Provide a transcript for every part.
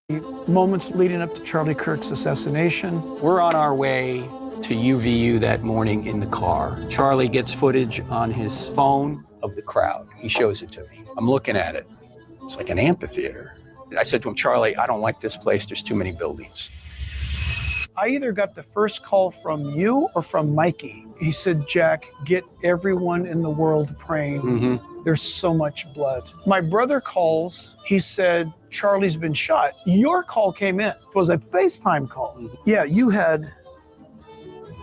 Moments leading up to Charlie Kirk's assassination. We're on our way to UVU that morning in the car. Charlie gets footage on his phone of the crowd. He shows it to me. I'm looking at it. It's like an amphitheater. I said to him, Charlie, I don't like this place. There's too many buildings. I either got the first call from you or from Mikey. He said, Jack, get everyone in the world praying. There's so much blood. My brother calls. He said, Charlie's been shot. Your call came in. It was a FaceTime call. Yeah, you had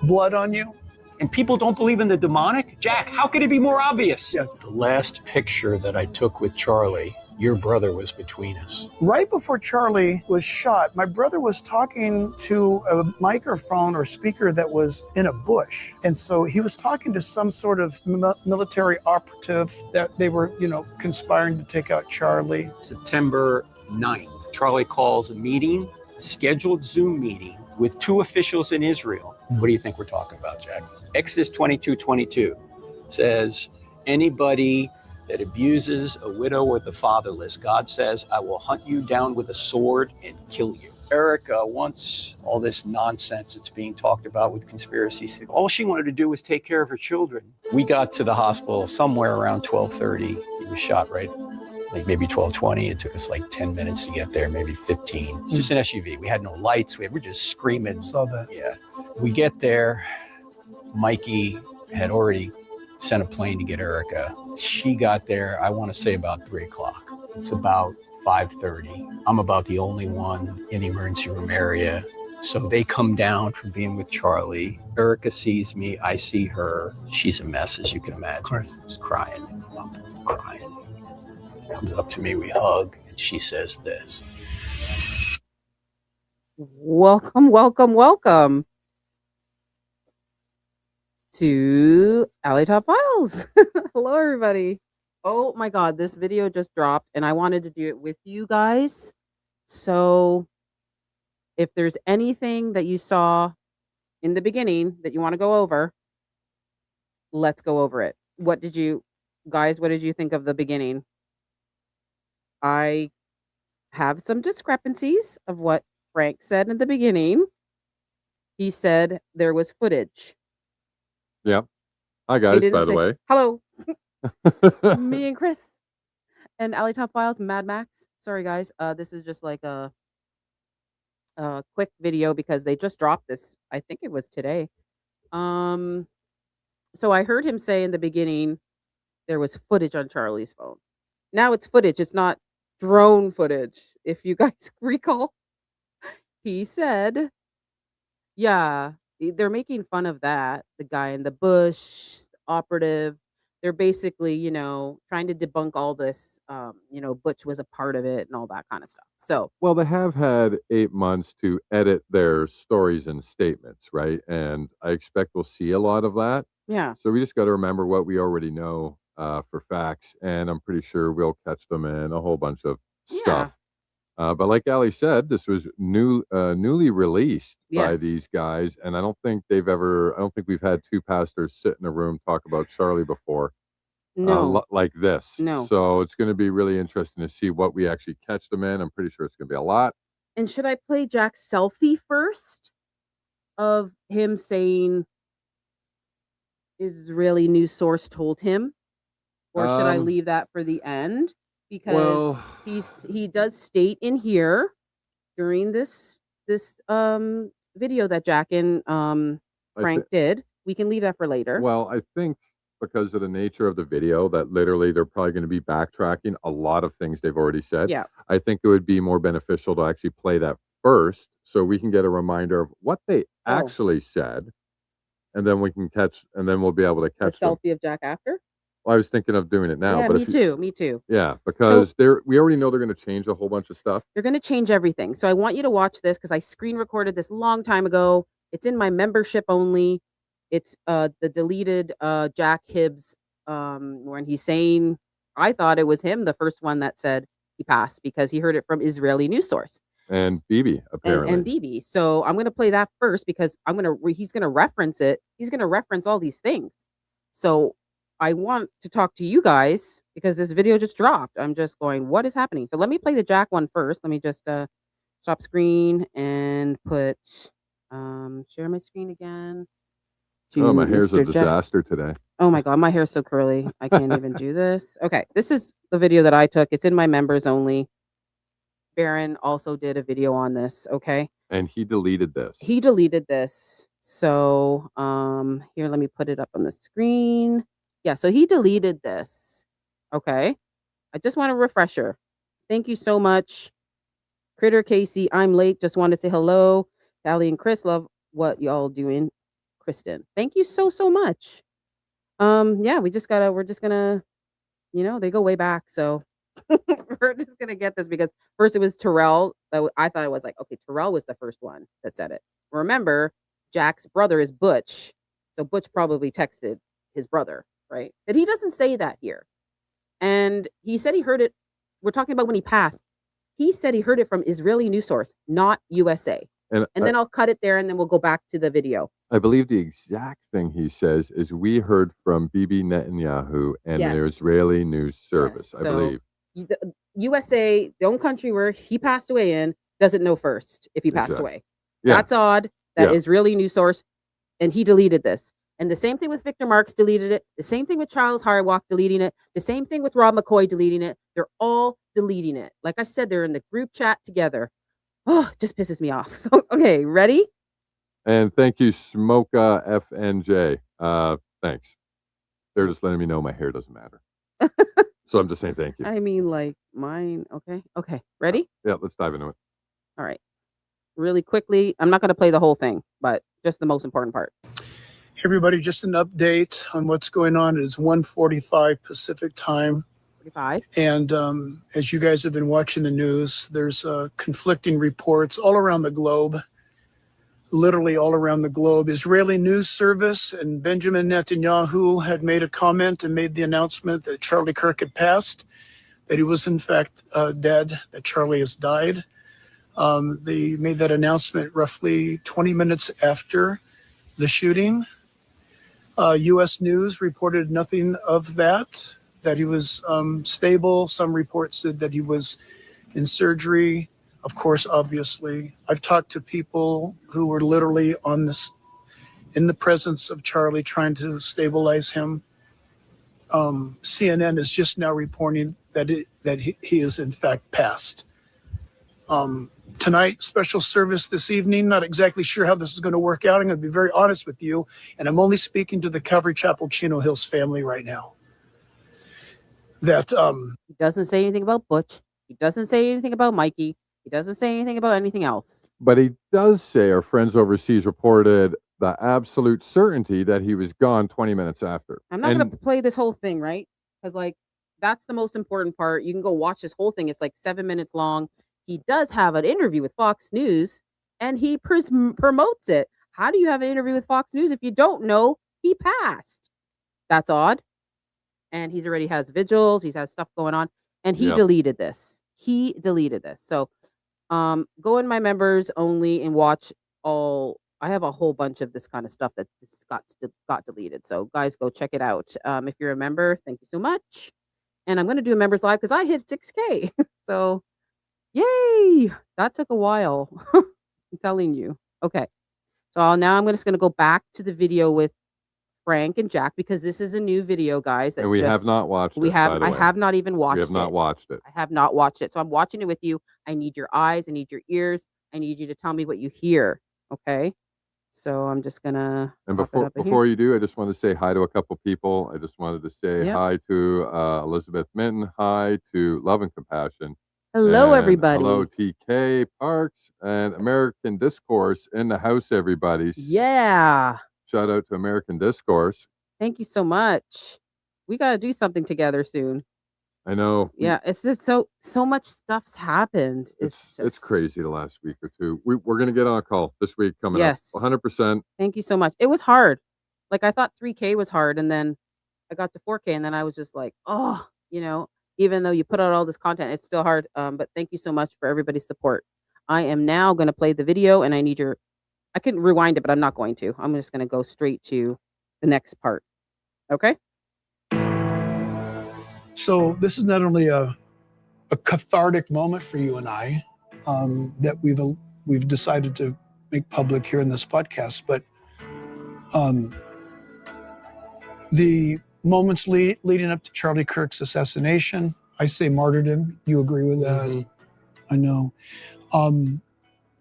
blood on you. And people don't believe in the demonic? Jack, how could it be more obvious? Yeah. The last picture that I took with Charlie, your brother was between us. Right before Charlie was shot, my brother was talking to a microphone or speaker that was in a bush. And so he was talking to some sort of military operative that they were, conspiring to take out Charlie. September 9th, Charlie calls a meeting, a scheduled Zoom meeting with 2 officials in Israel. What do you think we're talking about, Jack? Exodus 22:22 says, anybody that abuses a widow or the fatherless, God says, I will hunt you down with a sword and kill you. Erica, once all this nonsense that's being talked about with conspiracies, all she wanted to do was take care of her children. We got to the hospital somewhere around 12:30. He was shot right, like maybe 12:20. It took us like 10 minutes to get there, maybe 15. It's just an SUV. We had no lights. We were just screaming. Saw that. Yeah. We get there. Mikey had already sent a plane to get Erica. She got there, I want to say about 3 o'clock. It's about 5:30. I'm about the only one in the emergency room area. So they come down from being with Charlie. Erica sees me, I see her. She's a mess, as you can imagine. Of course. She's crying, crying. Comes up to me, we hug, and she says this. Welcome, welcome, welcome to Alley Top Files. Hello, everybody. Oh my God, this video just dropped and I wanted to do it with you guys. So if there's anything that you saw in the beginning that you want to go over, let's go over it. What did you think of the beginning? I have some discrepancies of what Frank said in the beginning. He said there was footage. Yeah. Hi, guys, by the way. Hello. Me and Chris and Alley Top Files, Mad Max. Sorry, guys. This is just like a quick video because they just dropped this. I think it was today. So I heard him say in the beginning there was footage on Charlie's phone. Now it's footage. It's not drone footage. If you guys recall, he said, yeah, they're making fun of that. The guy in the bush, the operative. They're basically, trying to debunk all this, Butch was a part of it and all that kind of stuff. So, well, they have had 8 months to edit their stories and statements, right? And I expect we'll see a lot of that. yeah. So we just got to remember what we already know for facts, and I'm pretty sure we'll catch them in a whole bunch of stuff. But like Ali said, this was newly released by Yes. these guys, and I don't think we've had 2 pastors sit in a room talk about Charlie before. No. Like this. No. So it's going to be really interesting to see what we actually catch them in. I'm pretty sure it's going to be a lot. And should I play Jack's selfie first of him saying Israeli news source told him? Or should I leave that for the end? Because Well, he does state in here during this video that Jack and Frank did. We can leave that for later. well, I think because of the nature of the video, that literally they're probably going to be backtracking a lot of things they've already said. Yeah. I think it would be more beneficial to actually play that first so we can get a reminder of what they actually said, and then we'll be able to The catch them. selfie of Jack after? Well, I was thinking of doing it now, Yeah, but me too. yeah, because we already know they're going to change a whole bunch of stuff. They're going to change everything. So I want you to watch this because I screen recorded this a long time ago. It's in my membership only. It's the deleted Jack Hibbs when he's saying, I thought it was him, the first one that said he passed because he heard it from Israeli news source. And BB, apparently. And BB. So I'm going to play that first because he's going to reference it. He's going to reference all these things. So I want to talk to you guys because this video just dropped. I'm just going, what is happening? So let me play the Jack one first. Let me just stop screen and put share my screen again. Oh, my hair's a Mr. Jack. disaster today. Oh my God, my hair's so curly. I can't even do this. Okay, this is the video that I took. It's in my members only. Baron also did a video on this, okay? And he deleted this. He deleted this. So, here, let me put it up on the screen. Yeah, so he deleted this. Okay. I just want a refresher. Thank you so much. Critter Casey, I'm late. Just want to say hello. Callie and Chris, love what y'all doing. Kristen, thank you so much. Yeah, we're just gonna, they go way back. So we're just gonna get this because first it was Terrell. I thought it was like, okay, Terrell was the first one that said it. Remember, Jack's brother is Butch. So Butch probably texted his brother, right? But he doesn't say that here. And he said he heard it. We're talking about when he passed. He said he heard it from Israeli news source, not USA. And then I'll cut it there and then we'll go back to the video. I believe the exact thing he says is we heard from Bibi Netanyahu and the Israeli news service, I believe. The USA, the only country where he passed away in, doesn't know first if he passed away. Yeah. That's odd. That Israeli news source. And he deleted this. And the same thing with Victor Marks deleted it. The same thing with Charles Harwalk deleting it. The same thing with Rob McCoy deleting it. They're all deleting it. Like I said, they're in the group chat together. Oh, it just pisses me off. So, okay, ready? And thank you, Smoka FNJ. Thanks. They're just letting me know my hair doesn't matter. So I'm just saying thank you. I mean, like mine. Okay. Okay. Ready? Yeah, let's dive into it. All right. Really quickly. I'm not going to play the whole thing, but just the most important part. Hey everybody, just an update on what's going on. It is 1:45 Pacific time. 45. And as you guys have been watching the news, there's conflicting reports all around the globe, literally all around the globe. Israeli news service and Benjamin Netanyahu had made a comment and made the announcement that Charlie Kirk had passed, that he was in fact dead, that Charlie has died. They made that announcement roughly 20 minutes after the shooting. U.S. News reported nothing of that he was stable. Some reports said that he was in surgery. Of course, obviously, I've talked to people who were literally on this, in the presence of Charlie, trying to stabilize him. CNN is just now reporting that he is in fact passed. Tonight, special service this evening. Not exactly sure how this is going to work out. I'm going to be very honest with you, and I'm only speaking to the Calvary Chapel Chino Hills family right now. That he doesn't say anything about Butch. He doesn't say anything about Mikey. He doesn't say anything about anything else. But he does say our friends overseas reported the absolute certainty that he was gone 20 minutes after. I'm not going to play this whole thing, right? Because like that's the most important part. You can go watch this whole thing. It's like 7 minutes long. He does have an interview with Fox News and he promotes it. How do you have an interview with Fox News if you don't know he passed? That's odd. And he's already has vigils. He's has stuff going on. And he deleted this. He deleted this. So go in my members only and watch all. I have a whole bunch of this kind of stuff that got deleted. So guys, go check it out. If you're a member, thank you so much. And I'm going to do a members live because I hit 6K. So yay. That took a while. I'm telling you. Okay. So now I'm just going to go back to the video with Frank and Jack because this is a new video, guys. And we have not watched it. I have not even watched it. We have not watched it. I have not watched it. So I'm watching it with you. I need your eyes. I need your ears. I need you to tell me what you hear. Okay. So I'm just going to. And before you do, I just want to say hi to a couple people. I just wanted to say hi to Elizabeth Minton. Hi to Love and Compassion. Hello, everybody. Hello, TK Parks and American Discourse in the house, everybody. Yeah. Shout out to American Discourse. Thank you so much. We got to do something together soon. I know. Yeah, it's just so much stuff's happened. It's crazy the last week or two. We're going to get on a call this week coming up. 100%. Thank you so much. It was hard. Like I thought 3K was hard and then I got to 4K and then I was just like, oh, even though you put out all this content, it's still hard. But thank you so much for everybody's support. I am now going to play the video and I need I can rewind it, but I'm not going to. I'm just going to go straight to the next part. Okay. So this is not only a cathartic moment for you and I, that we've decided to make public here in this podcast. But the moments leading up to Charlie Kirk's assassination, I say martyrdom. You agree with that? Mhm. I know.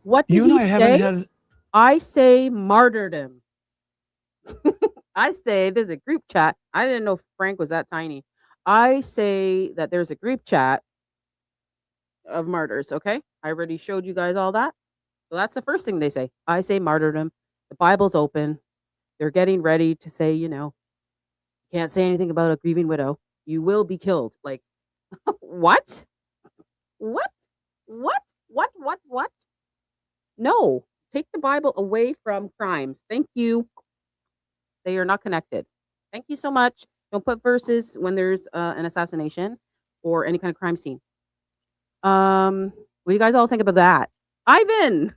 What did You and he I haven't say? had. I say martyrdom. I say there's a group chat. I didn't know Frank was that tiny. I say that there's a group chat of martyrs. Okay, I already showed you guys all that. So that's the first thing they say. I say martyrdom. The Bible's open. They're getting ready to say, can't say anything about a grieving widow. You will be killed. Like, what? What? What? No, take the Bible away from crimes. Thank you. They are not connected. Thank you so much. Don't put verses when there's an assassination or any kind of crime scene. What do you guys all think about that? Ivan,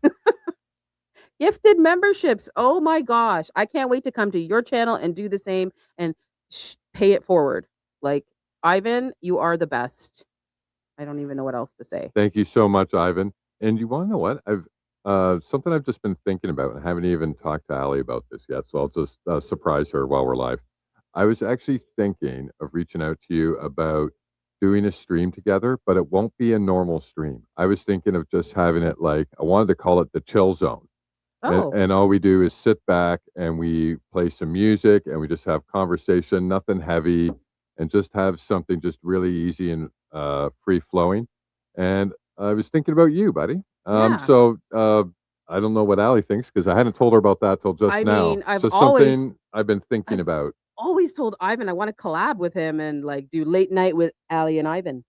gifted memberships. Oh my gosh. I can't wait to come to your channel and do the same and pay it forward. Like, Ivan, you are the best. I don't even know what else to say. Thank you so much, Ivan. And you want to know what? Something I've just been thinking about, and I haven't even talked to Allie about this yet, so I'll just surprise her while we're live. I was actually thinking of reaching out to you about doing a stream together, but it won't be a normal stream. I was thinking of just having it like, I wanted to call it the chill zone. Oh, And all we do is sit back and we play some music and we just have conversation, nothing heavy, and just have something just really easy and free flowing. And I was thinking about you, buddy. Yeah. So I don't know what Allie thinks because I hadn't told her about that till just I now. mean, I've Just always- something I've been thinking about. always told Ivan I want to collab with him and like do late night with Allie and Ivan.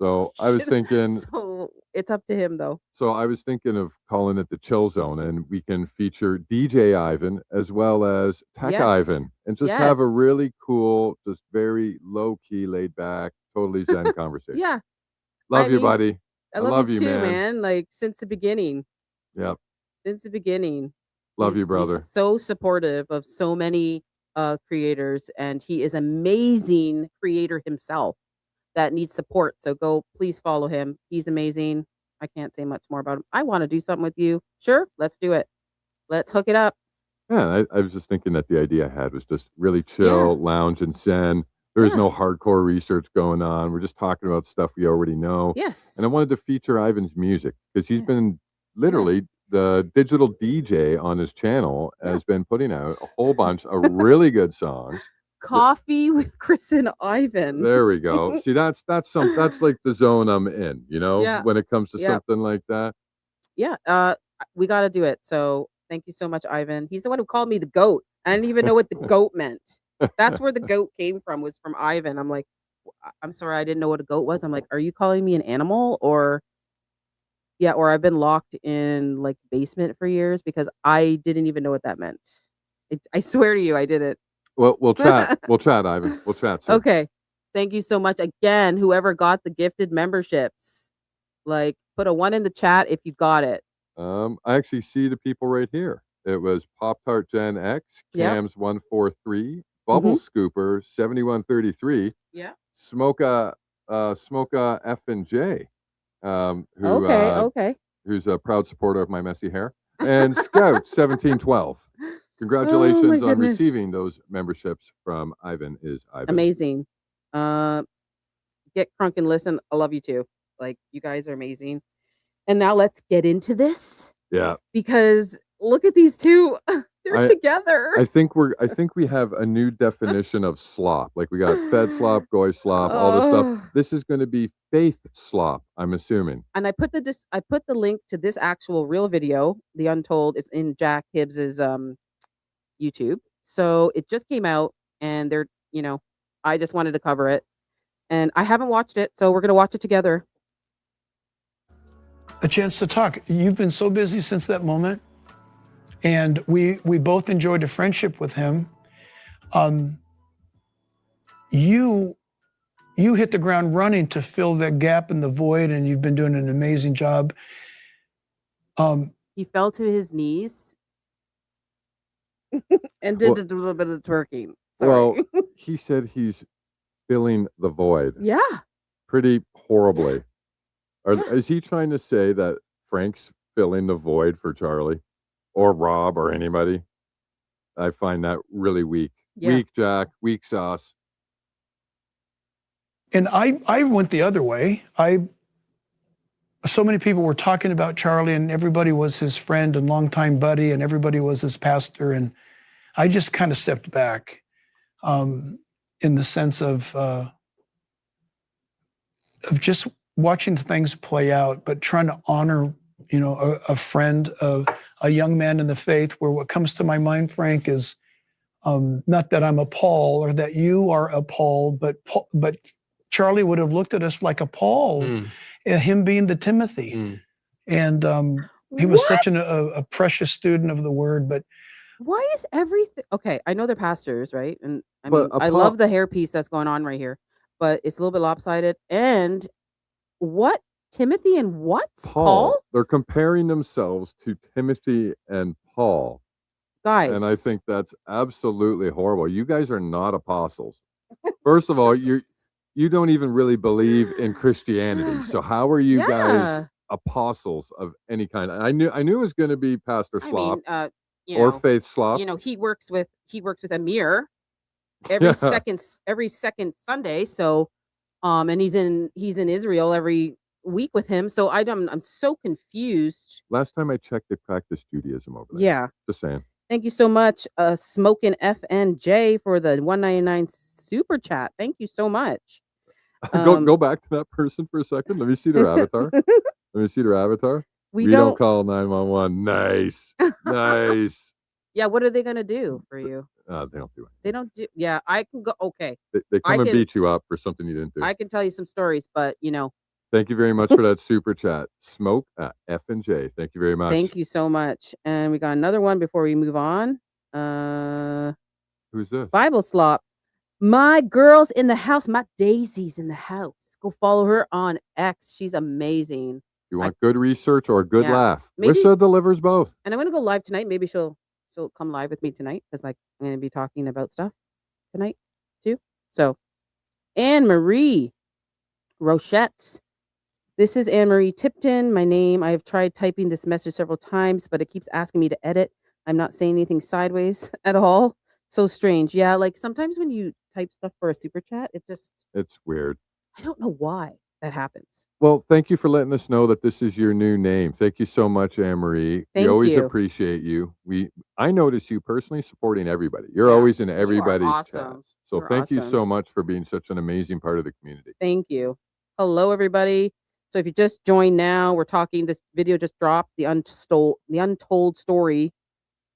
So I was thinking, So it's up to him though. so I was thinking of calling it the chill zone, and we can feature DJ Ivan as well as Tech Yes. Ivan, and just have a Yes. really cool, just very low key, laid back, totally zen conversation. Yeah. Love I you, mean, buddy. I love love you, you too, man. man. Like since the beginning. Yep. Since the beginning. Love you, He's brother. so supportive of so many creators, and he is amazing creator himself that needs support. So go please follow him. He's amazing. I can't say much more about him. I want to do something with you. Sure, let's do it. Let's hook it up. Yeah, I was just thinking that the idea I had was just really chill, lounge, and zen. There's Yeah. no hardcore research going on. We're just talking about stuff we already know. Yes. And I wanted to feature Ivan's music because he's Yeah. been literally the digital DJ on his channel has been putting out a whole bunch of really good songs. Coffee with Chris and Ivan. There we go. See, that's like the zone I'm in, Yeah. when it comes to Yep. something like that. Yeah. We got to do it. So thank you so much, Ivan. He's the one who called me the goat. I didn't even know what the goat meant. That's where the goat came from, was from Ivan. I'm like, I'm sorry, I didn't know what a goat was. I'm like, are you calling me an animal? Or I've been locked in like basement for years because I didn't even know what that meant. I swear to you, I did it. Well, we'll chat. We'll chat, Ivan. We'll chat soon. Okay. Thank you so much again. Whoever got the gifted memberships, like put a 1 in the chat if you got it. I actually see the people right here. It was Pop Tart Gen X, Yep. Cams 143, Bubble Scooper 7133, Yeah. Smoka F and J, Okay. who's a proud supporter of my messy hair, and Scout 1712. Congratulations on goodness. receiving those memberships from Ivan is Ivan. Amazing. Get crunk and listen. I love you too. Like, you guys are amazing. And now let's get into this, Yeah. because look at these two. They're together. I think we have a new definition of slop. Like we got fed slop, goy slop, all this stuff. This is going to be faith slop, I'm assuming. And I put the link to this actual real video, The Untold. It's in Jack Hibbs's YouTube. So it just came out, and I just wanted to cover it. And I haven't watched it, so we're gonna watch it together. A chance to talk. You've been so busy since that moment, and we both enjoyed a friendship with him. You hit the ground running to fill that gap in the void, and you've been doing an amazing job. He fell to his knees and did a little bit of twerking. Sorry. Well, he said he's filling the void Yeah. pretty horribly. Is he trying to say that Frank's filling the void for Charlie or Rob or anybody? I find that really weak. Yeah. Weak, Jack. Weak sauce. And I went the other way. So many people were talking about Charlie, and everybody was his friend and longtime buddy, and everybody was his pastor. And I just kind of stepped back in the sense of just watching things play out, but trying to honor, a friend, a young man in the faith. Where what comes to my mind, Frank, is not that I'm a Paul or that you are a Paul, but Charlie would have looked at us like a Paul, him being the Timothy. And he was such a precious student of the word. But why is everything okay? I know they're pastors, right? And I mean, I love the hairpiece that's going on right here, but it's a little bit lopsided. And what? Timothy and what? Paul? They're comparing themselves to Timothy and Paul. Guys. And I think that's absolutely horrible. You guys are not apostles. First of all, you don't even really believe in Christianity. So how are you guys apostles of any kind? I knew it was going to be Pastor Slop or Faith Slop. He works with Amir every second Sunday. So and he's in Israel every week with him. So I'm so confused. Last time I checked, they practiced Judaism over there. Yeah. Just saying. Thank you so much, Smokin' FNJ, for the $1.99 super chat. Thank you so much. Go back to that person for a second. Let me see their avatar. We don't call 911. Nice. Nice. Yeah, what are they gonna do for you? They don't do it. They don't do. Yeah, I can go. Okay. They come and beat you up for something you didn't do. I can tell you some stories, but Thank you very much for that super chat. Smoke at F&J. Thank you very much. Thank you so much. And we got another one before we move on. Who's this? Bible Slop. My girl's in the house. My Daisy's in the house. Go follow her on X. She's amazing. You want good research or a good laugh? Maybe, Wisha delivers both. And I'm gonna go live tonight. Maybe she'll come live with me tonight because I'm gonna be talking about stuff tonight too. So, Anne Marie Rochettes. This is Anne Marie Tipton. My name. I have tried typing this message several times, but it keeps asking me to edit. I'm not saying anything sideways at all. So strange. Yeah, like sometimes when you type stuff for a super chat, it's weird. I don't know why that happens. Well, thank you for letting us know that this is your new name. Thank you so much, Anne Marie. We always appreciate you. I notice you personally supporting everybody. You're always in everybody's chats. So thank you so much for being such an amazing part of the community. Thank you. Hello, everybody. So if you just joined now, we're talking, this video just dropped, the untold story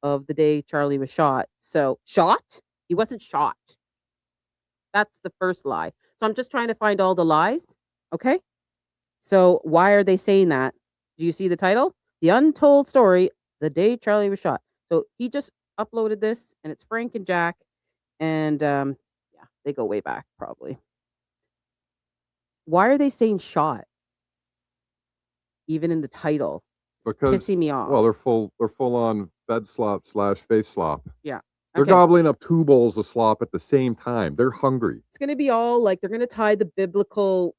of the day Charlie was shot. So, shot? He wasn't shot. That's the first lie. So I'm just trying to find all the lies. Okay? So why are they saying that? Do you see the title? The Untold Story, the day Charlie was shot. So he just uploaded this, and it's Frank and Jack. And they go way back, probably. Why are they saying shot? Even in the title, it's pissing me off. Well, they're full on fed slop / faith slop. Yeah, they're gobbling up 2 bowls of slop at the same time. They're hungry. It's gonna be all like they're gonna tie the biblical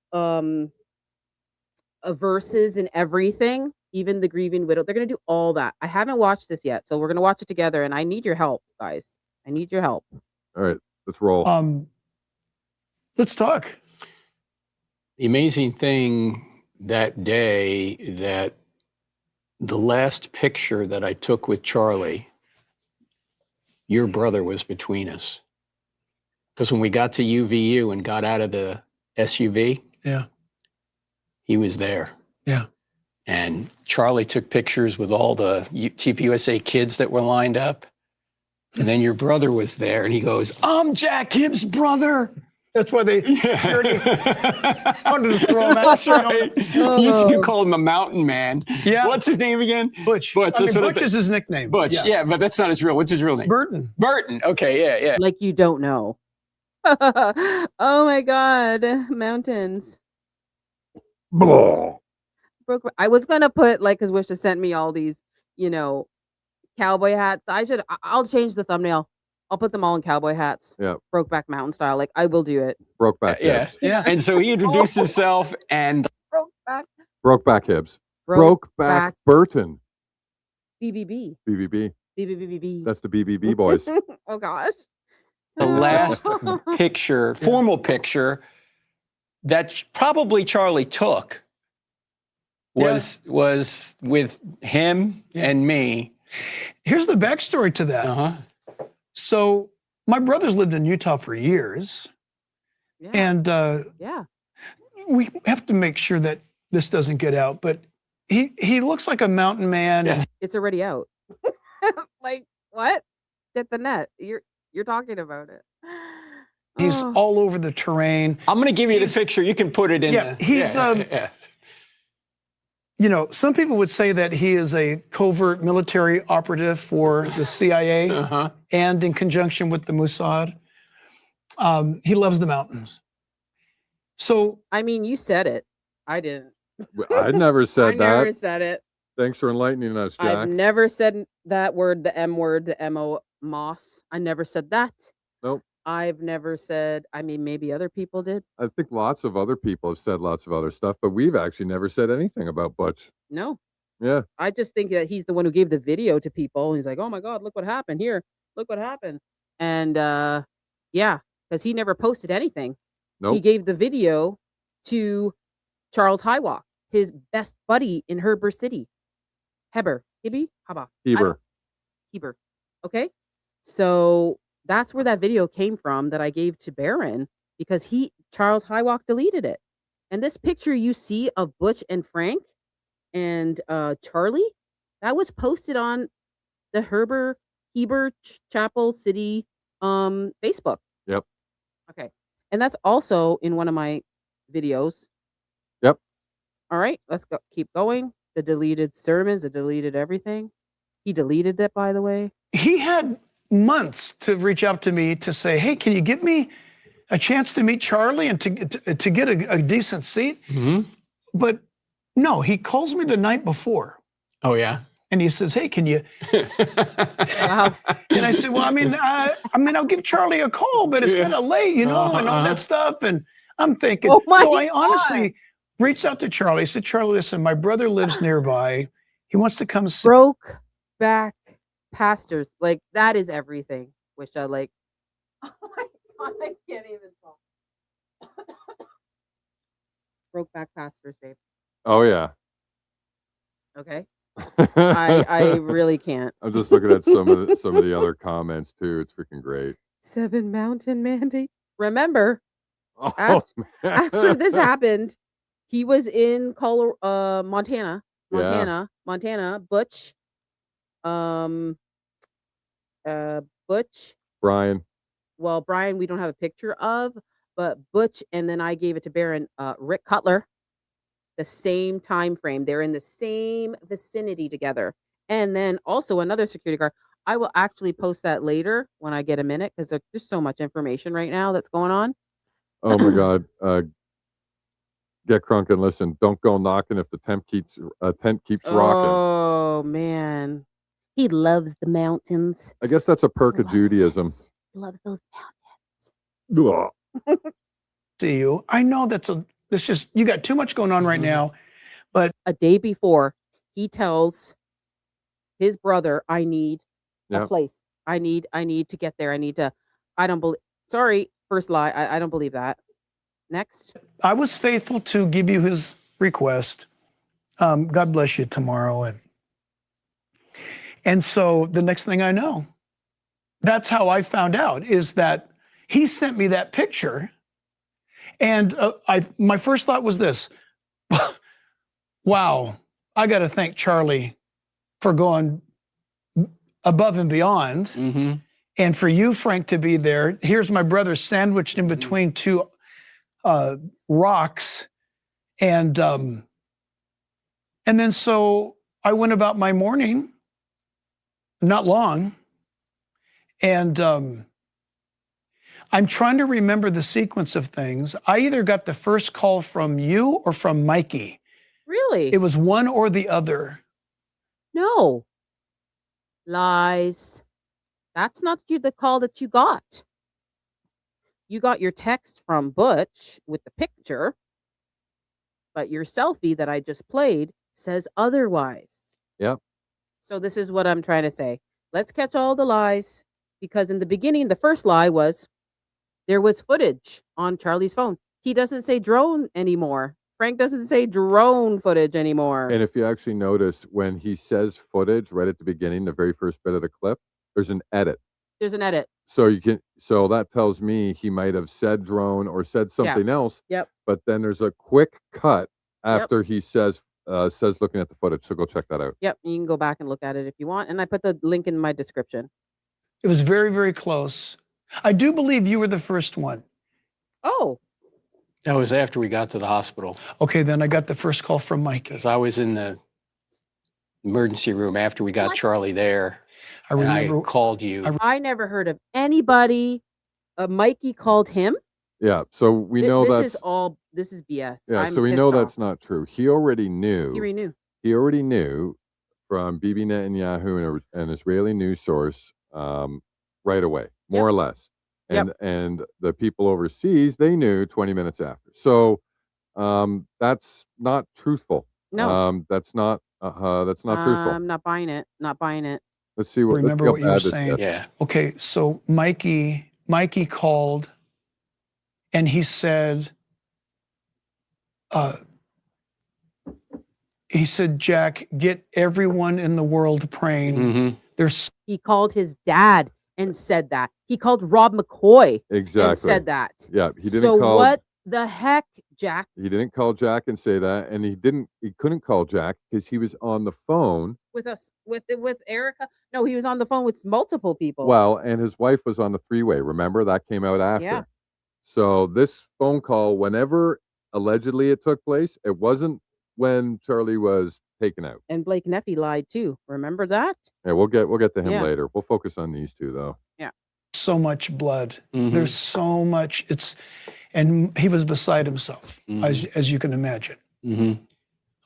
verses and everything, even the grieving widow. They're gonna do all that. I haven't watched this yet, so we're gonna watch it together. And I need your help, guys. I need your help. All right, let's roll. Let's talk. The amazing thing that day, that the last picture that I took with Charlie, your brother was between us. Because when we got to UVU and got out of the SUV, he was there. Yeah. And Charlie took pictures with all the TPUSA kids that were lined up. And then your brother was there, and he goes, "I'm Jack Hibbs' brother." That's why they wanted to throw him out. That's right. You called him a mountain man. Yeah. What's his name again? Butch. Butch is his nickname. Butch. Yeah, but that's not his real. What's his real name? Burton. Burton. Okay. Yeah. Like you don't know. Oh my God. Mountains. Blah. I was gonna put because Wish just sent me all these, cowboy hats. I'll change the thumbnail. I'll put them all in cowboy hats. Yeah. Brokeback Mountain style. I will do it. Brokeback. Yeah. And so he introduced himself, and Brokeback Brokeback Hibbs. Brokeback Brokeback Burton. BBB. BBB. BBBBB. That's the BBB boys. Oh gosh. The last picture, formal picture that probably Charlie took was with him and me. Here's the backstory to that. Uh-huh. So my brothers lived in Utah for years, Yeah. and Yeah. we have to make sure that this doesn't get out. But he looks like a mountain man. Yeah. And It's already out. Like what? Get the net. You're talking about it. he's Oh. all over the terrain. I'm going to give you the picture. You can put it in. Yeah, he's, You know, some people would say that he is a covert military operative for the CIA Uh-huh. and in conjunction with the Mossad. He loves the mountains. So I mean, you said it. I didn't. I never said I that. never said it. Thanks for enlightening us, Jack. I've never said that word, the M word, the M-O, moss. I never said that. Nope. I've never said, I mean, maybe other people did. I think lots of other people have said lots of other stuff, but we've actually never said anything about Butch. No. Yeah. I just think that he's the one who gave the video to people. He's like, oh my God, look what happened here. Look what happened. And yeah, because he never posted anything. Nope. He gave the video to Charles Highwalk, his best buddy in Heber City. Heber. Hibby? Haba. Heber. Heber. Okay. So that's where that video came from that I gave to Barron because Charles Highwalk deleted it. And this picture you see of Butch and Frank and Charlie, that was posted on the Heber Chapel City Facebook. Yep. Okay. And that's also in one of my videos. Yep. All right, let's go. Keep going. The deleted sermons, the deleted everything. He deleted that, by the way. he had months to reach out to me to say, hey, can you give me a chance to meet Charlie and to get a decent seat? Mm-hmm. But no, he calls me the night before. Oh, yeah. And he says, hey, can you? Wow. And I said, well, I mean, I'll give Charlie a call, but it's kind of late, you know, and all that stuff. And I'm thinking, Oh my so I God. honestly reached out to Charlie. I said, Charlie, listen, my brother lives nearby. He wants to come see. Broke back pastors. Like, that is everything. Wish I like. Oh my God, I can't even talk. Broke back pastors, babe. Oh yeah. Okay. I really can't. I'm just looking at some of the other comments too. It's freaking great. 7 Mountain Mandy. Remember, Oh, after this happened, he was in Montana. Yeah. Montana. Butch. Butch. Brian. Well, Brian, we don't have a picture of, but Butch, and then I gave it to Baron. Rick Cutler. The same time frame. They're in the same vicinity together. And then also another security guard. I will actually post that later when I get a minute because there's just so much information right now that's going on. Oh my God. Get crunk and listen. Don't go knocking if the tent keeps rocking. Oh man, he loves the mountains. I guess that's a perk of Judaism. He loves those mountains. Ugh. See you. I know it's just, you got too much going on right now. But A day before, he tells his brother, "I need a Yep. place. I need to get there. I don't believe. Sorry, first lie. I don't believe that." Next. I was faithful to give you his request. God bless you tomorrow. And so the next thing I know, that's how I found out, is that he sent me that picture. And my first thought was this: wow, I got to thank Charlie for going above and beyond. Mm-hmm. And for you, Frank, to be there. Here's my brother sandwiched in between two rocks. And then so I went about my morning, not long. And I'm trying to remember the sequence of things. I either got the first call from you or from Mikey. Really? It was one or the other. No. Lies. That's not the call that you got. You got your text from Butch with the picture. but your selfie that I just played says otherwise. Yep. So this is what I'm trying to say. Let's catch all the lies, because in the beginning, the first lie was there was footage on Charlie's phone. He doesn't say drone anymore. Frank doesn't say drone footage anymore. And if you actually notice, when he says footage right at the beginning, the very first bit of the clip, there's an edit. There's an edit. So so that tells me he might have said drone or said something else. Yep. But then there's a quick cut after he says looking at the footage. So go check that out. Yep. You can go back and look at it if you want. And I put the link in my description. It was very, very close. I do believe you were the first one. Oh. That was after we got to the hospital. Okay, then I got the first call from Mikey. Because I was in the emergency room after we got Charlie there. I remember. I called you. I never heard of anybody. Mikey called him. Yeah. So we know This is BS. Yeah. So we know that's not true. He already knew. He already knew from Bibi Netanyahu, an Israeli news source, right away, more or less. And the people overseas, they knew 20 minutes after. So that's not truthful. No. That's not truthful. I'm not buying it. Not buying it. Let's see what. Remember what you were saying. Yeah. Okay, so Mikey called, and he said, Jack, get everyone in the world praying. Mm-hmm. He called his dad and said that. He called Rob McCoy and said that. Yeah, he didn't so call. What the heck, Jack? He didn't call Jack and say that, and he couldn't call Jack because he was on the phone with Erica. No, he was on the phone with multiple people. Well, and his wife was on the three-way. Remember, that came out after. Yeah. So this phone call, whenever allegedly it took place, it wasn't when Charlie was taken out. And Blake Neffy lied too. Remember that? Yeah, we'll get to him later. We'll focus on these two though. Yeah. So much blood. There's so much. And he was beside himself, as you can imagine.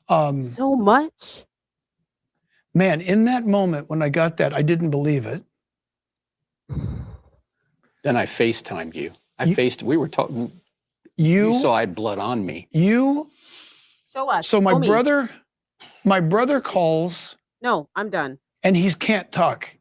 So much. Man, in that moment when I got that, I didn't believe it. Then I FaceTimed you. We were talking. You saw I had blood on me. You. Show us. So my brother calls. No, I'm done. And he can't talk.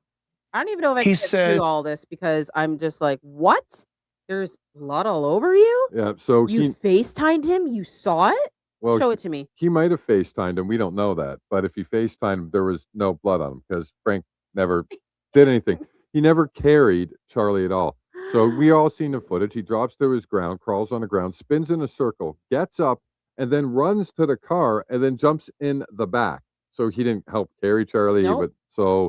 I don't even know if I can get through all this because I'm just like, what? There's blood all over you? Yeah. So you FaceTimed him? You saw it? Well, show it to me. He might have FaceTimed him. We don't know that. But if he FaceTimed him, there was no blood on him because Frank never did anything. He never carried Charlie at all. So we all seen the footage. He drops to his ground, crawls on the ground, spins in a circle, gets up, and then runs to the car and then jumps in the back. So he didn't help carry Charlie. Nope.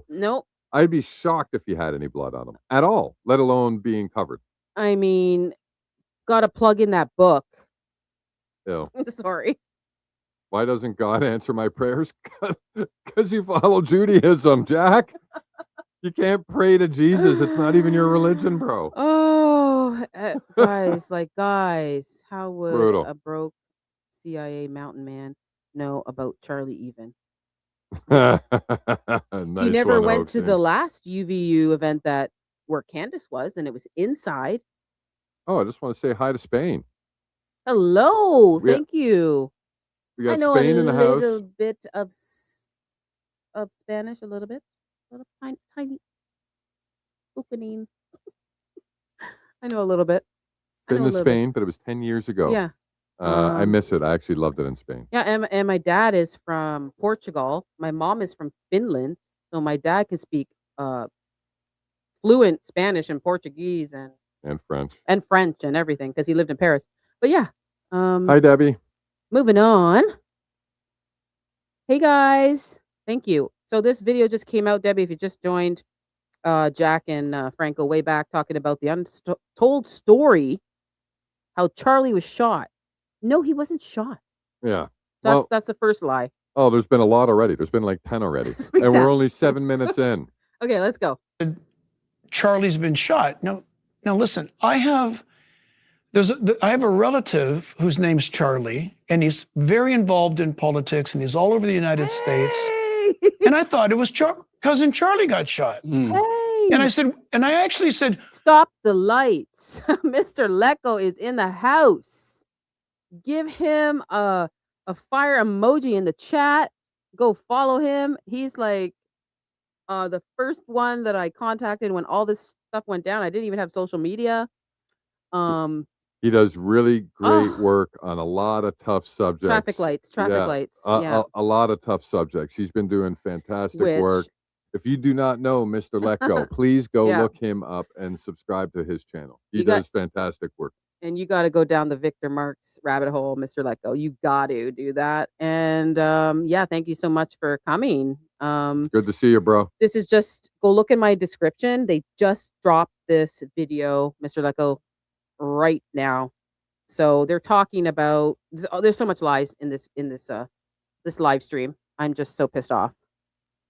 Nope. I'd be shocked if he had any blood on him at all, let alone being covered. I mean, gotta plug in that book. Ew. Sorry. Why doesn't God answer my prayers? Because you follow Judaism, Jack. You can't pray to Jesus. It's not even your religion, bro. Oh, guys, how would a broke CIA mountain man know about Charlie even? Nice he never went to the last UVU event where Candace was, and it was inside. Oh, I just want to say hi to Spain. Hello, thank you. We got Spain in the house. A little bit of Spanish, a little tiny opening. I know a little bit. Been to Spain, but it was 10 years ago. Yeah. I miss it. I actually loved it in Spain. Yeah, and my dad is from Portugal. My mom is from Finland, so my dad can speak fluent Spanish and Portuguese and French and everything because he lived in Paris. But yeah. Hi, Debbie. Moving on. Hey guys, thank you. So this video just came out, Debbie. If you just joined, Jack and Franco way back talking about the untold story, how Charlie was shot. No, he wasn't shot. Yeah. That's the first lie. Oh, there's been a lot already. There's been like 10 already. And we're only 7 minutes in. Okay, let's go. Charlie's been shot. Now listen, I have a relative whose name's Charlie, and he's very involved in politics, and he's all over the United States. And I thought it was cousin Charlie got shot. Hey. And I actually said, stop the lights. Mr. Lecco is in the house. Give him a a fire emoji in the chat. Go follow him. He's like the first one that I contacted when all this stuff went down. I didn't even have social media. He does really great Oh. work on a lot of tough subjects. Traffic lights. Yeah. A lot of tough subjects. He's been doing fantastic work. If you do not know Mr. Let Go, please go look him up and subscribe to his channel. He does fantastic work. And you got to go down the Victor Marks rabbit hole, Mr. Let Go. You got to do that. And yeah, thank you so much for coming. Good to see you, bro. This is just, go look in my description. They just dropped this video, Mr. Let Go, right now. So they're talking about, there's so much lies in this live stream. I'm just so pissed off.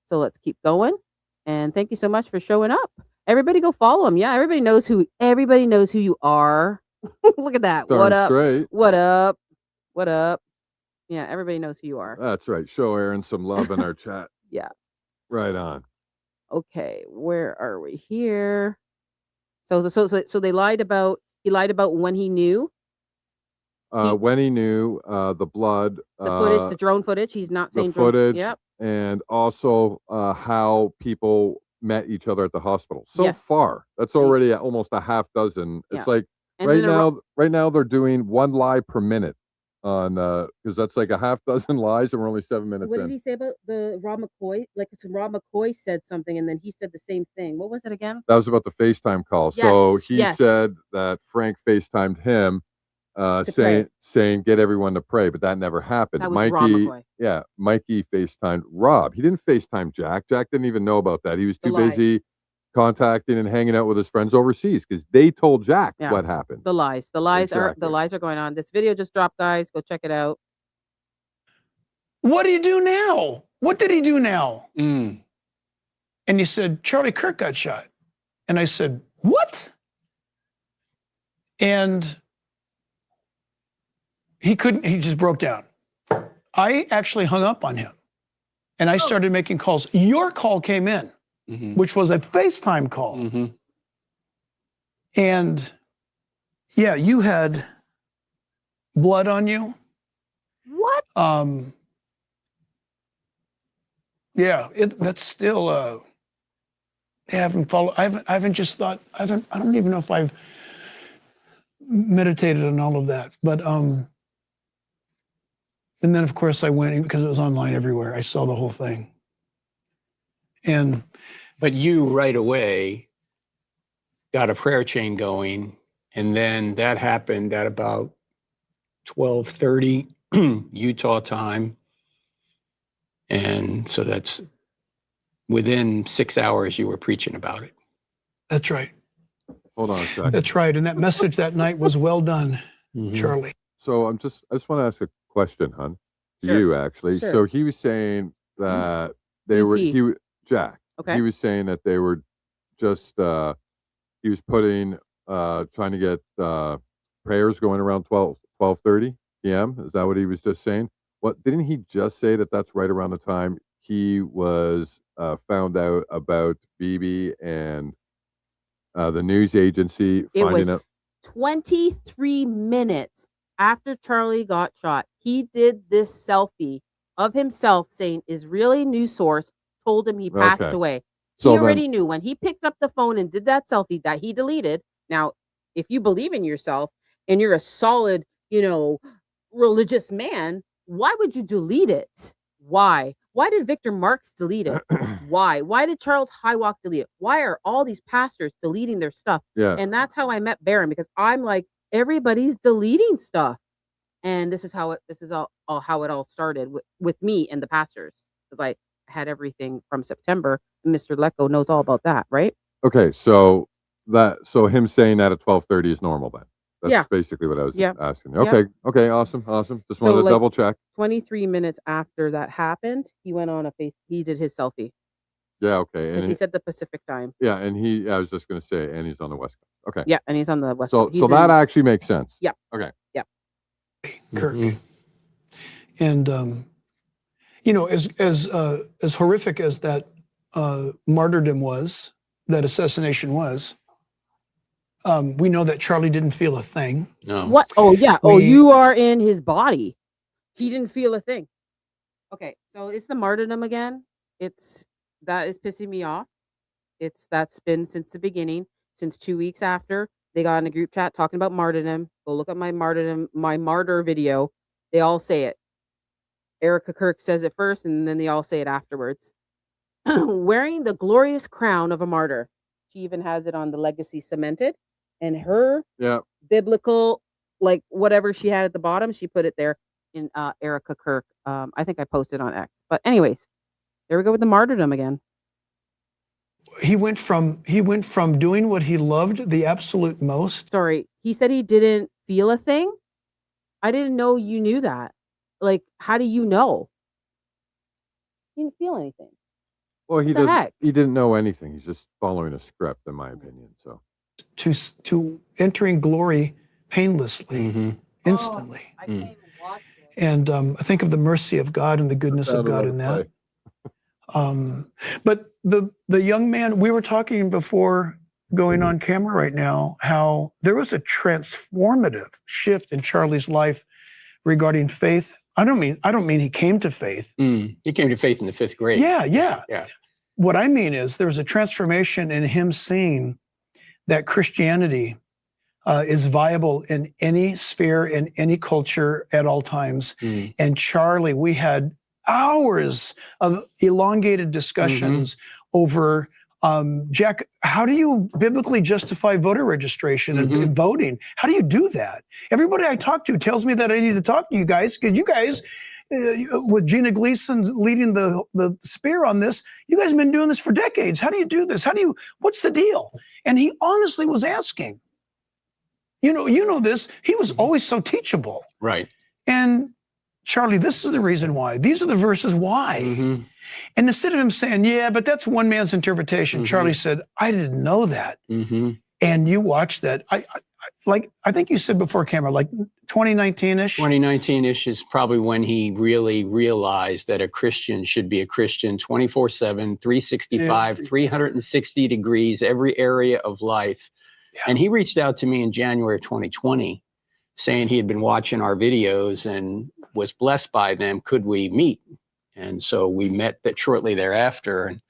So let's keep going. And thank you so much for showing up. Everybody go follow him. Yeah, everybody knows who you are. Look at that. Darn What up? straight. What up? What up? Yeah, everybody knows who you are. That's right. Show Aaron some love in our chat. Yeah. Right on. Okay, where are we here? So they lied about, he lied about when he knew. When he knew the blood, The footage, the drone footage. He's not saying the footage, Yep. and also how people met each other at the hospital. So Yes. far, that's already almost a half dozen. Yeah. It's like And right now they're doing one lie per minute on because that's like a half dozen lies, and we're only 7 minutes what in. did he say about the Rob McCoy? Like, it's Rob McCoy said something, and then he said the same thing. What was it again? That was about the FaceTime call. Yes, So he yes. said that Frank FaceTimed him, saying get everyone to pray, but that never happened. That was Rob McCoy. Yeah, Mikey FaceTimed Rob. He didn't FaceTime Jack. Jack didn't even know about that. He was too busy contacting and hanging out with his friends overseas because they told Jack what happened. The lies are going on. This video just dropped, guys. Go check it out. What do you do now? What did he do now? Mm. And you said, Charlie Kirk got shot. And I said, what? And he just broke down. I actually hung up on him and I started making calls. Your call came in, which was a FaceTime call. And yeah, you had blood on you. What? Yeah, that's still I haven't followed. I haven't just thought. I don't even know if I've meditated on all of that. But and then of course I went because it was online everywhere. I saw the whole thing. But you right away got a prayer chain going, and then that happened at about 12:30 Utah time. And so that's within 6 hours you were preaching about it. That's right. Hold on a second. That's right. And that message that night was well done, Charlie. So I just want to ask a question, hon. Sure. You actually. Sure. So he was saying that Jack. Okay. He was saying that they were just he was putting trying to get prayers going around 12:30 p.m. Is that what he was just saying? What didn't he just say that that's right around the time he was found out about BB and the news agency finding out? 23 minutes after Charlie got shot, he did this selfie of himself saying Israeli news source told him he passed away. So he already knew when he picked up the phone and did that selfie that he deleted. Now, if you believe in yourself and you're a solid, religious man, why would you delete it? Why? Why did Victor Marks delete it? Why? Why did Charles Highwalk delete it? Why are all these pastors deleting their stuff? Yeah. And that's how I met Barron, because I'm like, everybody's deleting stuff. And this is how it all started with me and the pastors. Because I had everything from September. Mr. Lecko knows all about that, right? Okay, so him saying that at 12:30 is normal then. That's basically what I was asking. Okay, awesome. Just wanted to double check. 23 minutes after that happened, he went on he did his selfie. Yeah, okay. Because he said the Pacific time. Yeah, and I was just going to say, and he's on the West Coast. Okay. Yeah, and he's on the West Coast. So that actually makes sense. Yeah. Okay. Yeah. Kirk. And as horrific as that martyrdom was, that assassination was, we know that Charlie didn't feel a thing. No. What? Oh yeah. You are in his body. He didn't feel a thing. Okay, so it's the martyrdom again. That is pissing me off. That's been since the beginning, since 2 weeks after they got in a group chat talking about martyrdom. Go look up my martyr video. They all say it. Erica Kirk says it first, and then they all say it afterwards. Wearing the glorious crown of a martyr. She even has it on the legacy cemented, and her Yeah. biblical, like whatever she had at the bottom, she put it there in Erica Kirk. I think I posted on X. But anyways, there we go with the martyrdom again. He went from doing what he loved the absolute most. Sorry, he said he didn't feel a thing. I didn't know you knew that. Like, how do you know? He didn't feel anything. Well, he What the doesn't. heck? He didn't know anything. He's just following a script, in my opinion. So To entering glory painlessly, instantly. I can't even watch it. And I think of the mercy of God and the goodness of God in that. But the young man, we were talking before going on camera right now, how there was a transformative shift in Charlie's life regarding faith. I don't mean he came to faith. He came to faith in the 5th grade. Yeah. Yeah. What I mean is there was a transformation in him seeing that Christianity is viable in any sphere, in any culture at all times. And Charlie, we had hours of elongated discussions over, Jack, how do you biblically justify voter registration and voting? How do you do that? Everybody I talk to tells me that I need to talk to you guys, because you guys, with Gina Gleason leading the spear on this, you guys have been doing this for decades. How do you do this? What's the deal? And he honestly was asking. You know this. He was always so teachable. Right. And Charlie, this is the reason why. These are the verses why. And instead of him saying, yeah, but that's one man's interpretation, Charlie said, I didn't know that. And you watched that. I think you said before camera, like 2019-ish? 2019-ish is probably when he really realized that a Christian should be a Christian 24/7, 365, 360 degrees, every area of life. Yeah. And he reached out to me in January of 2020 saying he had been watching our videos and was blessed by them. Could we meet? And so we met that shortly thereafter, and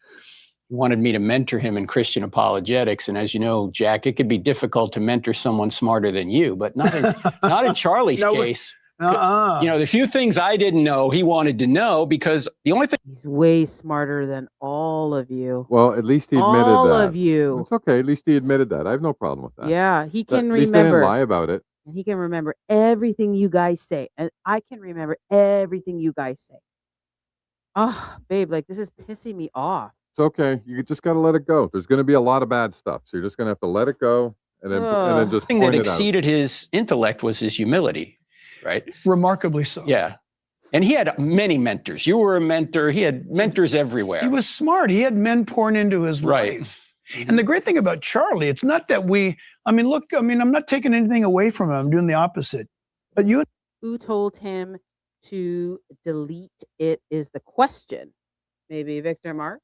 he wanted me to mentor him in Christian apologetics. And as you know, Jack, it could be difficult to mentor someone smarter than you, but not in Charlie's case. You know, the few things I didn't know, he wanted to know, because the only thing... He's way smarter than all of you. Well, at least he admitted that. All of you. It's okay. At least he admitted that. I have no problem with that. Yeah, he can remember. At least they didn't lie about it. And he can remember everything you guys say. And I can remember everything you guys say. Oh, babe, like, this is pissing me off. It's okay. You just got to let it go. There's going to be a lot of bad stuff. So you're just going to have to let it go and then just point that it exceeded his intellect was his humility, right? Remarkably so. Yeah. And he had many mentors. You were a mentor. He had mentors everywhere. He was smart. He had men pouring into his life. And the great thing about Charlie, it's not that I'm not taking anything away from him. I'm doing the opposite. But who told him to delete it is the question. Maybe Victor Marx?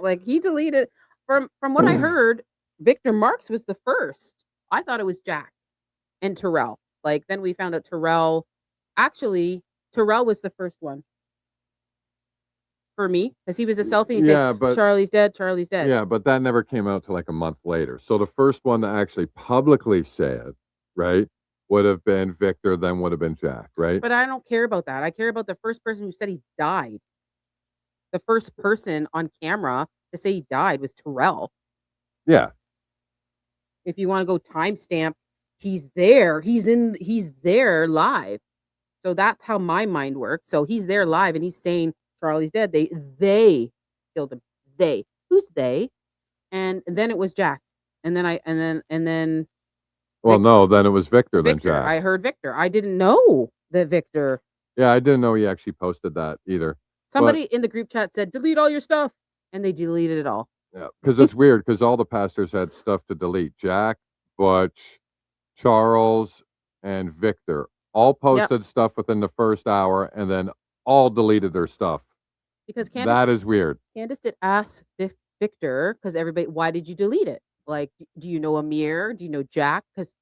Like, he deleted, from what I heard, Victor Marx was the first. I thought it was Jack and Terrell. Like, then we found out Terrell was the first one for me, because he was a selfie. He said, Charlie's dead, Charlie's dead. Yeah, but that never came out till like a month later. So the first one to actually publicly say it, right, would have been Victor, then would have been Jack, right? But I don't care about that. I care about the first person who said he died. The first person on camera to say he died was Terrell. Yeah. If you want to go timestamp, he's there. He's there live. So that's how my mind works. So he's there live and he's saying Charlie's dead. They killed him. They. Who's they? And then it was Jack. And then Well, no, then it was Victor, then Victor. Jack. I heard Victor. I didn't know that Victor. Yeah, I didn't know he actually posted that either. Somebody in the group chat said, delete all your stuff. And they deleted it all. Yeah, because it's weird, because all the pastors had stuff to delete. Jack, Butch, Charles, and Victor all posted stuff within the first hour and then all deleted their stuff. Because that is weird. Candace did ask Victor, because everybody, why did you delete it? Like, do you know Amir? Do you know Jack? Because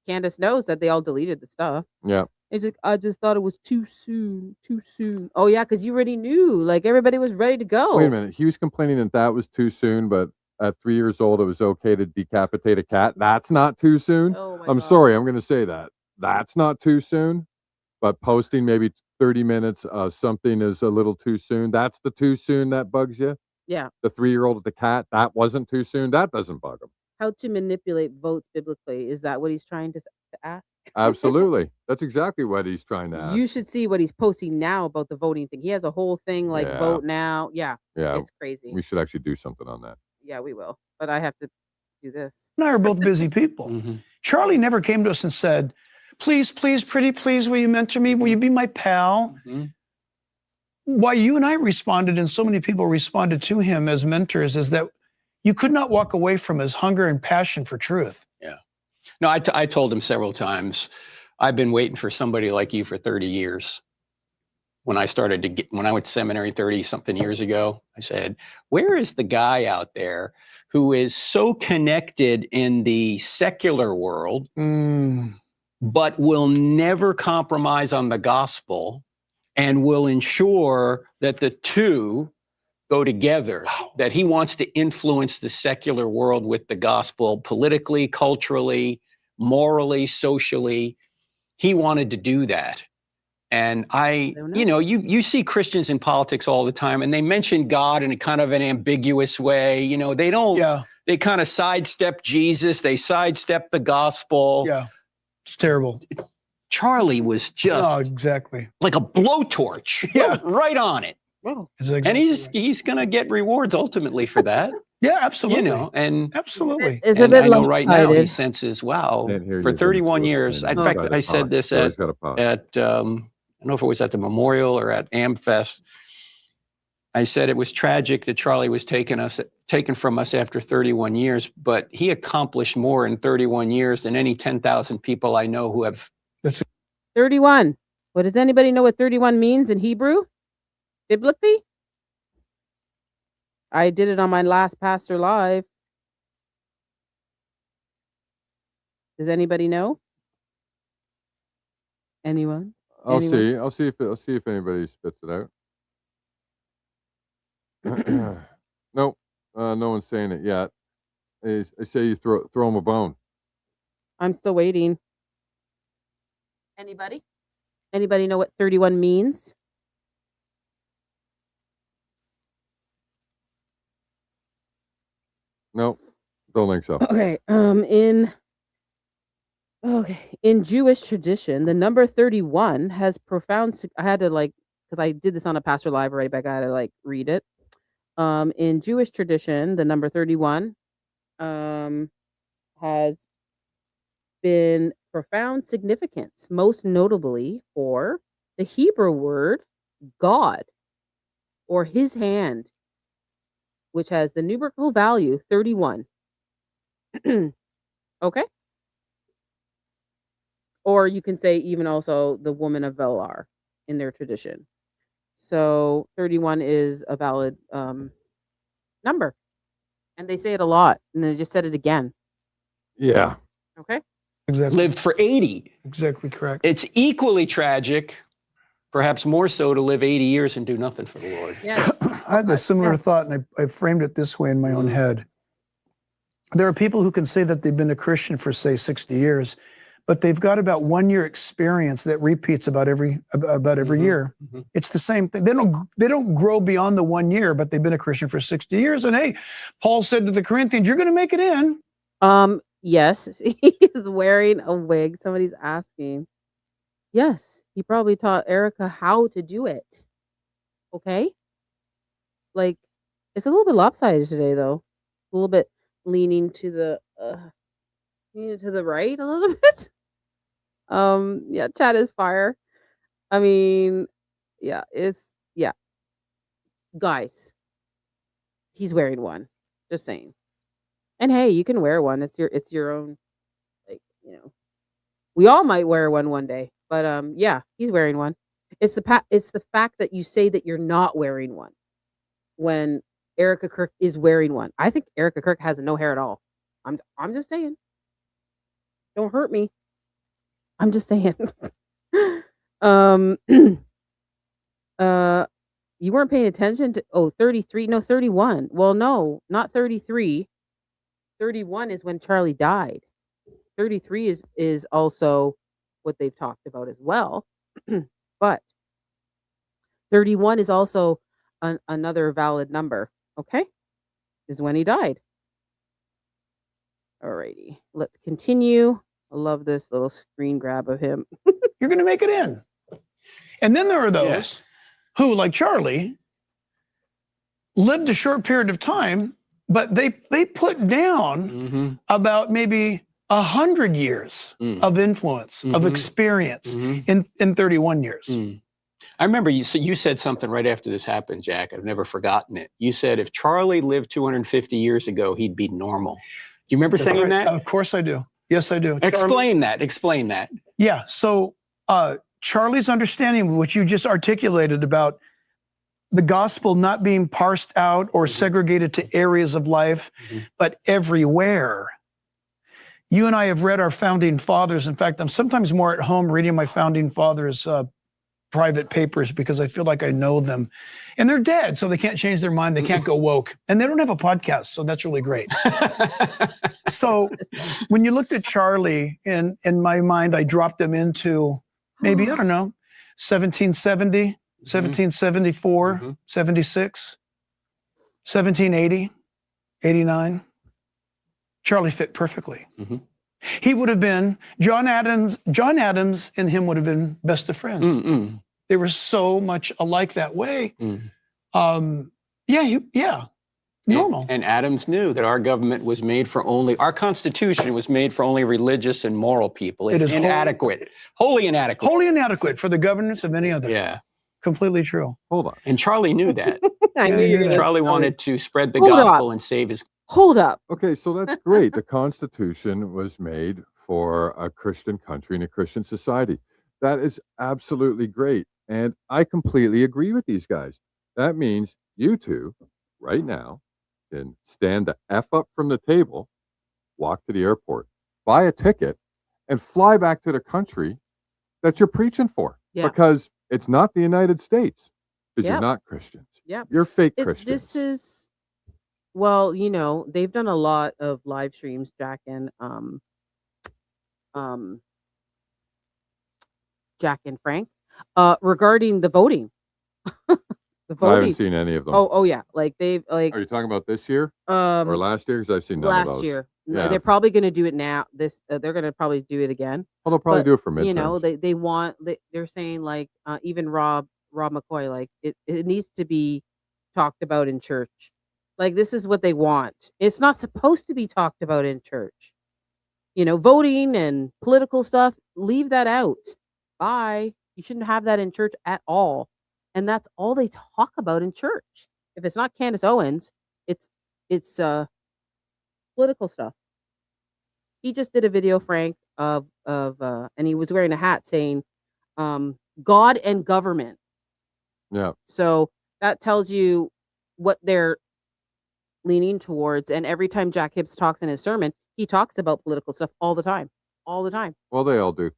Candace knows that they all deleted the stuff. Yeah. It's like, I just thought it was too soon. Too soon. Oh yeah, because you already knew. Like everybody was ready to go. Wait a minute. He was complaining that that was too soon, but at 3 years old, it was okay to decapitate a cat. That's not too soon. Oh my I'm God. sorry. I'm going to say that. That's not too soon. But posting maybe 30 minutes, something is a little too soon. That's the too soon that bugs you. Yeah. The 3-year-old with the cat, that wasn't too soon. That doesn't bug him. How to manipulate votes biblically? Is that what he's trying to ask? Absolutely. That's exactly what he's trying to ask. You should see what he's posting now about the voting thing. He has a whole thing like Yeah. vote now. Yeah, Yeah. it's crazy. We should actually do something on that. Yeah, we will. But I have to do this. and I are both busy people. Mhm. Charlie never came to us and said, please, please, pretty please, will you mentor me? Will you be my pal? Mhm. Why you and I responded and so many people responded to him as mentors is that you could not walk away from his hunger and passion for truth. No, I told him several times, I've been waiting for somebody like you for 30 years. When I went to seminary 30 something years ago, I said, where is the guy out there who is so connected in the secular world, but will never compromise on the gospel and will ensure that the two go together, that he wants to influence the secular world with the gospel politically, culturally, morally, socially. He wanted to do that. And you see Christians in politics all the time, and they mention God in a kind of an ambiguous way. They don't, they kind of sidestep Jesus. They sidestep the gospel. Yeah, it's terrible. Charlie was just exactly like a blowtorch. Yeah. Right on it. Wow. Exactly And right. he's going to get rewards ultimately for that. Yeah, absolutely. And Absolutely. It's a and bit I know right now he lopsided. senses, wow, Can't hear for you. 31 years. In fact, Gotta I said pause. this Always at gotta pause. I don't know if it was at the memorial or at AmFest. I said it was tragic that Charlie was taken from us after 31 years, but he accomplished more in 31 years than any 10,000 people I know who have. 31. What does anybody know what 31 means in Hebrew? Biblically? I did it on my last Pastor Live. Does anybody know? Anyone? I'll Anyone? see if anybody spits it out. Nope. No one's saying it yet. I say you throw him a bone. I'm still waiting. Anybody? Anybody know what 31 means? Nope. Don't think so. Okay. In Jewish tradition, the number 31 has profound. I had to because I did this on a Pastor Live already, but I gotta read it. In Jewish tradition, the number 31 has been profound significance, most notably for the Hebrew word God or his hand, which has the numerical value 31. Okay. Or you can say even also the woman of Velar in their tradition. So 31 is a valid number. And they say it a lot. And they just said it again. Yeah. Okay. Exactly. Lived for 80. Exactly correct. It's equally tragic, perhaps more so, to live 80 years and do nothing for the Lord. Yeah. I had a similar thought, and I framed it this way in my own head. There are people who can say that they've been a Christian for, say, 60 years, but they've got about 1 year experience that repeats about every year. It's the same thing. They don't grow beyond the 1 year, but they've been a Christian for 60 years. And hey, Paul said to the Corinthians, "You're going to make it in." Yes, he is wearing a wig. Somebody's asking. Yes, he probably taught Erica how to do it. Okay? It's a little bit lopsided today, though. A little bit leaning to the right a little bit. Yeah, chat is fire. I mean, yeah, guys, he's wearing one. Just saying. And hey, you can wear one. It's your own. We all might wear one day. But yeah, he's wearing one. It's the fact that you say that you're not wearing one when Erica Kirk is wearing one. I think Erica Kirk has no hair at all. I'm just saying. Don't hurt me. I'm just saying. um, you weren't paying attention to, 33, no, 31. Well, no, not 33. 31 is when Charlie died. 33 is also what they've talked about as well. But 31 is also another valid number, okay? Is when he died. Alrighty, let's continue. I love this little screen grab of him. You're going to make it in. And then there are those who, like Charlie, lived a short period of time, but they put down about maybe 100 years of influence, of experience in 31 years. I remember you said something right after this happened, Jack. I've never forgotten it. You said if Charlie lived 250 years ago, he'd be normal. Do you remember saying that? Of course I do. Yes, I do. Explain that. Yeah. So Charlie's understanding of what you just articulated about the gospel not being parsed out or segregated to areas of life, but everywhere. You and I have read our founding fathers. In fact, I'm sometimes more at home reading my founding fathers' private papers because I feel like I know them. And they're dead, so they can't change their mind. They can't go woke. And they don't have a podcast, so that's really great. So when you looked at Charlie, in my mind, I dropped him into maybe, I don't know, 1770, 1774, 76, 1780, 89. Charlie fit perfectly. He would have been, John Adams and him would have been best of friends. They were so much alike that way. Normal. And Adams knew that our government was made for our Constitution was made for only religious and moral people. It is inadequate. Wholly inadequate. Wholly inadequate for the governance of any other. Yeah. Completely true. Hold on. And Charlie knew that. I knew you were gonna Charlie tell me. wanted to spread the Hold gospel up. and save his. Hold up. Okay, so that's great. The Constitution was made for a Christian country and a Christian society. That is absolutely great. And I completely agree with these guys. That means you two, right now, can stand the F up from the table, walk to the airport, buy a ticket, and fly back to the country that you're preaching for. Yeah. Because it's not the United States. Because you're Yep. not Christians. Yep. You're fake Christians. This is, well, they've done a lot of live streams, Jack and Frank, regarding the voting. The I haven't voting. seen any of them. Oh yeah, like they've Are you talking about this year or last year? Because I've seen none of last those. year. Yeah. They're probably going to do it now. They're going to probably do it again. Well, they'll probably But, do it for midterms. they want, they're saying like, even Rob McCoy, like it needs to be talked about in church. Like this is what they want. It's not supposed to be talked about in church. Voting and political stuff, leave that out. Bye. You shouldn't have that in church at all. And that's all they talk about in church. If it's not Candace Owens, it's political stuff. He just did a video, Frank, of and he was wearing a hat saying God and government. Yeah. So that tells you what they're leaning towards. And every time Jack Hibbs talks in his sermon, he talks about political stuff all the time. All the time. Well, they all do.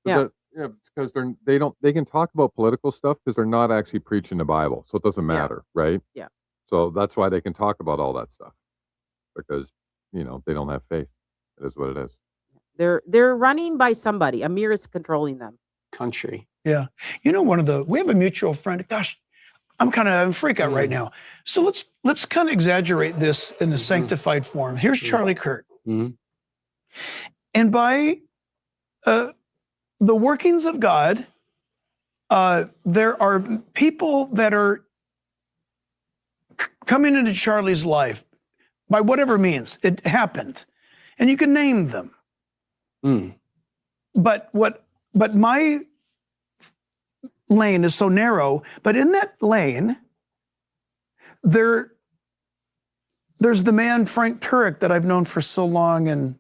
But Yeah. because they can talk about political stuff because they're not actually preaching the Bible, so it doesn't matter, right? Yeah. So that's why they can talk about all that stuff because they don't have faith. It is what it is. They're running by somebody. Amir is controlling them. Country. Yeah. We have a mutual friend. Gosh, I'm kind of having a freak out right now. So let's kind of exaggerate this in the sanctified form. Here's Charlie Kirk. And by the workings of God, there are people that are coming into Charlie's life by whatever means it happened, and you can name them. But my lane is so narrow. But in that lane, there's the man Frank Turek that I've known for so long and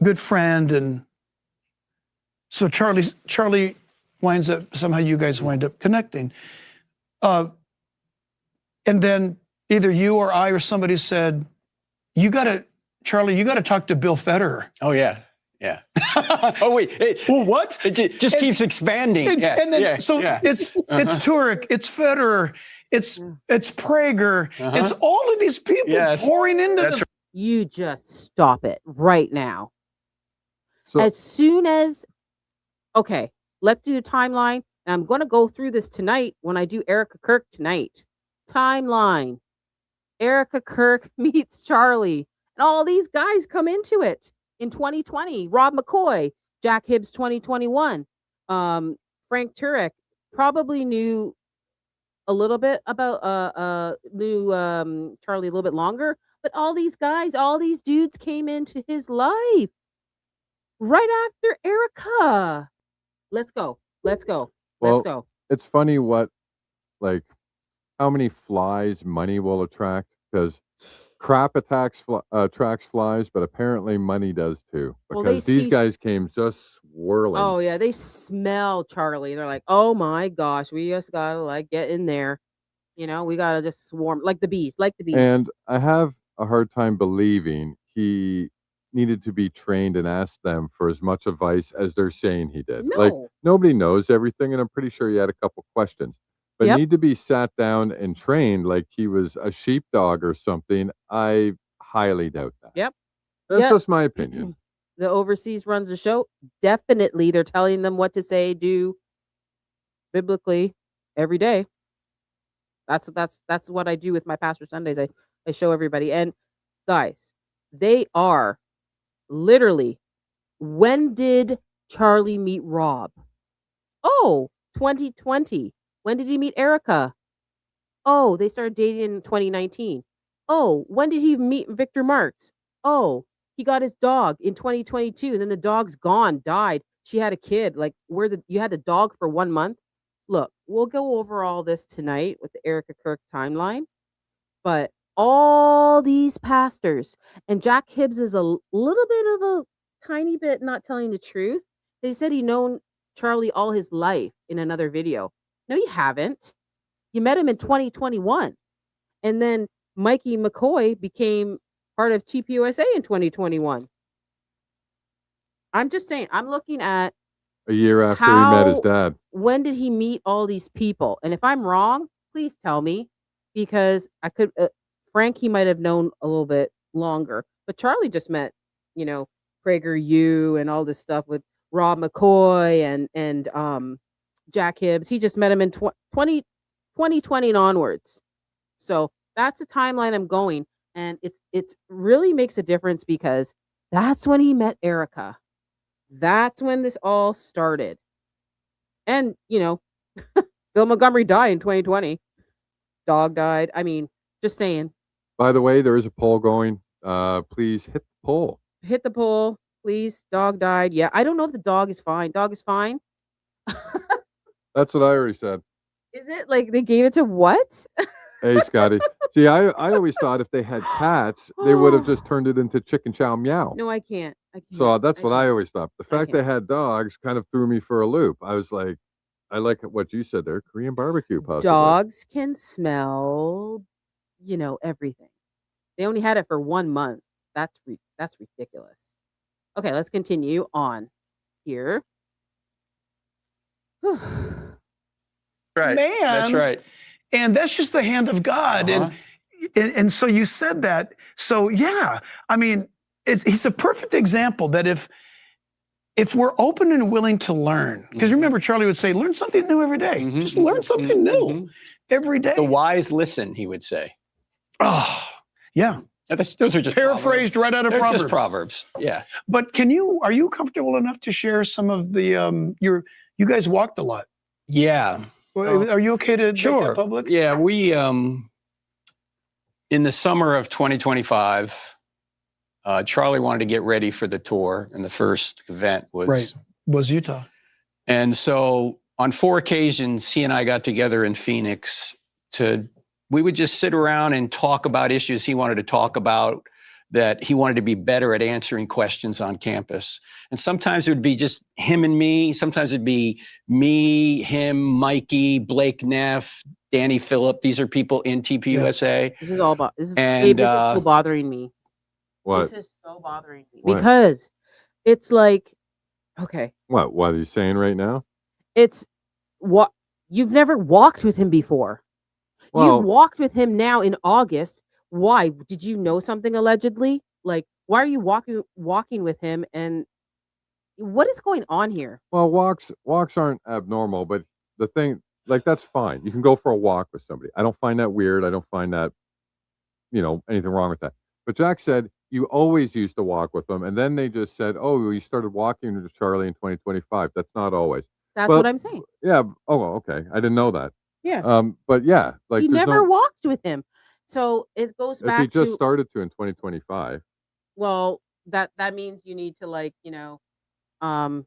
good friend, and so Charlie winds up, somehow you guys wind up connecting. And then either you or I or somebody said, Charlie, you got to talk to Bill Federer. Oh yeah. Yeah. Oh wait. Well, what? It just keeps expanding. And, Yeah. and then yeah. so yeah. it's Turek, it's Federer, it's Prager, Uh-huh. it's all of these people Yes. pouring into That's this. You just stop it right now. So As soon as, okay, let's do the timeline. And I'm going to go through this tonight when I do Erica Kirk tonight. Timeline. Erica Kirk meets Charlie. And all these guys come into it in 2020. Rob McCoy, Jack Hibbs 2021. Frank Turek probably knew a little bit about knew Charlie a little bit longer. But all these guys, all these dudes came into his life right after Erica. Let's go. Let's go. Let's Well, go. it's funny what, like, how many flies money will attract, because crap attracts flies, but apparently money does too, Well, they because these see- guys came just swirling. Oh yeah, they smell Charlie. They're like, oh my gosh, we just gotta like get in there. You know, we gotta just swarm like the bees, like the bees. And I have a hard time believing he needed to be trained and ask them for as much advice as they're saying he did. Like, No. nobody knows everything, and I'm pretty sure he had a couple questions. But Yep. need to be sat down and trained like he was a sheepdog or something. I highly doubt that. Yep. That's Yep. just my opinion. The overseas runs the show. Definitely, they're telling them what to say, do biblically every day. That's what I do with my Pastor Sundays. I show everybody. And guys, they are literally, when did Charlie meet Rob? Oh, 2020. When did he meet Erica? Oh, they started dating in 2019. Oh, when did he meet Victor Marx? Oh, he got his dog in 2022. And then the dog's gone, died. She had a kid. Like, you had the dog for 1 month. Look, we'll go over all this tonight with the Erica Kirk timeline. But all these pastors, and Jack Hibbs is a little bit of a tiny bit not telling the truth. They said he known Charlie all his life in another video. No, you haven't. You met him in 2021. And then Mikey McCoy became part of TPUSA in 2021. I'm just saying, I'm looking at A year after he met his dad. when did he meet all these people? And if I'm wrong, please tell me, because I could, Frank, he might have known a little bit longer, but Charlie just met, you know, Prager U and all this stuff with Rob McCoy and Jack Hibbs. He just met him in 2020 and onwards. So that's the timeline I'm going. And it's really makes a difference because that's when he met Erica. That's when this all started. And, you know, Bill Montgomery died in 2020. Dog died. I mean, just saying. By the way, there is a poll going. Please hit the poll. Hit the poll, please. Dog died. Yeah, I don't know if the dog is fine. Dog is fine. That's what I already said. Is it like they gave it to what? Hey, Scotty. See, I always thought if they had cats, they would have just turned it into chicken chow meow. No, I can't. I can't. So that's what I can't. always thought. The fact they can't. had dogs kind of threw me for a loop. I was like, I like what you said there, Korean barbecue possibly. Dogs can smell, you know, everything. They only had it for 1 month. That's ridiculous. Okay, let's continue on here. right. Man. That's right. And that's just the hand of God. Uh-huh. And so you said that. So yeah, I mean, he's a perfect example that if we're open and willing to learn, because remember Charlie would say, learn something new every day. Mhm, Just learn something new every day. The wise listen, he would say. Oh, yeah. Those are just Paraphrased right out of They're Proverbs. just Proverbs. Yeah. But are you comfortable enough to share some of the, you guys walked a lot. Yeah. Are you okay to make Sure. that public? Yeah, we in the summer of 2025, Charlie wanted to get ready for the tour, and the first event was Utah. And so on 4 occasions, he and I got together in Phoenix we would just sit around and talk about issues he wanted to talk about, that he wanted to be better at answering questions on campus. And sometimes it would be just him and me. Sometimes it'd be me, him, Mikey, Blake Neff, Danny Phillip. These are people in TPUSA. This is all about this is And, so bothering me. What? This is so bothering me What? because It's like, okay, What are you saying right now? it's what you've never walked with him before. You've Well, walked with him now in August. Why? Did you know something allegedly? Like, why are you walking with him? And what is going on here? well, walks aren't abnormal, but the thing, like, that's fine. You can go for a walk with somebody. I don't find that weird. I don't find that, anything wrong with that. But Jack said you always used to walk with them, and then they just said, "Oh, you started walking with Charlie in 2025." That's not always. That's what But I'm saying. yeah, oh, well, okay. I didn't know that. Yeah. But yeah, He like there's never no walked with him. So it goes if he back just to, started to in 2025. well, that means you need to, like, um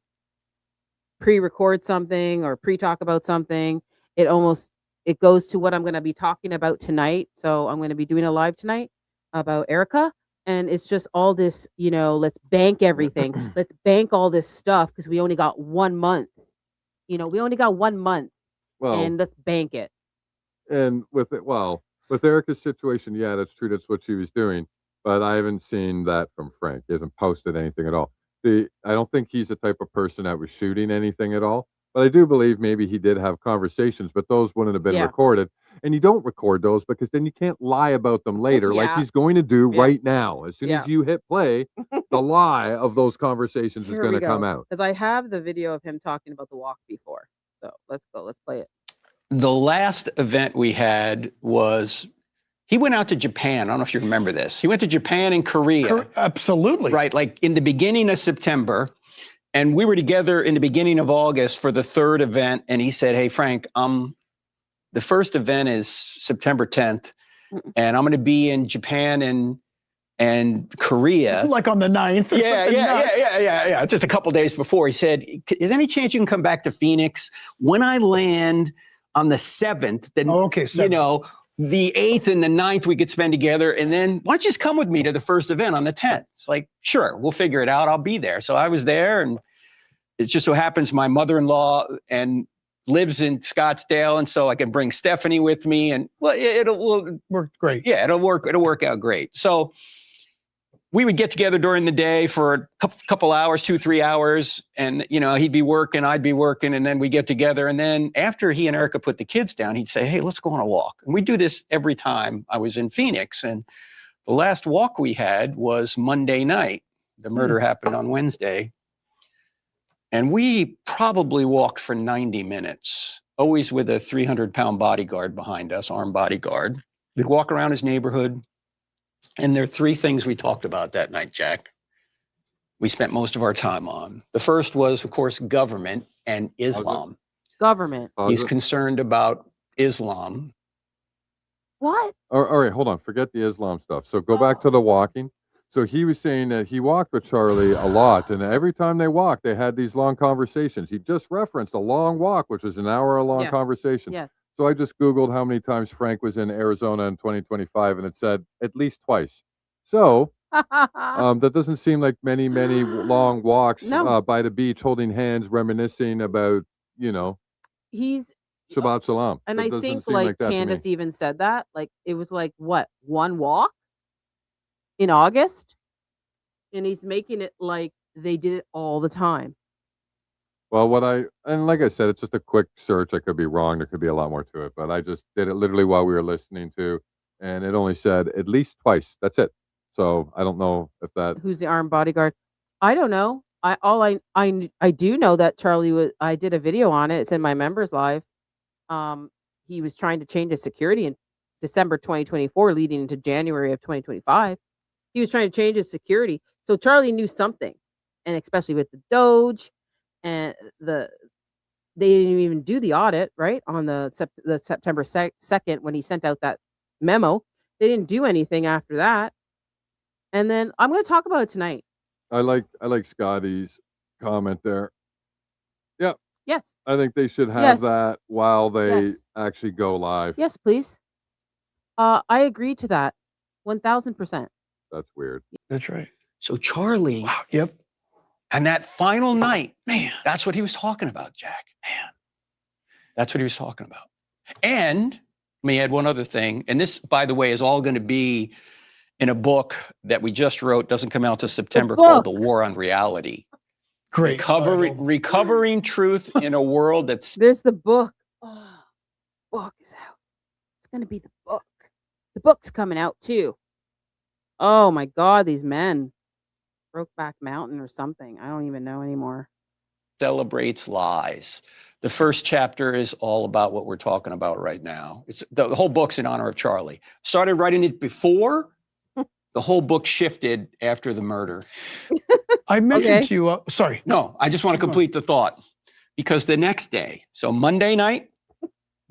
pre-record something or pre-talk about something. It almost it goes to what I'm going to be talking about tonight. So I'm going to be doing a live tonight about Erica, and it's just all this, let's bank everything. Let's bank all this stuff because we only got 1 month. We only got 1 month, Well, and let's bank it. and with Erica's situation, yeah, that's true. That's what she was doing. But I haven't seen that from Frank. He hasn't posted anything at all. I don't think he's the type of person that was shooting anything at all. But I do believe maybe he did have conversations, but those wouldn't have been Yeah. recorded. And you don't record those because then you can't lie about them later, like Yeah. he's going to do Yeah. right now. As soon Yeah. as you hit play, the lie of those conversations is Here going we to come go. out. Because I have the video of him talking about the walk before. So let's go. Let's play it. The last event we had was he went out to Japan. I don't know if you remember this. He went to Japan and Korea. Absolutely. Right, like in the beginning of September. And we were together in the beginning of August for the third event. And he said, "Hey, Frank, the first event is September 10th. And I'm going to be in Japan and Korea." Like on the 9th or something nuts. Yeah. Just a couple days before, he said, "Is there any chance you can come back to Phoenix? When I land on the 7th, then, Oh, okay, 7th. the 8th and the 9th we could spend together. And then why don't you just come with me to the first event on the 10th? It's like, sure, we'll figure it out. I'll be there. So I was there, and it just so happens my mother-in-law lives in Scottsdale. And so I can bring Stephanie with me, and well, it'll work great. Yeah, it'll work out great. So we would get together during the day for a couple hours, 2-3 hours. And, he'd be working, I'd be working, and then we get together. And then after he and Erica put the kids down, he'd say, "Hey, let's go on a walk." And we do this every time I was in Phoenix. And the last walk we had was Monday night. The murder happened on Wednesday. And we probably walked for 90 minutes, always with a 300-pound bodyguard behind us, armed bodyguard. We'd walk around his neighborhood. And there are 3 things we talked about that night, Jack. We spent most of our time on. The first was, of course, government and Islam. Government. He's concerned about Islam. What? All right, hold on. Forget the Islam stuff. So go back to the walking. So he was saying that he walked with Charlie a lot, and every time they walked, they had these long conversations. He just referenced a long walk, which was an hour-long Yes. conversation. Yes. So I just Googled how many times Frank was in Arizona in 2025, and it said at least twice. So that doesn't seem like many long walks No. by the beach, holding hands, reminiscing about, He's Shabbat Shalom. And That I doesn't think seem like that to me. Candace even said that. Like it was like what, 1 walk in August? And he's making it like they did it all the time. Well, like I said, it's just a quick search. I could be wrong. There could be a lot more to it, but I just did it literally while we were listening to, and it only said at least twice. That's it. So I don't know if that. Who's the armed bodyguard? I don't know. I do know that Charlie was. I did a video on it. It's in my members live. He was trying to change his security in December 2024, leading into January of 2025. He was trying to change his security. So Charlie knew something, and especially with the Doge, and they didn't even do the audit right on the September 2nd when he sent out that memo. They didn't do anything after that. And then I'm going to talk about it tonight. I like Scotty's comment there. Yeah, Yes. I think they should have Yes. that while they Yes. actually go live. Yes, please. I agree to that. 1000%. That's weird. That's right. So Charlie, Wow. Yep. and that final night, Man. that's what he was talking about, Jack. Man. That's what he was talking about. And let me add one other thing. And this, by the way, is all going to be in a book that we just wrote, doesn't come out till September, book. called The War on Reality. Great. title. Recovering truth in a world that's There's the book. Oh, book is out. It's gonna be the book. The book's coming out too. Oh my God, these men. Brokeback Mountain or something. I don't even know anymore. celebrates lies. The first chapter is all about what we're talking about right now. It's the whole book's in honor of Charlie. Started writing it before. The whole book shifted after the murder. I mentioned Okay. to you, sorry. No, I just want to Keep going. complete the thought. Because the next day, so Monday night,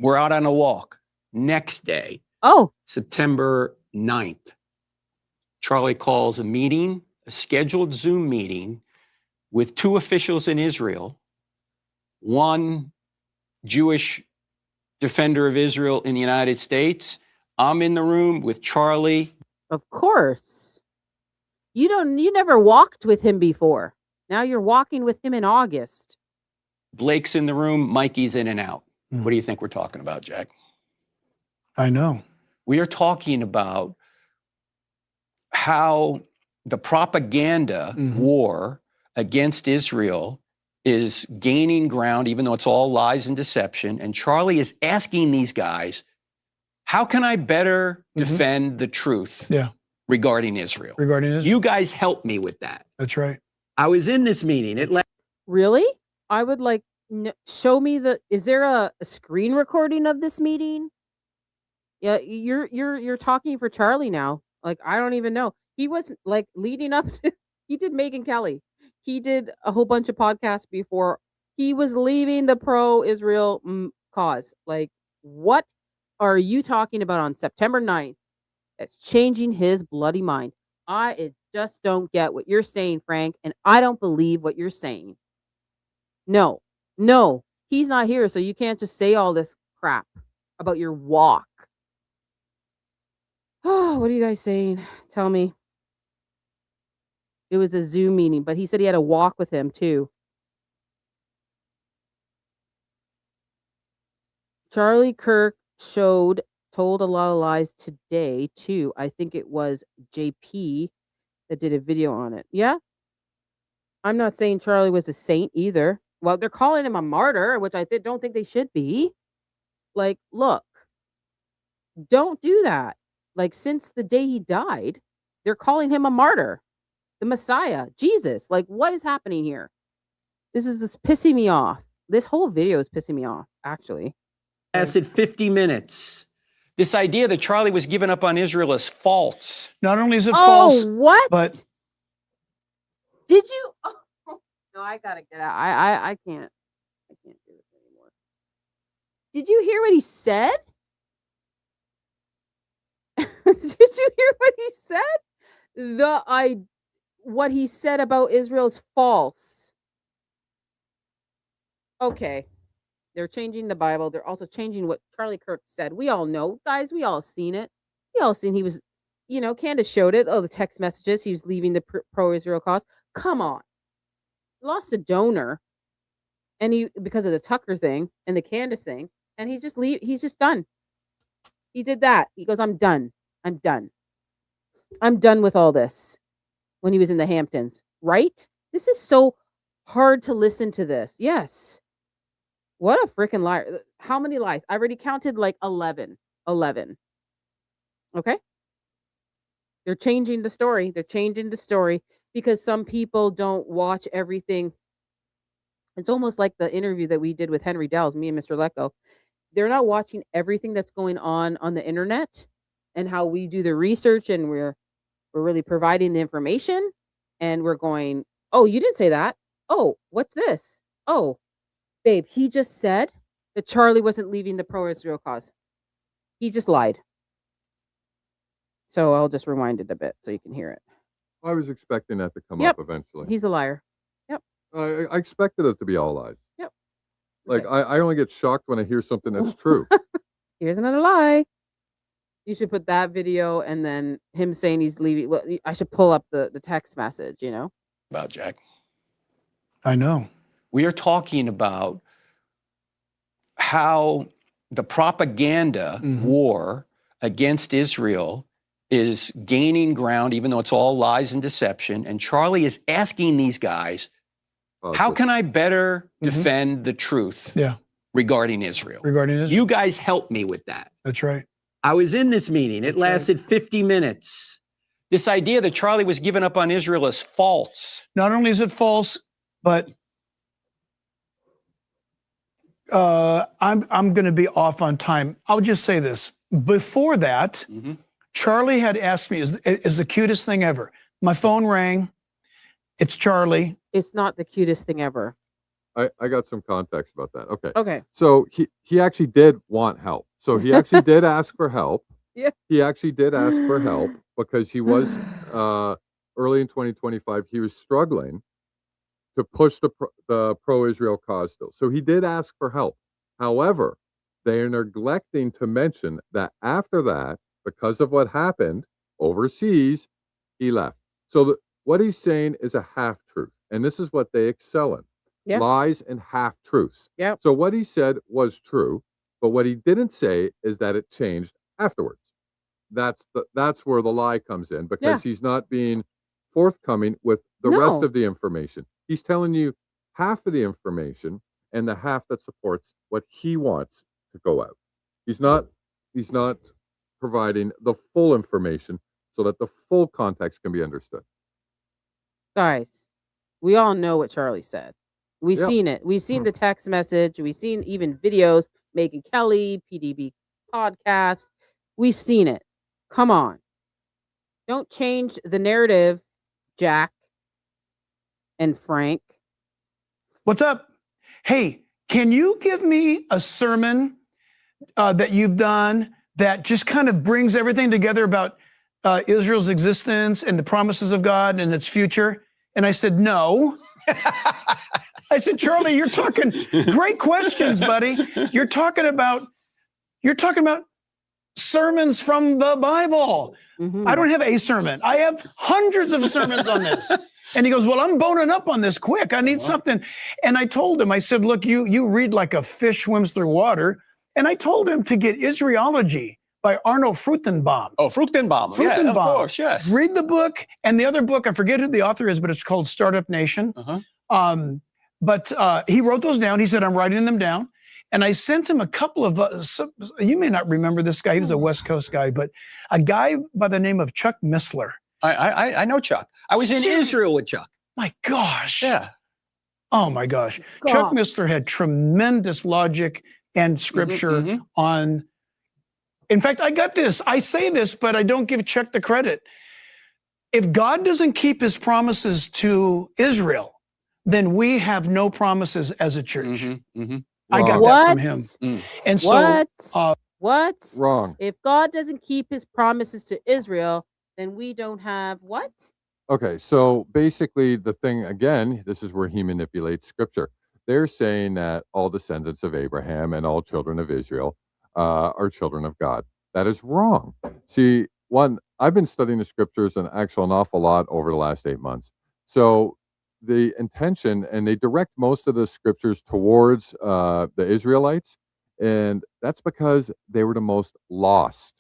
we're out on a walk. Next day, Oh, September 9th, Charlie calls a meeting, a scheduled Zoom meeting with two officials in Israel, one Jewish defender of Israel in the United States. I'm in the room with Charlie. of course. You never walked with him before. Now you're walking with him in August. Blake's in the room. Mikey's in and out. Hmm. What do you think we're talking about, Jack? I know. We are talking about how the propaganda war against Israel is gaining ground, even though it's all lies and deception. And Charlie is asking these guys, how can I better defend the truth Yeah. regarding Israel? Regarding this. You guys help me with that. That's right. I was in this meeting. It led Really? I would like show me is there a screen recording of this meeting? Yeah, you're talking for Charlie now. Like I don't even know. He was like leading up to he did Megyn Kelly. He did a whole bunch of podcasts before he was leaving the pro-Israel cause. Like what are you talking about on September 9th? That's changing his bloody mind. I just don't get what you're saying, Frank, and I don't believe what you're saying. No, he's not here, so you can't just say all this crap about your walk. Oh, what are you guys saying? Tell me. It was a Zoom meeting, but he said he had a walk with him too. Charlie Kirk told a lot of lies today too. I think it was JP that did a video on it. Yeah. I'm not saying Charlie was a saint either. Well, they're calling him a martyr, which I don't think they should be. Like, look, don't do that. Like, since the day he died, they're calling him a martyr, the Messiah, Jesus. Like, what is happening here? This is pissing me off. This whole video is pissing me off, actually. lasted 50 minutes. This idea that Charlie was giving up on Israel is false. Not only is it false, What? but Did you? Oh, no, I gotta get out. I can't. I can't do this anymore. Did you hear what he said? Did you hear what he said? What he said about Israel is false. Okay. They're changing the Bible. They're also changing what Charlie Kirk said. We all know, guys. We all seen it. We all seen he was, Candace showed it. Oh, the text messages. He was leaving the pro-Israel cause. Come on. Lost a donor, and because of the Tucker thing and the Candace thing, and he's just done. He did that. He goes, I'm done. I'm done. I'm done with all this. When he was in the Hamptons, right? This is so hard to listen to this. Yes. What a freaking liar. How many lies? I already counted like 11. 11. Okay? They're changing the story. They're changing the story because some people don't watch everything. It's almost like the interview that we did with Henry Dells, me and Mr. Lecco. They're not watching everything that's going on the internet and how we do the research, and we're really providing the information, and we're going, oh, you didn't say that. Oh, what's this? Oh, babe, he just said that Charlie wasn't leaving the pro-Israel cause. He just lied. So I'll just rewind it a bit so you can hear it. I was expecting that to come Yep. up eventually. He's a liar. I expected it to be all lies. Yep. Like, Okay. I only get shocked when I hear something that's true. Here's another lie. You should put that video and then him saying he's leaving. Well, I should pull up the text message, About Jack. I know. We are talking about how the propaganda war against Israel is gaining ground, even though it's all lies and deception. And Charlie is asking these guys, how can I better defend the truth regarding Israel? Regarding Israel. You guys help me with that. That's right. I was in this meeting. It lasted 50 minutes. This idea that Charlie was giving up on Israel is false. Not only is it false, but I'm going to be off on time. I'll just say this. Before that, Charlie had asked me, is the cutest thing ever. My phone rang. It's Charlie. It's not the cutest thing ever. I got some context about that. Okay. Okay. So he actually did want help. So he actually did ask for help. Yeah. He actually did ask for help because he was early in 2025. He was struggling to push the pro-Israel cause still. So he did ask for help. However, they are neglecting to mention that after that, because of what happened overseas, he left. So what he's saying is a half-truth. And this is what they excel in. Yep. Lies and half-truths. Yep. So what he said was true, but what he didn't say is that it changed afterwards. That's where the lie comes in, because he's not being forthcoming with the rest of the information. He's telling you half of the information and the half that supports what he wants to go out. He's not providing the full information so that the full context can be understood. Guys, we all know what Charlie said. We've seen it. We've seen the text message. We've seen even videos, Megan Kelly, PDB podcast. We've seen it. Come on. Don't change the narrative, Jack and Frank. What's up? Hey, can you give me a sermon that you've done that just kind of brings everything together about Israel's existence and the promises of God and its future? And I said, no. I said, Charlie, you're talking great questions, buddy. You're talking about sermons from the Bible. I don't have a sermon. I have hundreds of sermons on this. And he goes, well, I'm boning up on this quick. I need something. And I told him, I said, look, you read like a fish swims through water. And I told him to get Israelology by Arno Fruchtenbaum. Oh, Fruchtenbaum. Yeah, of course, yes. Read the book. And the other book, I forget who the author is, but it's called Startup Nation. But he wrote those down. He said, I'm writing them down. And I sent him a couple of, you may not remember this guy. He was a West Coast guy, but a guy by the name of Chuck Missler. I know Chuck. I was in Israel with Chuck. My gosh. Yeah. Oh my gosh. Chuck Missler had tremendous logic and scripture on. In fact, I got this. I say this, but I don't give Chuck the credit. If God doesn't keep his promises to Israel, then we have no promises as a church. I got that from him. And so what? Wrong. If God doesn't keep his promises to Israel, then we don't have what? Okay, so basically the thing, again, this is where he manipulates scripture. They're saying that all descendants of Abraham and all children of Israel are children of God. That is wrong. See, I've been studying the scriptures an awful lot over the last 8 months. So the intention, and they direct most of the scriptures towards the Israelites, and that's because they were the most lost.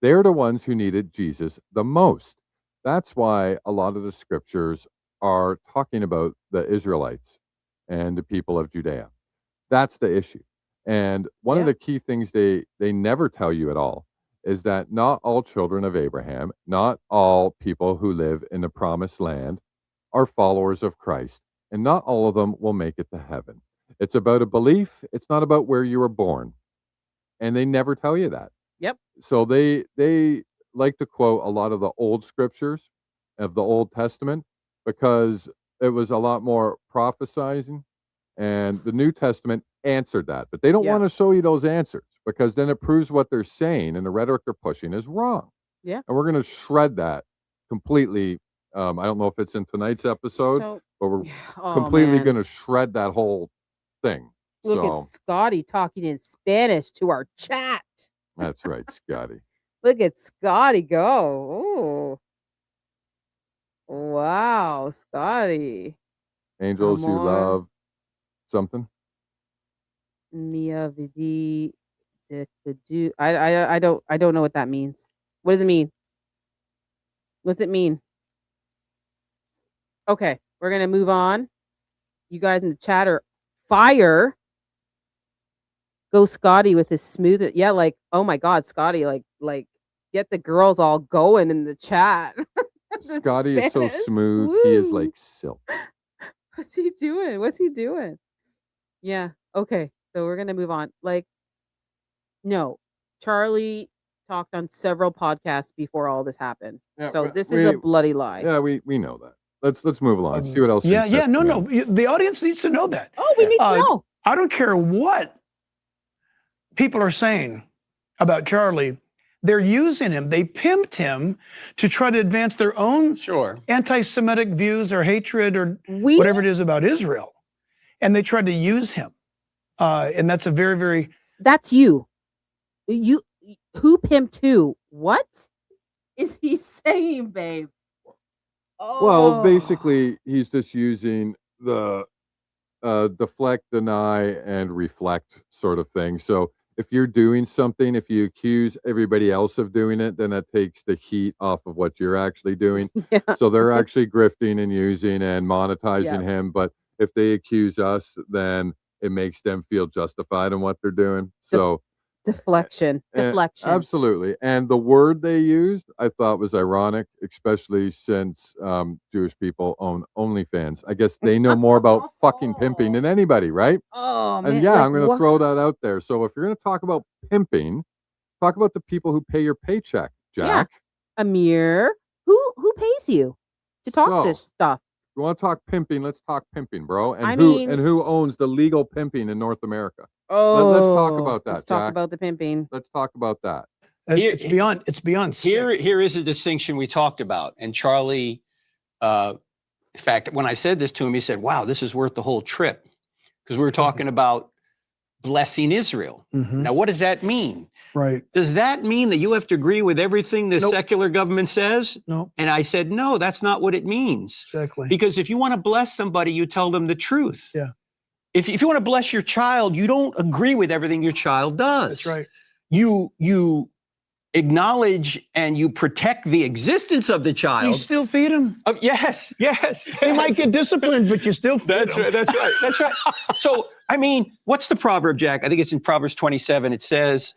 They're the ones who needed Jesus the most. That's why a lot of the scriptures are talking about the Israelites and the people of Judea. That's the issue. And one of the key things they never tell you at all is that not all children of Abraham, not all people who live in the promised land are followers of Christ, and not all of them will make it to heaven. It's about a belief. It's not about where you were born. And they never tell you that. Yep. So they like to quote a lot of the old scriptures of the Old Testament because it was a lot more prophesizing, and the New Testament answered that. But they don't want to show you those answers because then it proves what they're saying and the rhetoric they're pushing is wrong. Yeah. And we're going to shred that completely. I don't know if it's in tonight's episode, but we're completely going to shred that whole thing. Look at Scotty talking in Spanish to our chat. That's right, Scotty. Look at Scotty go. Oh, wow, Scotty. Angels you love something. Mia Vidi de do. I don't know what that means. What does it mean? What's it mean? Okay, we're gonna move on. You guys in the chat are fire. Go Scotty with his smooth. Yeah, like oh my God, Scotty, like get the girls all going in the chat. The Scotty is so Spanish. smooth. He is Woo. like silk. What's he doing? What's he doing? Yeah. Okay. So we're gonna move on. Like, no, Charlie talked on several podcasts before all this happened. Yeah, So well, this is a bloody lie. Yeah, we know that. Let's move along. See what else. Yeah, we yeah. No, got. no. The audience needs to know that. Oh, we need to know. I don't care what people are saying about Charlie. They're using him. They pimped him to try to advance their own anti-Semitic views or hatred or whatever it is about Israel. And they tried to use him. And that's a very, very... That's you. Who pimped who? What is he saying, babe? Oh. Well, basically, he's just using the deflect, deny, and reflect sort of thing. So if you're doing something, if you accuse everybody else of doing it, then that takes the heat off of what you're actually doing. Yeah. So they're actually grifting and using and monetizing him. But if they accuse us, then it makes them feel justified in what they're doing. So deflection. Absolutely. And the word they used, I thought was ironic, especially since Jewish people own OnlyFans. I guess they know more about fucking pimping than anybody, right? Oh, man. And yeah, I'm going to throw that out there. So if you're going to talk about pimping, talk about the people who pay your paycheck, Jack. Yeah. Amir, who pays you to talk this stuff? You want to talk pimping? Let's talk pimping, bro. And who owns the legal pimping in North America? Oh, let's talk about that. Let's talk about the pimping. Let's talk about that. It's beyond. Here is a distinction we talked about, and Charlie. In fact, when I said this to him, he said, "Wow, this is worth the whole trip," because we were talking about blessing Israel. Now, what does that mean? Right. Does that mean that you have to agree with everything the secular government says? No. And I said, no, that's not what it means. Exactly. Because if you want to bless somebody, you tell them the truth. Yeah. If you want to bless your child, you don't agree with everything your child does. That's right. You acknowledge and you protect the existence of the child. You still feed him. Yes. They might get disciplined, but you still feed them. That's right. So, I mean, what's the proverb, Jack? I think it's in Proverbs 27. It says,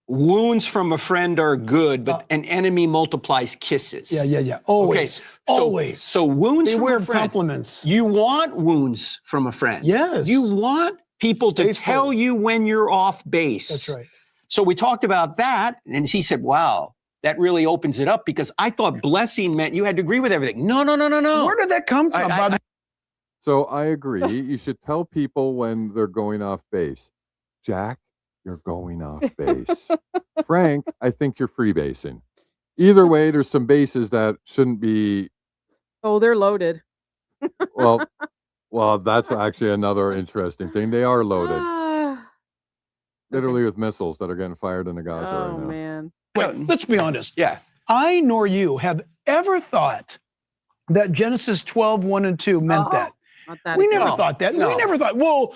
wounds from a friend are good, but an enemy multiplies kisses. Yeah. Always. Okay, always. So wounds Beware from a friend. compliments. You want wounds from a friend. Yes. You want people to tell you when you're off base. That's right. So we talked about that, and he said, wow, that really opens it up, because I thought blessing meant you had to agree with everything. No. Where did that come from? So I agree. You should tell people when they're going off base. Jack, you're going off base. Frank, I think you're freebasing. Either way, there's some bases that shouldn't be. Oh, they're loaded. Well, that's actually another interesting thing. They are loaded. Literally with missiles that are getting fired in the Gaza right now. Oh, man. Wait, let's be honest. Yeah. I nor you have ever thought that Genesis 12, 1 and 2 meant that. We never thought that. No. We never thought, well,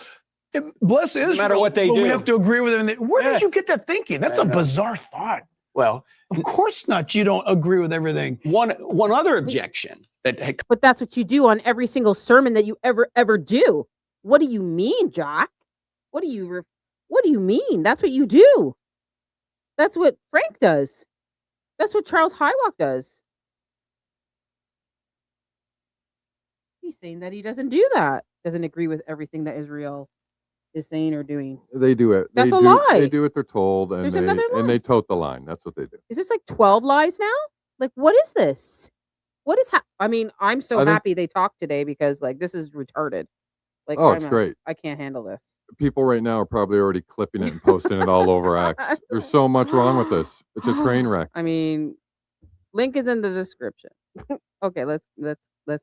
bless Israel. No matter what they do. We have to agree with them. Where did you get that thinking? That's a bizarre thought. Well, of course not. You don't agree with everything. One other objection that. But that's what you do on every single sermon that you ever do. What do you mean, Jack? What do you mean? That's what you do. That's what Frank does. That's what Charles Highwalk does. He's saying that he doesn't do that. Doesn't agree with everything that Israel is saying or doing. They do it. That's a lie. They do what they're told, and There's another lie. and they tote the line. That's what they do. Is this like 12 lies now? Like, what is this? What is I mean, I'm so happy they talked today, because like this is retarded. Like, it's great. I can't handle this. People right now are probably already clipping it and posting it all over X. There's so much wrong with this. It's a train wreck. I mean, link is in the description. Okay, let's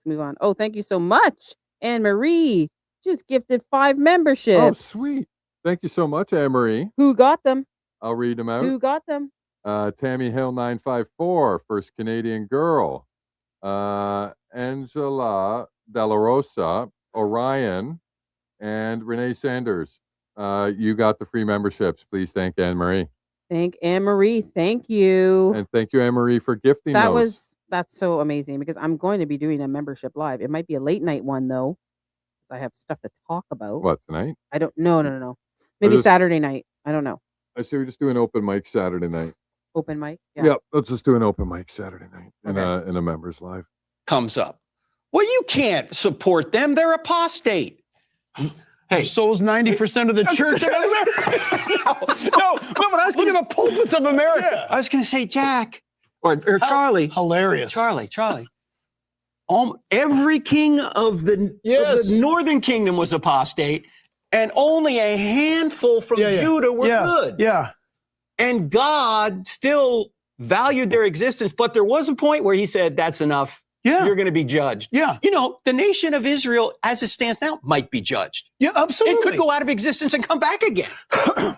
move on. Oh, thank you so much, Anne Marie. Just gifted 5 memberships. Oh, sweet. Thank you so much, Anne Marie. Who got them? I'll read them out. Who got them? Tammy Hill 954, First Canadian Girl. Angela Della Rosa, Orion, and Renee Sanders. You got the free memberships. Please thank Anne Marie. Thank Anne-Marie. Thank you. And thank you, Anne-Marie, for gifting those. That's so amazing because I'm going to be doing a membership live. It might be a late night one though. I have stuff to talk about. What, tonight? I don't no. Maybe Saturday night. I don't know. I say we just do an open mic Saturday night. Open mic? Yeah. Yep, let's just do an open mic Saturday night Okay. in a members live. Comes up. Well, you can't support them. They're apostate. Hey, So is 90% of the church. no, but I was Look gonna, at the pulpits of America. I was going to say Jack or Charlie. Hilarious. Charlie. Every king of the northern kingdom was apostate, and only a handful from Judah were good. Yeah. And God still valued their existence, but there was a point where he said, that's enough. Yeah. You're going to be judged. Yeah. You know, the nation of Israel, as it stands now, might be judged. Yeah, absolutely. It could go out of existence and come back again.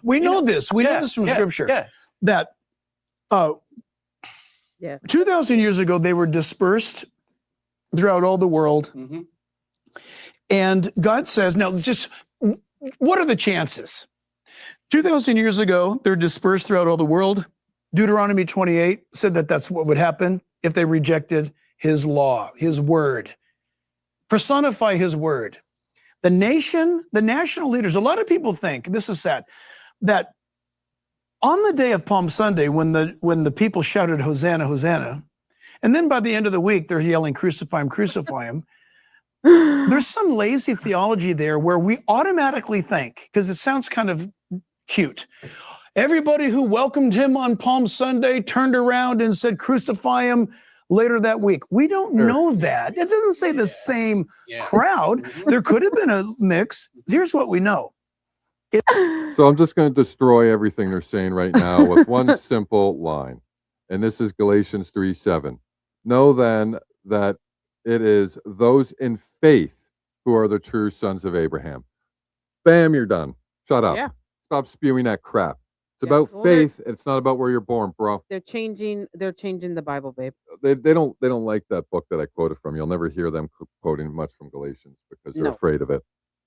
We know this. We know this from Scripture. Yeah. That 2,000 years ago, they were dispersed throughout all the world. Mm-hmm. And God says, now just what are the chances? 2,000 years ago, they're dispersed throughout all the world. Deuteronomy 28 said that that's what would happen if they rejected his law, his word. Personify his word. The nation, the national leaders, a lot of people think, this is sad, that on the day of Palm Sunday, when the people shouted, Hosanna, Hosanna, and then by the end of the week, they're yelling, crucify him, crucify him. There's some lazy theology there where we automatically think, because it sounds kind of cute, everybody who welcomed him on Palm Sunday turned around and said, crucify him later that week. We don't know that. It doesn't say the same crowd. There could have been a mix. Here's what we know. So I'm just going to destroy everything they're saying right now with one simple line. And this is Galatians 3:7. Know then that it is those in faith who are the true sons of Abraham. Bam, you're done. Shut up. Yeah. Stop spewing that crap. It's about faith. It's not about where you're born, bro. They're changing the Bible, babe. They don't like that book that I quoted from. You'll never hear them quoting much from Galatians because they're afraid of it.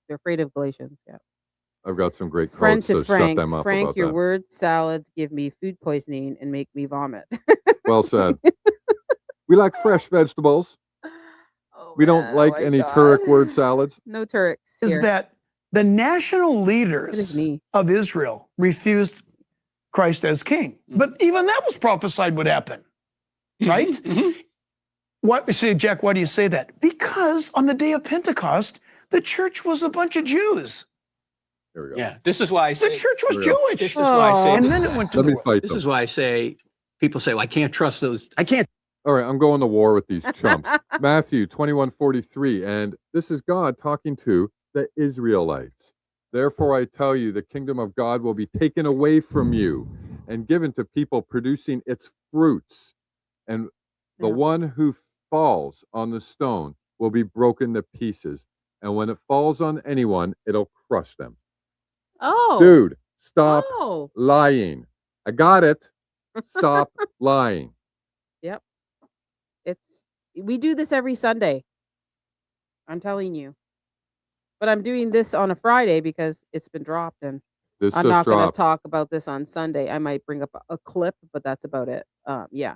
They're afraid of Galatians, yeah. I've got some great Friend quotes to to Frank. shut them up Frank, about your that. word salads give me food poisoning and make me vomit. Well said. We like fresh vegetables. We don't like any Turek word salads. No Tureks. Is here. that the national It is leaders me. of Israel refused Christ as king. But even that was prophesied would happen, right? Mm-hmm. What say, Jack, why do you say that? Because on the day of Pentecost, the church was a bunch of Jews. Here we go. Yeah, this is why I say The church was Real. Jewish. This is why I say And this, then it went to Let the me world. fight this them. is why I say people say, well, I can't trust those. I can't. All right, I'm going to war with these chumps. Matthew 21:43, and this is God talking to the Israelites. Therefore, I tell you, the kingdom of God will be taken away from you and given to people producing its fruits. And the Yeah. one who falls on the stone will be broken to pieces. And when it falls on anyone, it'll crush them. Oh. Dude, stop Oh. lying. I got it. Stop lying. Yep. We do this every Sunday. I'm telling you. But I'm doing this on a Friday because it's been dropped and This I'm just not going to dropped. talk about this on Sunday. I might bring up a clip, but that's about it. Yeah.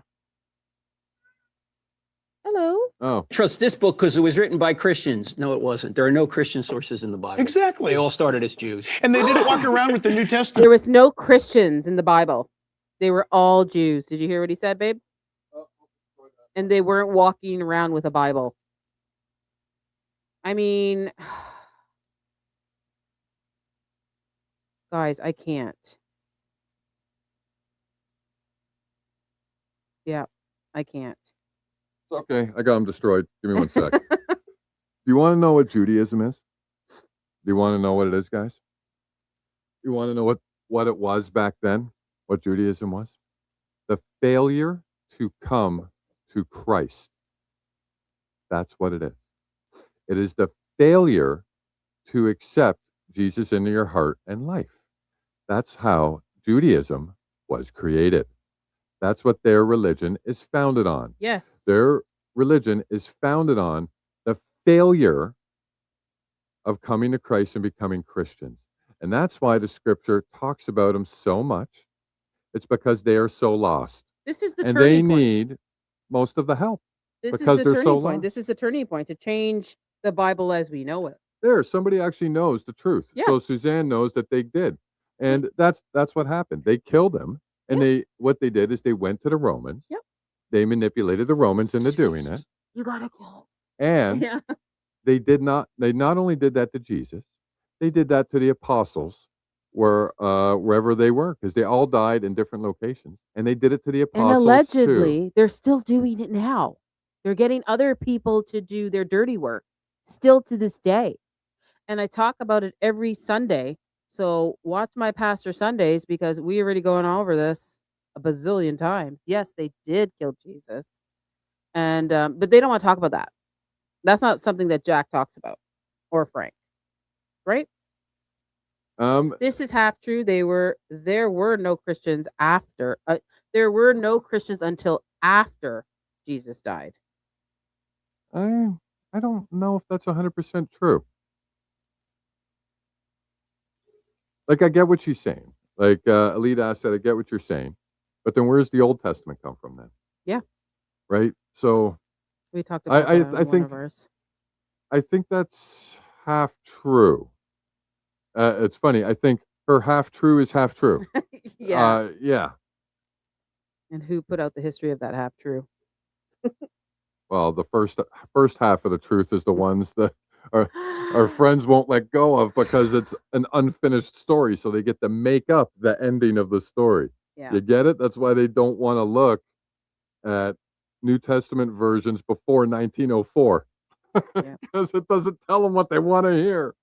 Hello. Oh, Trust this book because it was written by Christians. No, it wasn't. There are no Christian sources in the Bible. Exactly. They all started as Jews. And they didn't walk around with the New There Testament. was no Christians in the Bible. They were all Jews. Did you hear what he said, babe? And they weren't walking around with a Bible. I mean, guys, I can't. Yeah, I can't. okay. I got them destroyed. Give me one sec. Do you want to know what Judaism is? Do you want to know what it is, guys? You want to know what it was back then? What Judaism was? The failure to come to Christ. That's what it is. It is the failure to accept Jesus into your heart and life. That's how Judaism was created. That's what their religion is founded on. Yes. Their religion is founded on the failure of coming to Christ and becoming Christians. And that's why the scripture talks about them so much. It's because they are so lost. This is the And they turning point. need most of the help This is because the they're so turning point. lost. This is the turning point to change the Bible as we know it. There, somebody actually knows the truth. Yeah. So Suzanne knows that they did. And that's what happened. They killed him. And what they did is they went to the Romans. Yep. They manipulated the Romans into doing it. You gotta kill. And Yeah. they not only did that to Jesus, they did that to the apostles wherever they were, because they all died in different locations. And they did it to the And apostles allegedly, too. they're still doing it now. They're getting other people to do their dirty work still to this day. And I talk about it every Sunday. So watch my Pastor Sundays because we already going over this a bazillion times. Yes, they did kill Jesus. And but they don't want to talk about that. That's not something that Jack talks about or Frank. Right? This is half true. There were no Christians after. There were no Christians until after Jesus died. I don't know if that's 100% true. Like, I get what she's saying. Like, Alita said, I get what you're saying. But then where's the Old Testament come from then? Yeah. Right? So We talked about that in one of ours. I think that's half true. It's funny. I think her half true is half true. Yeah. Yeah. And who put out the history of that half true? Well, the first half of the truth is the ones that our friends won't let go of because it's an unfinished story, so they get to make up the ending of the story. Yeah. You get it? That's why they don't want to look at New Testament versions before 1904. Yeah. Because it doesn't tell them what they want to hear.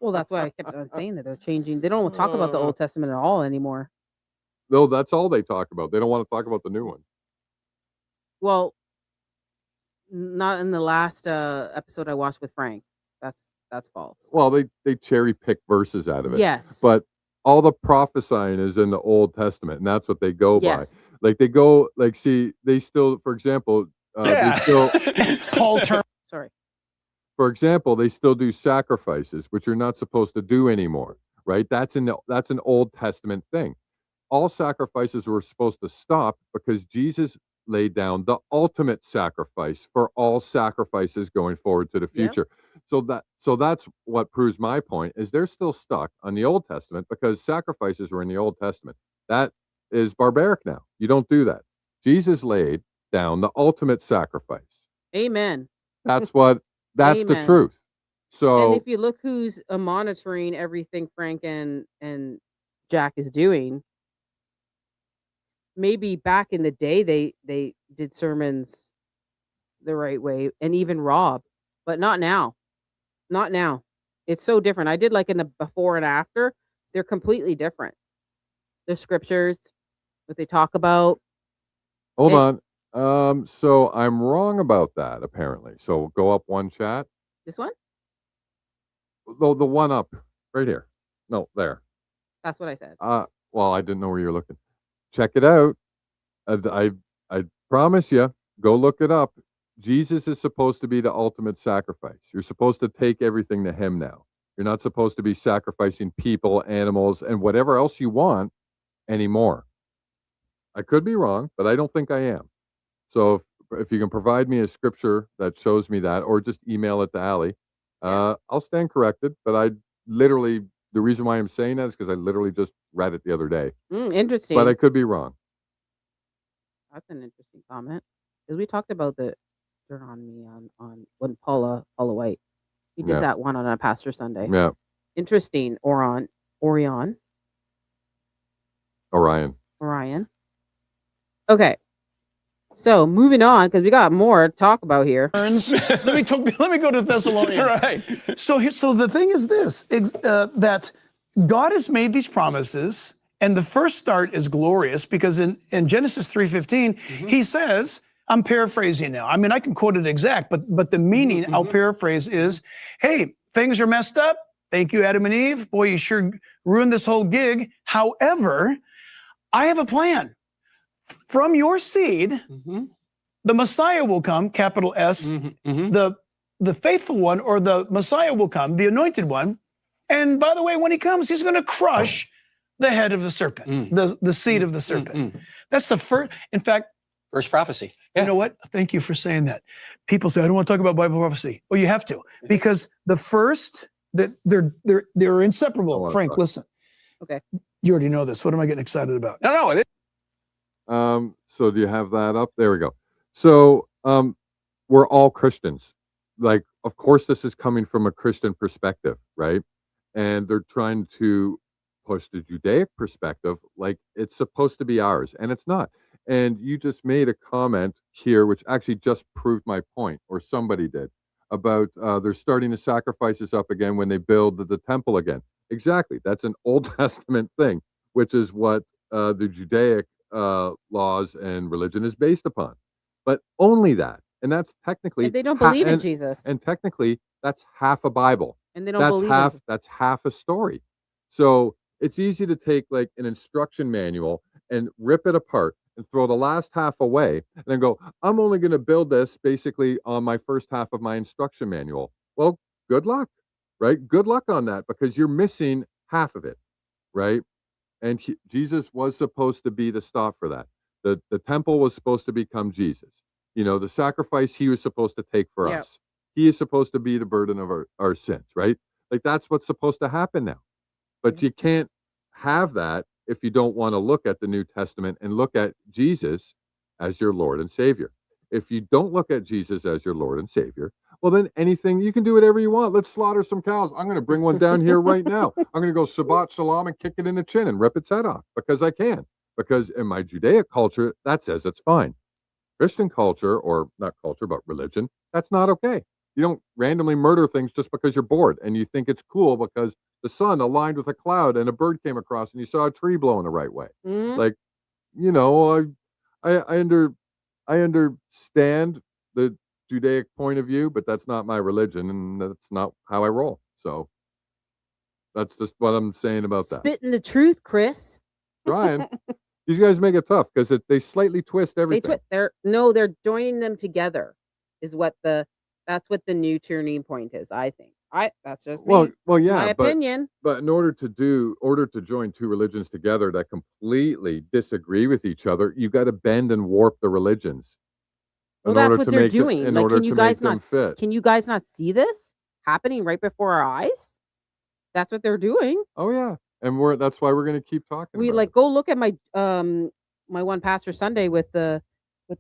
Well, that's why I kept on saying that they're changing. They don't want to talk about the Old Testament at all anymore. No, that's all they talk about. They don't want to talk about the new one. Well, not in the last episode I watched with Frank. That's false. Well, they cherry pick verses out of it. Yes. But all the prophesying is in the Old Testament, and that's what they go by. Yes. Like they go, like, see, they still, for example, they still Paul turn. Sorry. For example, they still do sacrifices, which you're not supposed to do anymore, right? That's an Old Testament thing. All sacrifices were supposed to stop because Jesus laid down the ultimate sacrifice for all sacrifices going forward to the future. Yep. So that's what proves my point is they're still stuck on the Old Testament because sacrifices were in the Old Testament. That is barbaric now. You don't do that. Jesus laid down the ultimate sacrifice. Amen. That's the Amen. truth. So and if you look who's monitoring everything Frank and Jack is doing, maybe back in the day they did sermons the right way, and even Rob, but not now. Not now. It's so different. I did like in the before and after. They're completely different. The scriptures, what they talk about. Hold on. So I'm wrong about that, apparently. So go up one chat. This one? The one up right here. No, there. That's what I said. Well, I didn't know where you're looking. Check it out. I promise you, go look it up. Jesus is supposed to be the ultimate sacrifice. You're supposed to take everything to him now. You're not supposed to be sacrificing people, animals, and whatever else you want anymore. I could be wrong, but I don't think I am. So if you can provide me a scripture that shows me that, or just email it to Allie, I'll stand corrected. But the reason why I'm saying that is because I literally just read it the other day. Interesting. But I could be wrong. That's an interesting comment. Because we talked about the turn on me on when Paula White. We did that one on a Pastor Sunday. Yeah. Interesting. Orion. Okay. So moving on, because we got more to talk about here. Let me go to Thessalonians. Right. So the thing is this, that God has made these promises, and the first start is glorious because in Genesis 3:15, he says, I'm paraphrasing now. I mean, I can quote it exact, but the meaning, I'll paraphrase, is, hey, things are messed up. Thank you, Adam and Eve. Boy, you sure ruined this whole gig. However, I have a plan. From your seed, the Messiah will come, capital S, the faithful one, or the Messiah will come, the anointed one. And by the way, when he comes, he's going to crush the head of the serpent, the seed of the serpent. That's the first. In fact, first prophecy. You know what? Thank you for saying that. People say I don't want to talk about Bible prophecy. Well, you have to, because the first that they're inseparable. Frank, listen. Okay. You already know this. What am I getting excited about? No. So do you have that up? There we go. So we're all Christians. Like, of course, this is coming from a Christian perspective, right? And they're trying to push the Judaic perspective like it's supposed to be ours, and it's not. And you just made a comment here, which actually just proved my point, or somebody did, about they're starting the sacrifices up again when they build the temple again. Exactly. That's an Old Testament thing, which is what the Judaic laws and religion is based upon. But only that. And that's technically... And they don't believe in Jesus. And technically, that's half a Bible. And they don't believe in... That's half a story. So it's easy to take like an instruction manual and rip it apart and throw the last half away and then go, I'm only going to build this basically on my first half of my instruction manual. Well, good luck, right? Good luck on that, because you're missing half of it, right? And Jesus was supposed to be the stop for that. The temple was supposed to become Jesus. You know, the sacrifice he was supposed to take for us. He is supposed to be the burden of our sins, right? Like, that's what's supposed to happen now. But you can't have that if you don't want to look at the New Testament and look at Jesus as your Lord and Savior. If you don't look at Jesus as your Lord and Savior, well, then anything, you can do whatever you want. Let's slaughter some cows. I'm going to bring one down here right now. I'm going to go Shabbat Shalom and kick it in the chin and rip its head off because I can. Because in my Judaic culture, that says it's fine. Christian culture, or not culture, but religion, that's not okay. You don't randomly murder things just because you're bored and you think it's cool because the sun aligned with a cloud and a bird came across and you saw a tree blowing the right way. Like, you know, I understand the Judaic point of view, but that's not my religion and that's not how I roll. So that's just what I'm saying about that. Spitting the truth, Chris. Trying. These guys make it tough because they slightly twist everything. They're joining them together is what that's what the new turning point is, I think. That's just me. Well, yeah, my opinion. But in order to join two religions together that completely disagree with each other, you got to bend and warp the religions. Well, that's what they're doing. In order to make them fit. Can you guys not see this happening right before our eyes? That's what they're doing. Oh yeah. And that's why we're going to keep talking. We go look at my my one pastor Sunday with the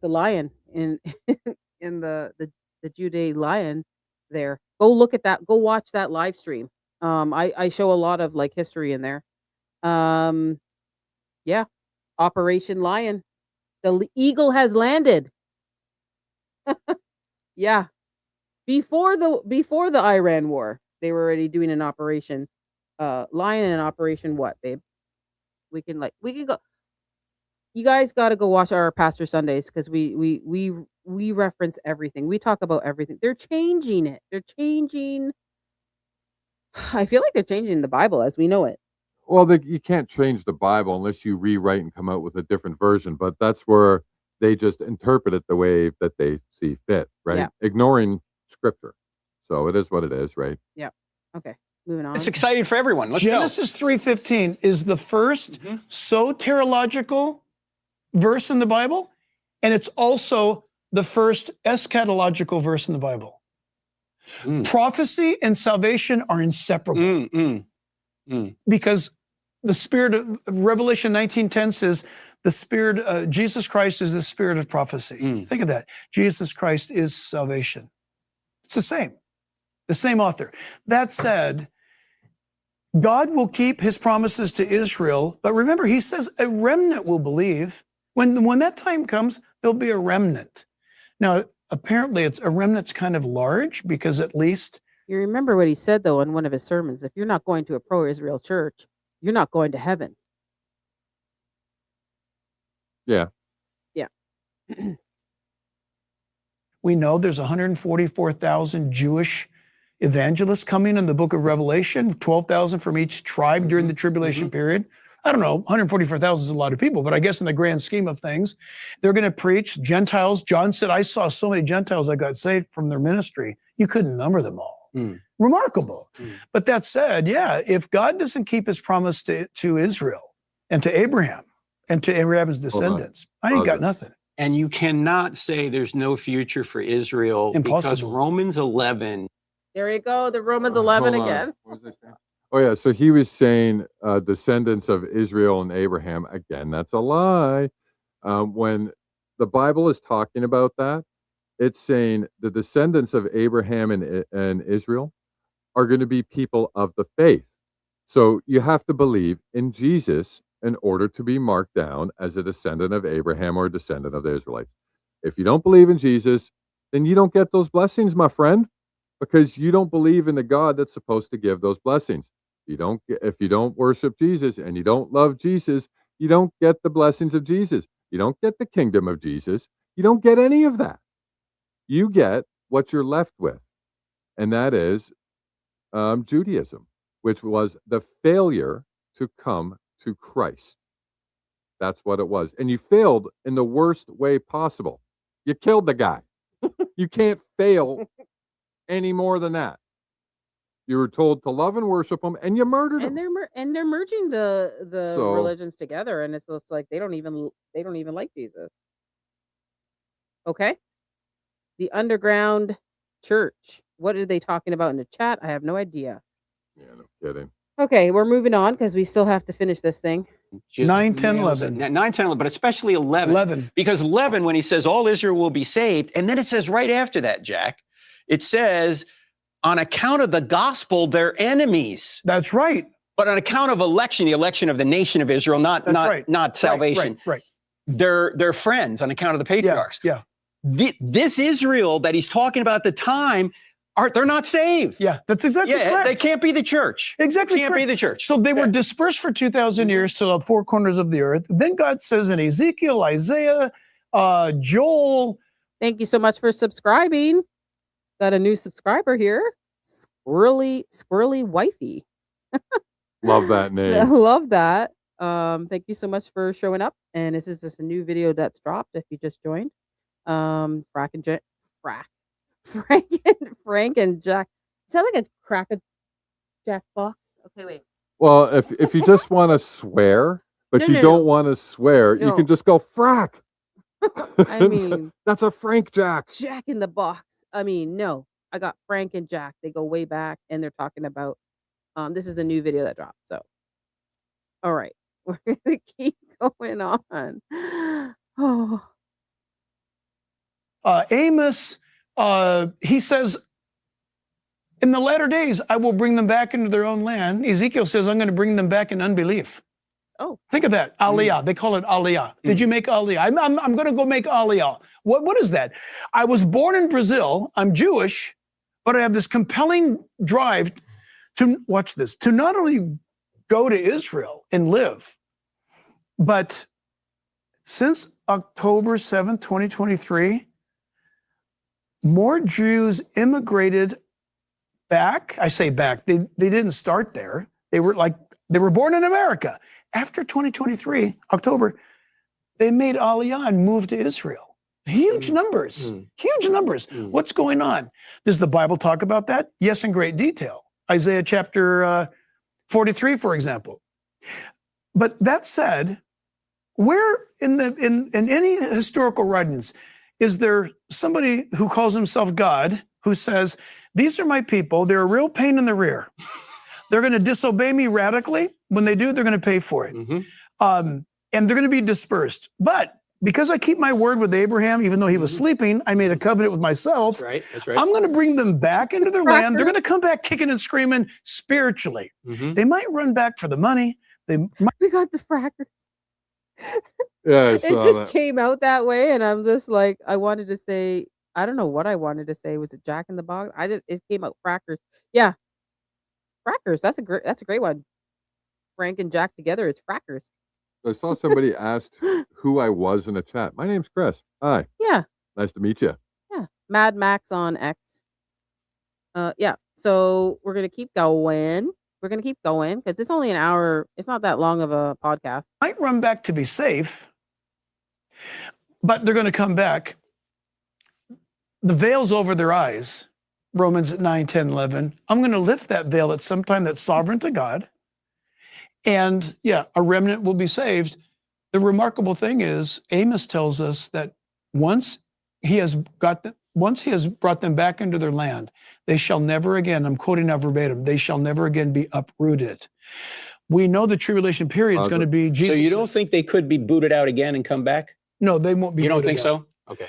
lion in the Judea lion there. Go look at that. Go watch that live stream. I show a lot of like history in there. Yeah. Operation Lion. The eagle has landed. Yeah. Before the Iran war, they were already doing an operation Lion and Operation what, babe? We can go. You guys got to go watch our Pastor Sundays because we reference everything. We talk about everything. They're changing it. They're changing. I feel like they're changing the Bible as we know it. Well, you can't change the Bible unless you rewrite and come out with a different version. But that's where they just interpret it the way that they see fit, right? Yeah. Ignoring Scripture. So it is what it is, right? Yeah. Okay. Moving on. It's exciting for everyone. Let's Genesis 3:15 is the first soteriological verse in the Bible, and it's also the first eschatological verse in the Bible. Prophecy and salvation are inseparable because the spirit of Revelation 19:10 says the spirit, Jesus Christ is the spirit of prophecy. Think of that. Jesus Christ is salvation. It's the same author. That said, God will keep his promises to Israel, but remember, he says a remnant will believe. When that time comes, there'll be a remnant. Now, apparently, a remnant's kind of large because at least... You remember what he said, though, in one of his sermons. If you're not going to a pro-Israel church, you're not going to heaven. Yeah. Yeah. We know there's 144,000 Jewish evangelists coming in the book of Revelation, 12,000 from each tribe during the tribulation period. I don't know, 144,000 is a lot of people, but I guess in the grand scheme of things, they're going to preach Gentiles. John said, I saw so many Gentiles that got saved from their ministry. You couldn't number them all. Remarkable. But that said, yeah, if God doesn't keep his promise to Israel, and to Abraham and to Abraham's descendants. I ain't got Pause it. nothing. And you cannot say there's no future for Israel because Impossible. Romans 11. There you go. The Romans 11 Hold on. again. What was I saying? Oh yeah, so he was saying descendants of Israel and Abraham. Again, that's a lie. When the Bible is talking about that, it's saying the descendants of Abraham and Israel are going to be people of the faith. So you have to believe in Jesus in order to be marked down as a descendant of Abraham or a descendant of the Israelites. If you don't believe in Jesus, then you don't get those blessings, my friend, because you don't believe in the God that's supposed to give those blessings. If you don't worship Jesus and you don't love Jesus, you don't get the blessings of Jesus. You don't get the kingdom of Jesus. You don't get any of that. You get what you're left with, and that is Judaism, which was the failure to come to Christ. That's what it was. And you failed in the worst way possible. You killed the guy. You can't fail any more than that. You were told to love and worship him, and you murdered him. And they're merging the So- religions together, and it's like they don't even like Jesus. Okay, the underground church. What are they talking about in the chat? I have no idea. Yeah, no kidding. Okay, we're moving on because we still have to finish this thing. Just 9, 10, nails it. 11. 9, 10, 11, but especially 11. 11. Because 11, when he says all Israel will be saved, and then it says right after that, Jack, it says, on account of the gospel, they're enemies. That's right. But on account of election, the election of the nation of Israel, not salvation, Right. they're friends on account of the patriarchs. Yeah. This Israel that he's talking about at the time, they're not saved. Yeah. That's exactly correct. They can't be the church. Exactly Can't be correct. the church. So they were dispersed for 2,000 years to the four corners of the earth. Then God says in Ezekiel, Isaiah, Joel. Thank you so much for subscribing. Got a new subscriber here. Squirrely wifey. Love that name. Love that. Thank you so much for showing up. And this is just a new video that's dropped if you just joined. Frank and Jack. Sound like a Jack Fox. Okay, wait. Well, if you just want to swear, but you don't want to swear, you can just go frack. I mean, that's a Frank Jack. Jack in the Box. I mean, no. I got Frank and Jack. They go way back, and they're talking about. This is a new video that dropped. So, all right, we're gonna keep going on. Oh. Amos, he says, in the latter days, I will bring them back into their own land. Ezekiel says, I'm going to bring them back in unbelief. Oh. Think of that. Aliyah. They call it Aliyah. Did you make Aliyah? I'm going to go make Aliyah. What is that? I was born in Brazil. I'm Jewish, but I have this compelling drive to, watch this, to not only go to Israel and live, but since October 7th, 2023, more Jews immigrated back. I say back. They didn't start there. They were born in America. After 2023, October, they made Aliyah and moved to Israel. Huge numbers. Huge numbers. What's going on? Does the Bible talk about that? Yes, in great detail. Isaiah chapter 43, for example. But that said, where in any historical writings is there somebody who calls himself God who says, these are my people, they're a real pain in the rear. They're going to disobey me radically. When they do, they're going to pay for it. And they're going to be dispersed. But because I keep my word with Abraham, even though he was sleeping, I made a covenant with myself. That's right. I'm going to bring them back into their land. They're going to come back kicking and screaming spiritually. They might run back for the money. We got the frackers. Yeah, It just came out that way, and I'm just like, I wanted to say, I don't know what I wanted to say. Was it Jack in the Box? It came out frackers. Yeah, frackers. That's a great one. Frank and Jack together is frackers. I saw somebody asked who I was in the chat. My name's Chris. Hi. Yeah. Nice to meet you. Yeah. Mad Max on X. Yeah. So we're gonna keep going. We're gonna keep going because it's only an hour. It's not that long of a podcast. Might run back to be safe, but they're going to come back. The veil's over their eyes. Romans 9, 10, 11. I'm going to lift that veil at some time that's sovereign to God. And yeah, a remnant will be saved. The remarkable thing is, Amos tells us that once he has brought them back into their land, they shall never again, I'm quoting now verbatim, they shall never again be uprooted. We know the tribulation period is going to be Jesus. So you don't think they could be booted out again and come back? No, they won't be. You don't booted think out. so? Okay.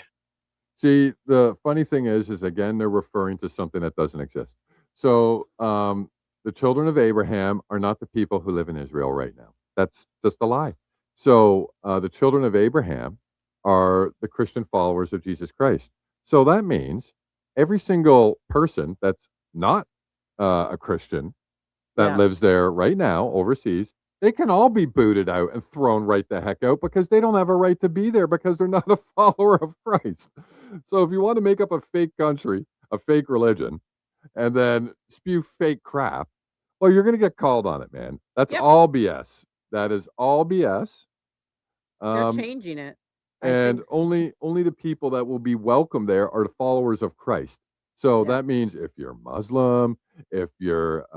See, the funny thing is again, they're referring to something that doesn't exist. So the children of Abraham are not the people who live in Israel right now. That's just a lie. So the children of Abraham are the Christian followers of Jesus Christ. So that means every single person that's not a Christian that lives there right now overseas, they can all be booted out and thrown right the heck out because they don't have a right to be there because they're not a follower of Christ. So if you want to make up a fake country, a fake religion, and then spew fake crap, well, you're going to get called on it, man. That's all BS. That is all BS. They're changing it. And only the people that will be welcome there are the followers of Christ. So that means if you're Muslim, if you're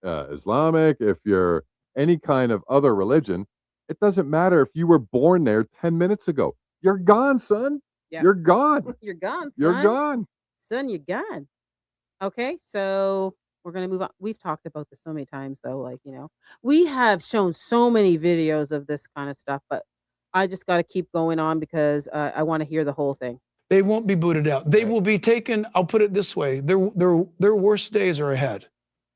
Islamic, if you're any kind of other religion, it doesn't matter if you were born there 10 minutes ago. You're gone, son. Yeah. You're gone. You're gone, son. You're gone. Son, you're gone. Okay, so we're going to move on. We've talked about this so many times, though. Like, we have shown so many videos of this kind of stuff, but I just got to keep going on because I want to hear the whole thing. They won't be booted out. They will be taken. I'll put it this way: their worst days are ahead.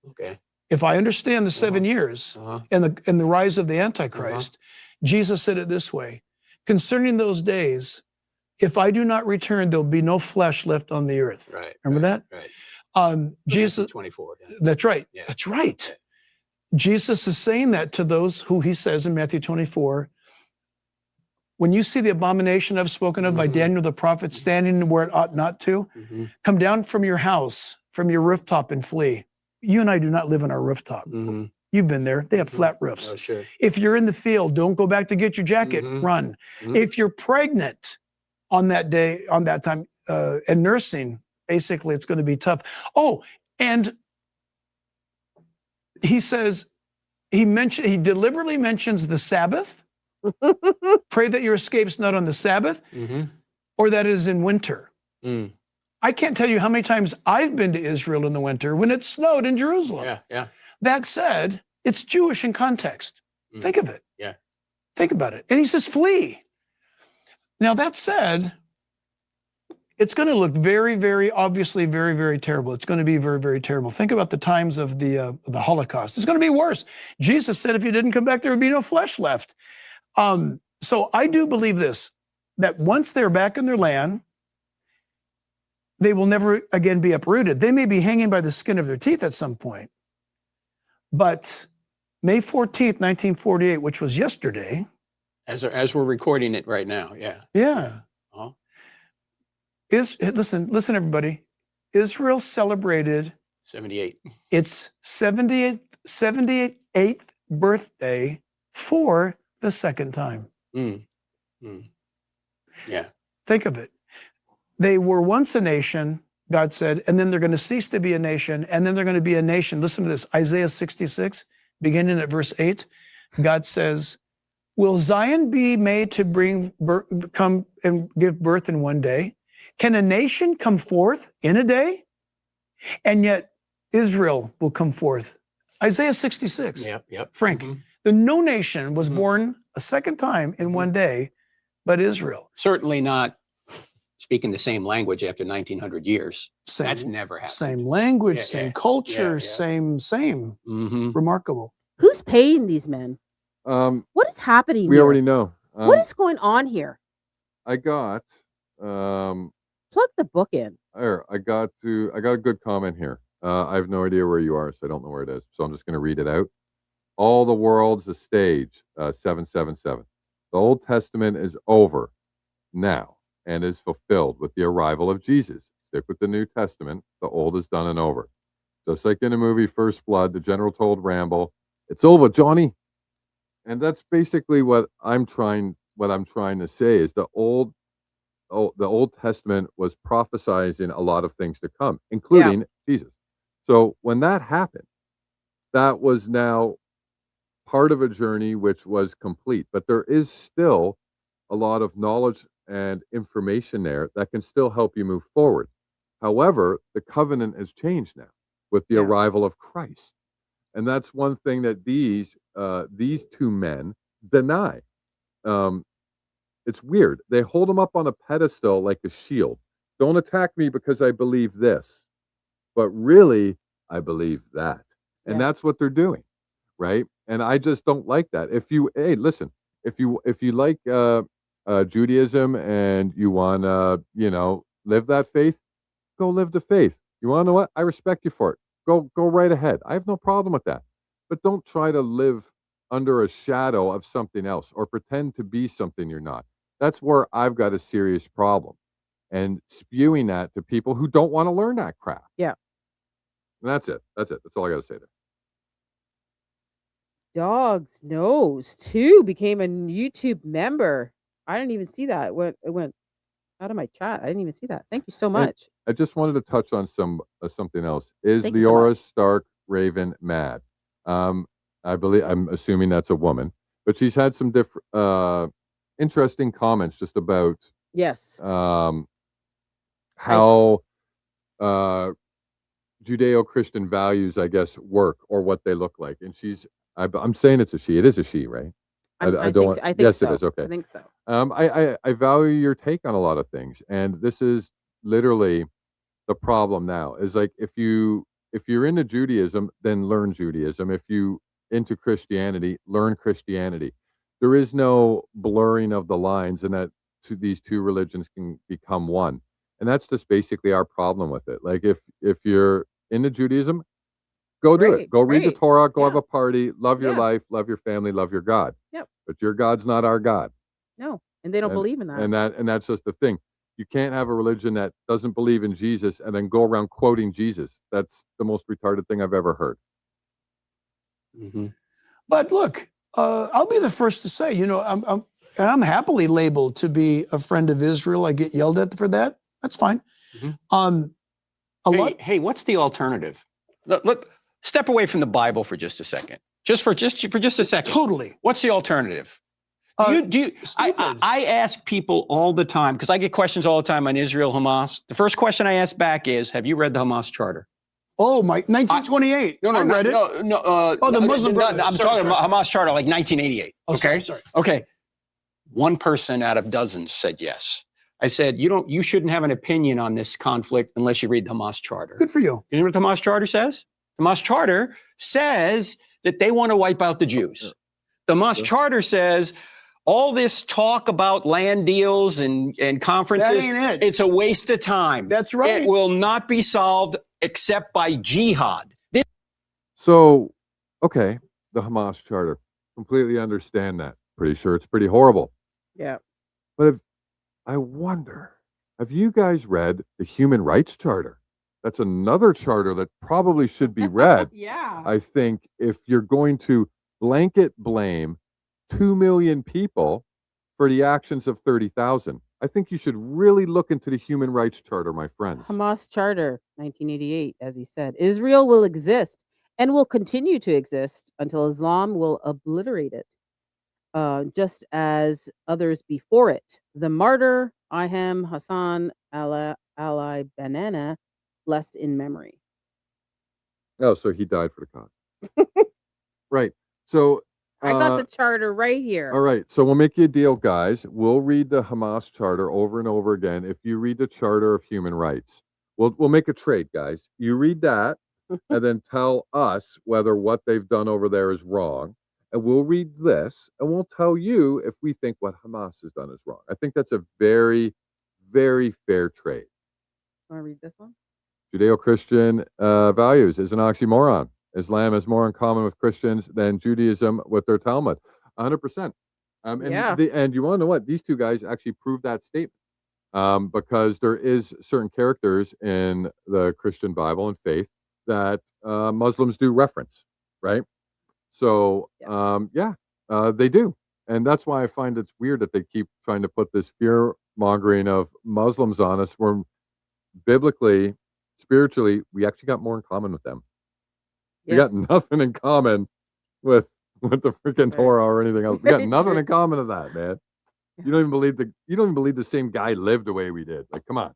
Okay. If I understand the 7 years and the rise of the Antichrist, Jesus said it this way: concerning those days, if I do not return, there'll be no flesh left on the earth. Right. Remember that? Right. Jesus. 24. Yeah. That's right. Yeah. That's right. Okay. Jesus is saying that to those who he says in Matthew 24. When you see the abomination I've spoken of by Daniel the prophet standing where it ought not to, come down from your house, from your rooftop and flee. You and I do not live on our rooftop. You've been there. They have flat roofs. Oh, sure. If you're in the field, don't go back to get your jacket. Run. If you're pregnant on that day, on that time, and nursing, basically it's going to be tough. Oh, and he says, he deliberately mentions the Sabbath. Pray that your escape's not on the Sabbath or that it is in winter. I can't tell you how many times I've been to Israel in the winter when it snowed in Jerusalem. Yeah, yeah. That said, it's Jewish in context. Think of it. Yeah. Think about it. And he says, flee. Now, that said, it's going to look very, very obviously very, very terrible. It's going to be very, very terrible. Think about the times of the Holocaust. It's going to be worse. Jesus said if you didn't come back, there would be no flesh left. So I do believe this, that once they're back in their land, they will never again be uprooted. They may be hanging by the skin of their teeth at some point. But May 14th, 1948, which was yesterday. As we're recording it right now, yeah. Yeah. Listen, everybody. Israel celebrated 78. Its 78th birthday for the second time. Yeah. Think of it. They were once a nation, God said, and then they're going to cease to be a nation, and then they're going to be a nation. Listen to this, Isaiah 66, beginning at verse 8. God says, will Zion be made to come and give birth in one day? Can a nation come forth in a day? And yet Israel will come forth. Isaiah 66. Yep. Frank, no nation was born a second time in one day, but Israel. Certainly not speaking the same language after 1900 years. That's never happened. Same language, same culture, same. Remarkable. Who's paying these men? What is happening We here? already know. What is going on here? I got plug the book in. I got a good comment here. I have no idea where you are, so I don't know where it is. So I'm just going to read it out. All the world's a stage, 777. The Old Testament is over now and is fulfilled with the arrival of Jesus. Stick with the New Testament. The old is done and over. Just like in the movie First Blood, the general told Rambo, "It's over, Johnny." And that's basically what I'm trying to say is the Old Testament was prophesizing a lot of things to come, including Jesus. So when that happened, that was now part of a journey which was complete, but there is still a lot of knowledge and information there that can still help you move forward. However, the covenant has changed now with the Yeah. arrival of Christ. And that's one thing that these two men deny. Um, it's weird. They hold him up on a pedestal like a shield. Don't attack me because I believe this, but really I believe that. And Yeah. that's what they're doing, right? And I just don't like that. Hey, listen, if you like Judaism and you want to, live that faith, go live the faith. You want to know what? I respect you for it. Go right ahead. I have no problem with that. But don't try to live under a shadow of something else or pretend to be something you're not. That's where I've got a serious problem. And spewing that to people who don't want to learn that crap. Yeah. And that's it. That's all I got to say there. Dog's Nose too became a YouTube member. I didn't even see that. It went out of my chat. I didn't even see that. Thank you so much. I just wanted to touch on something else. Is Thank you so Leora much. Stark Raven mad? I'm assuming that's a woman, but she's had some different interesting comments just about Yes. how Judeo-Christian values, I guess, work or what they look like. And I'm saying it's a she. It is a she, right? I think Yes, so. it is. Okay. I think so. I value your take on a lot of things, and this is literally the problem now. Is like if you're into Judaism, then learn Judaism. If you into Christianity, learn Christianity. There is no blurring of the lines, and that these two religions can become one. And that's just basically our problem with it. Like if you're into Judaism, go do it. Go read the Great. Torah. Go have Yeah. a party. Love your Yeah. life. Love your family. Love your God. Yep. But your God's not our God. No, and they don't believe in that. And that's just the thing. You can't have a religion that doesn't believe in Jesus and then go around quoting Jesus. That's the most retarded thing I've ever heard. Mm-hmm. But look, I'll be the first to say, I'm happily labeled to be a friend of Israel. I get yelled at for that. That's fine. Mm-hmm. Hey, what's the alternative? Look, step away from the Bible for just a second. Just for just a second. Totally. What's the alternative? I ask people all the time, because I get questions all the time on Israel, Hamas. The first question I ask back is, have you read the Hamas Charter? Oh, my, 1928. I read it. The Muslim Brotherhood. I'm talking about Hamas Charter, like 1988. Oh, okay? Sorry. Okay. One person out of dozens said yes. I said, you shouldn't have an opinion on this conflict unless you read the Hamas Charter. Good for you. You know what the Hamas Charter says? The Hamas Charter says that they want to wipe out the Jews. The Hamas Charter says all this talk about land deals and conferences, that ain't it. It's a waste of time. That's right. It will not be solved except by jihad. So, okay, the Hamas Charter. Completely understand that. Pretty sure it's pretty horrible. Yeah. But I wonder, have you guys read the Human Rights Charter? That's another charter that probably should be read. Yeah. I think if you're going to blanket blame 2 million people for the actions of 30,000, I think you should really look into the Human Rights Charter, my friends. Hamas Charter, 1988, as he said. Israel will exist and will continue to exist until Islam will obliterate it, just as others before it. The martyr, Iham Hassan Ali Banana, blessed in memory. Oh, so he died for the cause. Right. So I got the charter right here. All right. So we'll make you a deal, guys. We'll read the Hamas Charter over and over again. If you read the Charter of Human Rights, we'll make a trade, guys. You read that and then tell us whether what they've done over there is wrong. And we'll read this and we'll tell you if we think what Hamas has done is wrong. I think that's a very, very fair trade. Want to read this one? Judeo-Christian values is an oxymoron. Islam is more in common with Christians than Judaism with their Talmud. 100%. And you want to know what? These two guys actually proved that statement. Because there is certain characters in the Christian Bible and faith that Muslims do reference, right? So, they do. And that's why I find it's weird that they keep trying to put this fear-mongering of Muslims on us, where biblically, spiritually, we actually got more in common with them. Yes. We got nothing in common with with the freaking Right. Torah or anything else. We got Very nothing true. in common with that, man. You don't even believe the same guy lived the way we did. Like, come on.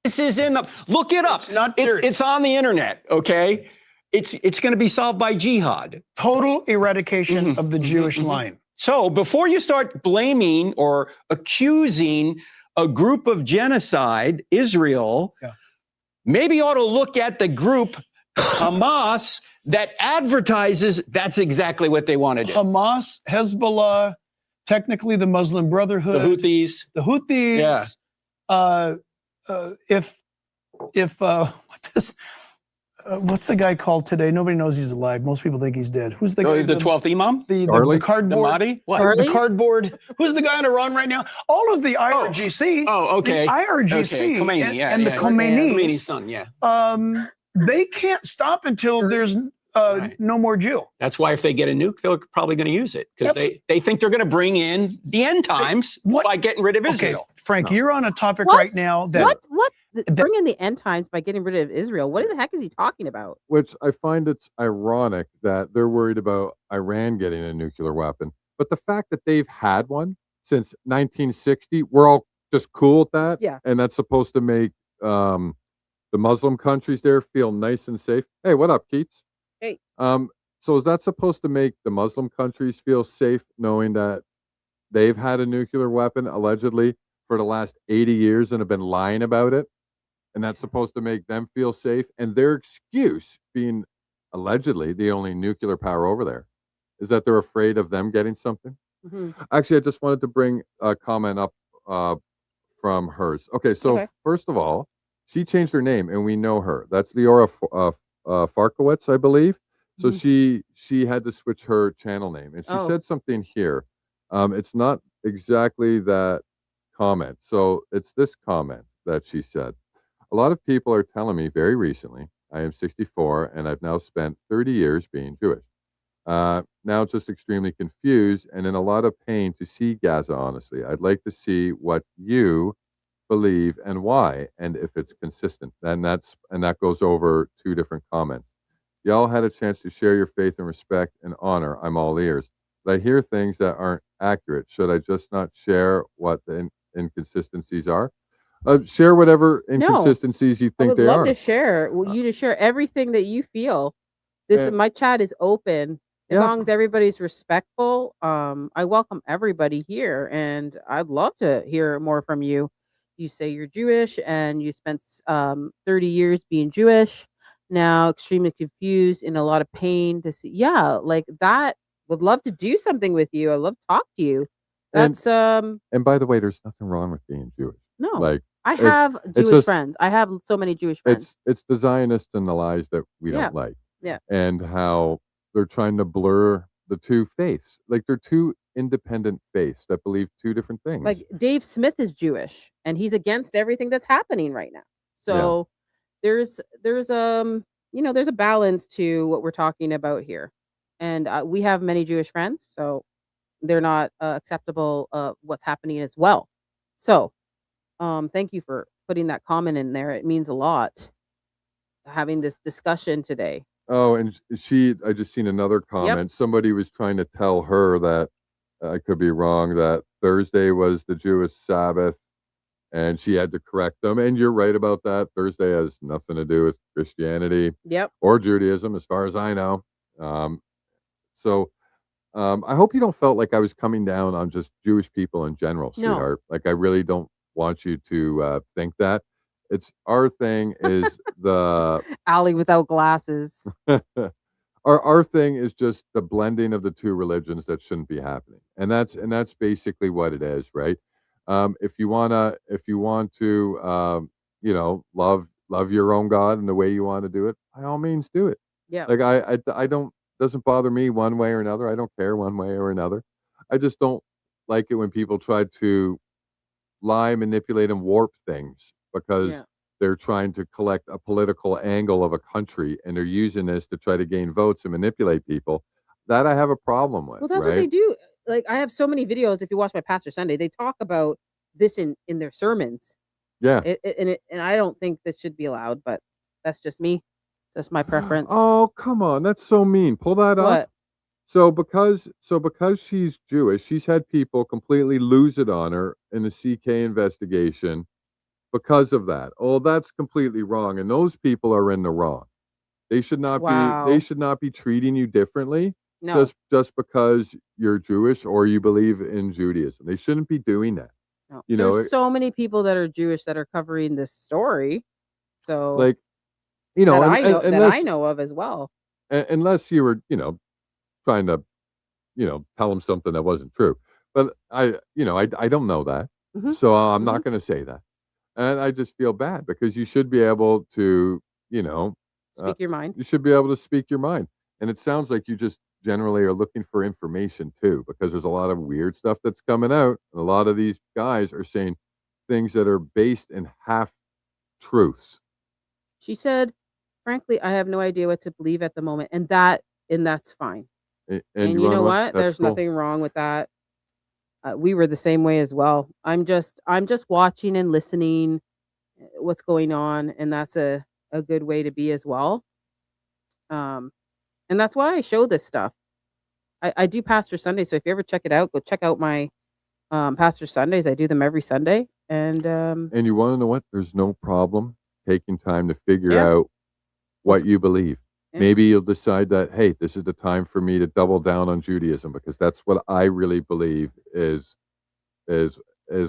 This is in the look it up. It's not dirt. It's on the internet. Okay, it's going to be solved by jihad. Total eradication Mhm, of the mhm, Jewish mhm. line. So before you start blaming or accusing a group of genocide, Israel, Yeah. maybe you ought to look at the group Hamas that advertises that's exactly what they want to do. Hamas, Hezbollah, technically the Muslim The Brotherhood, Houthis. the Houthis. Yeah. What's the guy called today? Nobody knows he's alive. Most people think he's dead. Who's the guy? The 12th Imam? The Charlie? The cardboard. Mahdi? What? Charlie? The cardboard. Who's the guy in Iran right now? All of the IRGC. Oh, okay. The IRGC Okay, Khomeini, yeah, and yeah. the Khomeini's Khomeinis, son, yeah. they can't stop until there's Right. no more Jew. That's why if they get a nuke, they're probably going to use it because That's- they think they're going to bring in the end times What? by getting rid of Okay, Israel. Frank, No. you're on a topic What? right now that What? that- Bring in the end times by getting rid of Israel. What the heck is he talking about? Which I find it's ironic that they're worried about Iran getting a nuclear weapon. But the fact that they've had one since 1960, we're all just cool with that. Yeah. And that's supposed to make the Muslim countries there feel nice and safe. Hey, what up, Keats? Hey. So is that supposed to make the Muslim countries feel safe knowing that they've had a nuclear weapon allegedly for the last 80 years and have been lying about it? And that's supposed to make them feel safe. And their excuse, being allegedly the only nuclear power over there, is that they're afraid of them getting something. Mhm. Actually, I just wanted to bring a comment up from hers. Okay, so Okay. first of all, she changed her name, and we know her. That's Leora Farkowitz, I believe. So Mhm. she had to switch her channel name, and she Oh. said something here. It's not exactly that comment. So it's this comment that she said. A lot of people are telling me very recently, I am 64 and I've now spent 30 years being Jewish. Now just extremely confused and in a lot of pain to see Gaza, honestly. I'd like to see what you believe and why, and if it's consistent. And that goes over two different comments. Y'all had a chance to share your faith and respect and honor. I'm all ears. But I hear things that aren't accurate. Should I just not share what the inconsistencies are? Share whatever No. inconsistencies you I think would they love are. to share. You to share everything that you feel. This And- my chat is open. As Yeah. long as everybody's respectful, I welcome everybody here, and I'd love to hear more from you. You say you're Jewish and you spent 30 years being Jewish. Now extremely confused, in a lot of pain to see. Yeah, like that. Would love to do something with you. I'd love to talk to you. And- That's And by the way, there's nothing wrong with being Jewish. no. Like I it's- have it's Jewish just- friends. I have so many Jewish friends. it's the Zionists and the lies that we Yeah. don't like. Yeah. And how they're trying to blur the two faiths. Like they're two independent faiths that believe two different things. Like Dave Smith is Jewish and he's against everything that's happening right now. So there's there's a balance to what we're talking about here. And we have many Jewish friends, so they're not acceptable what's happening as well. So thank you for putting that comment in there. It means a lot having this discussion today. Oh, and I just seen another comment. Somebody was trying to tell her that, I could be wrong, that Thursday was the Jewish Sabbath, and she had to correct them. And you're right about that. Thursday has nothing to do with Christianity Yep. or Judaism, as far as I know. I hope you don't felt like I was coming down on just Jewish people in general, No. sweetheart. Like, I really don't want you to think that. It's our thing is the Allie without glasses. our thing is just the blending of the two religions that shouldn't be happening, and that's basically what it is, right? If you want to love your own God in the way you want to do it, by all means do it. Yeah. Like I don't, doesn't bother me one way or another. I don't care one way or another. I just don't like it when people try to lie, manipulate, and warp things because Yeah. they're trying to collect a political angle of a country, and they're using this to try to gain votes and manipulate people. That I have a problem with. Well, that's right? what they do. Like I have so many videos. If you watch my Pastor Sunday, they talk about this in their sermons. Yeah. And I don't think this should be allowed, but that's just me. That's my preference. Oh, come on. That's so mean. Pull that up. What? because she's Jewish, she's had people completely lose it on her in the CK investigation because of that. Oh, that's completely wrong, and those people are in the wrong. They should not be. They Wow. should not be treating you differently No. just because you're Jewish or you believe in Judaism. They shouldn't be doing that. No. You know, There's so many people that are Jewish that are covering this story. So like you know, that I know of as well. unless you were, trying to, tell them something that wasn't true. But I don't know that, Mhm. so I'm Mhm. not going to say that. And I just feel bad because you should be able to, Speak your mind. you should be able to speak your mind. And it sounds like you just generally are looking for information too, because there's a lot of weird stuff that's coming out. And a lot of these guys are saying things that are based in half truths. She said, "Frankly, I have no idea what to believe at the moment," and that's fine. And And you you want know what? what? That's There's cool. nothing wrong with that. We were the same way as well. I'm just watching and listening what's going on, and that's a good way to be as well. Um, and that's why I show this stuff. I do Pastor Sunday, so if you ever check it out, go check out my Pastor Sundays. I do them every Sunday, and And you want to know what? There's no problem taking time to figure yeah, out what's what you believe. yeah. Maybe you'll decide that, hey, this is the time for me to double down on Judaism because that's what I really believe is is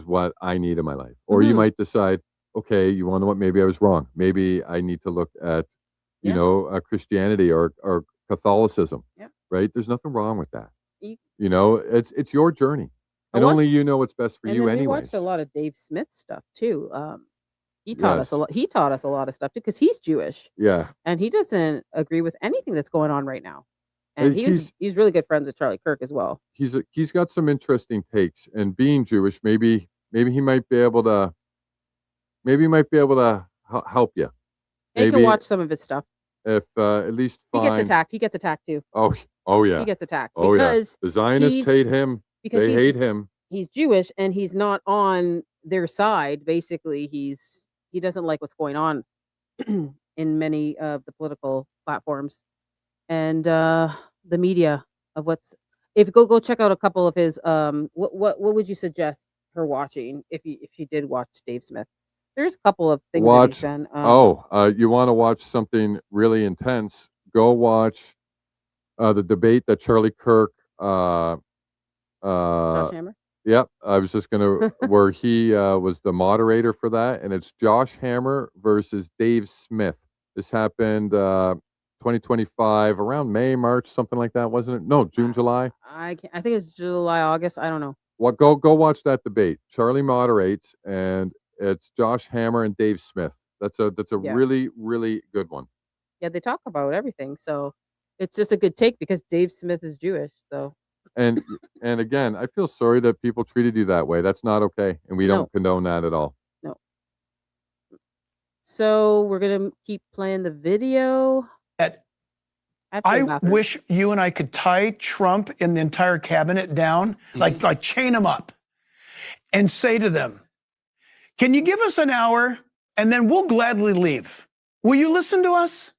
what I need in my life. Or you Mhm. might decide, okay, you want to know what? Maybe I was wrong. Maybe I need to look at, Yeah, Christianity or Catholicism. yeah. Right? There's nothing wrong with that. You, It's your journey, I and watched, only you know what's best for and you, then we watched a anyways. lot of Dave Smith stuff too. He taught us a Yes. lot. He taught us a lot of stuff too because he's Jewish. Yeah. And he doesn't agree with anything that's going on right now. And He's he's really good friends with Charlie Kirk as well. he's got some interesting takes, and being Jewish, maybe he might be able to help you. And you can Maybe watch some of his stuff. if at least He gets find. attacked. He gets attacked too. Oh He yeah. gets attacked Oh yeah. because The Zionists he's hate him. because They hate him. he's Jewish and he's not on their side. Basically, he doesn't like what's going on in many of the political platforms and the media of what's if you go check out a couple of his what would you suggest her watching if she did watch Dave Smith? There's a couple of things that he's Watch. done. You want to watch something really intense? Go watch the debate that Charlie Kirk. Josh Uh, Hammer. Yep, I was just gonna where he was the moderator for that, and it's Josh Hammer versus Dave Smith. This happened 2025 around May, March, something like that, wasn't it? No, June, July. I think it's July, August. I don't know. Well, go watch that debate. Charlie moderates, and it's Josh Hammer and Dave Smith. That's a Yeah. really really good one. Yeah, they talk about everything. So it's just a good take because Dave Smith is Jewish. So And and again, I feel sorry that people treated you that way. That's not okay, and we no, don't condone that at all. no. So we're gonna keep playing the video At after the I bathroom. wish you and I could tie Trump and the entire cabinet down, like chain them up, and say to them, "Can you give us an hour, and then we'll gladly leave? Will you listen to us?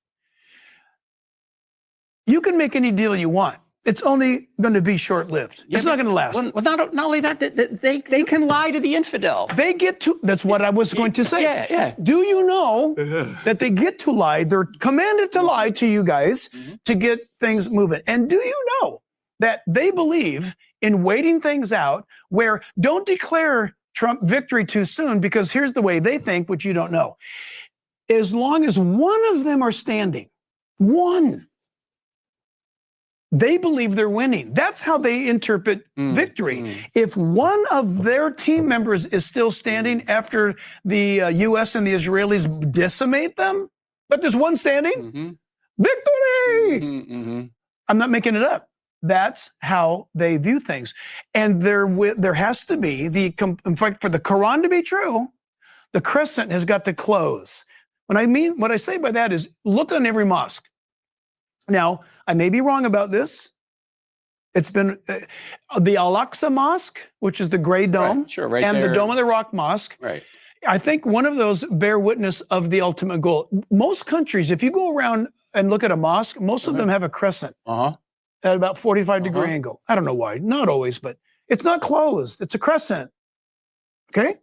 You can make any deal you want. It's only going to be short-lived. It's not going to last." Well, not only that, they can lie to the infidel. They get to. That's what I was going to say. Yeah. Do you know that they get to lie? They're commanded to lie to you guys to get things moving. And do you know that they believe in waiting things out where don't declare Trump victory too soon, because here's the way they think, which you don't know. As long as one of them are standing, one, they believe they're winning. That's how they interpret victory. If one of their team members is still standing after the US and the Israelis decimate them, but there's one standing, victory! I'm not making it up. That's how they view things. And there has to be, in fact, for the Quran to be true, the crescent has got to close. What I say by that is look on every mosque. Now, I may be wrong about this. It's been the Al-Aqsa Mosque, which is the gray dome, Right and there. the Dome of the Rock Mosque. Right. I think one of those bear witness of the ultimate goal. Most countries, if you go around and look at a mosque, most of them have a crescent. at about 45-degree Uh-huh. angle. I don't know why. Not always, but it's not closed. It's a crescent. Okay?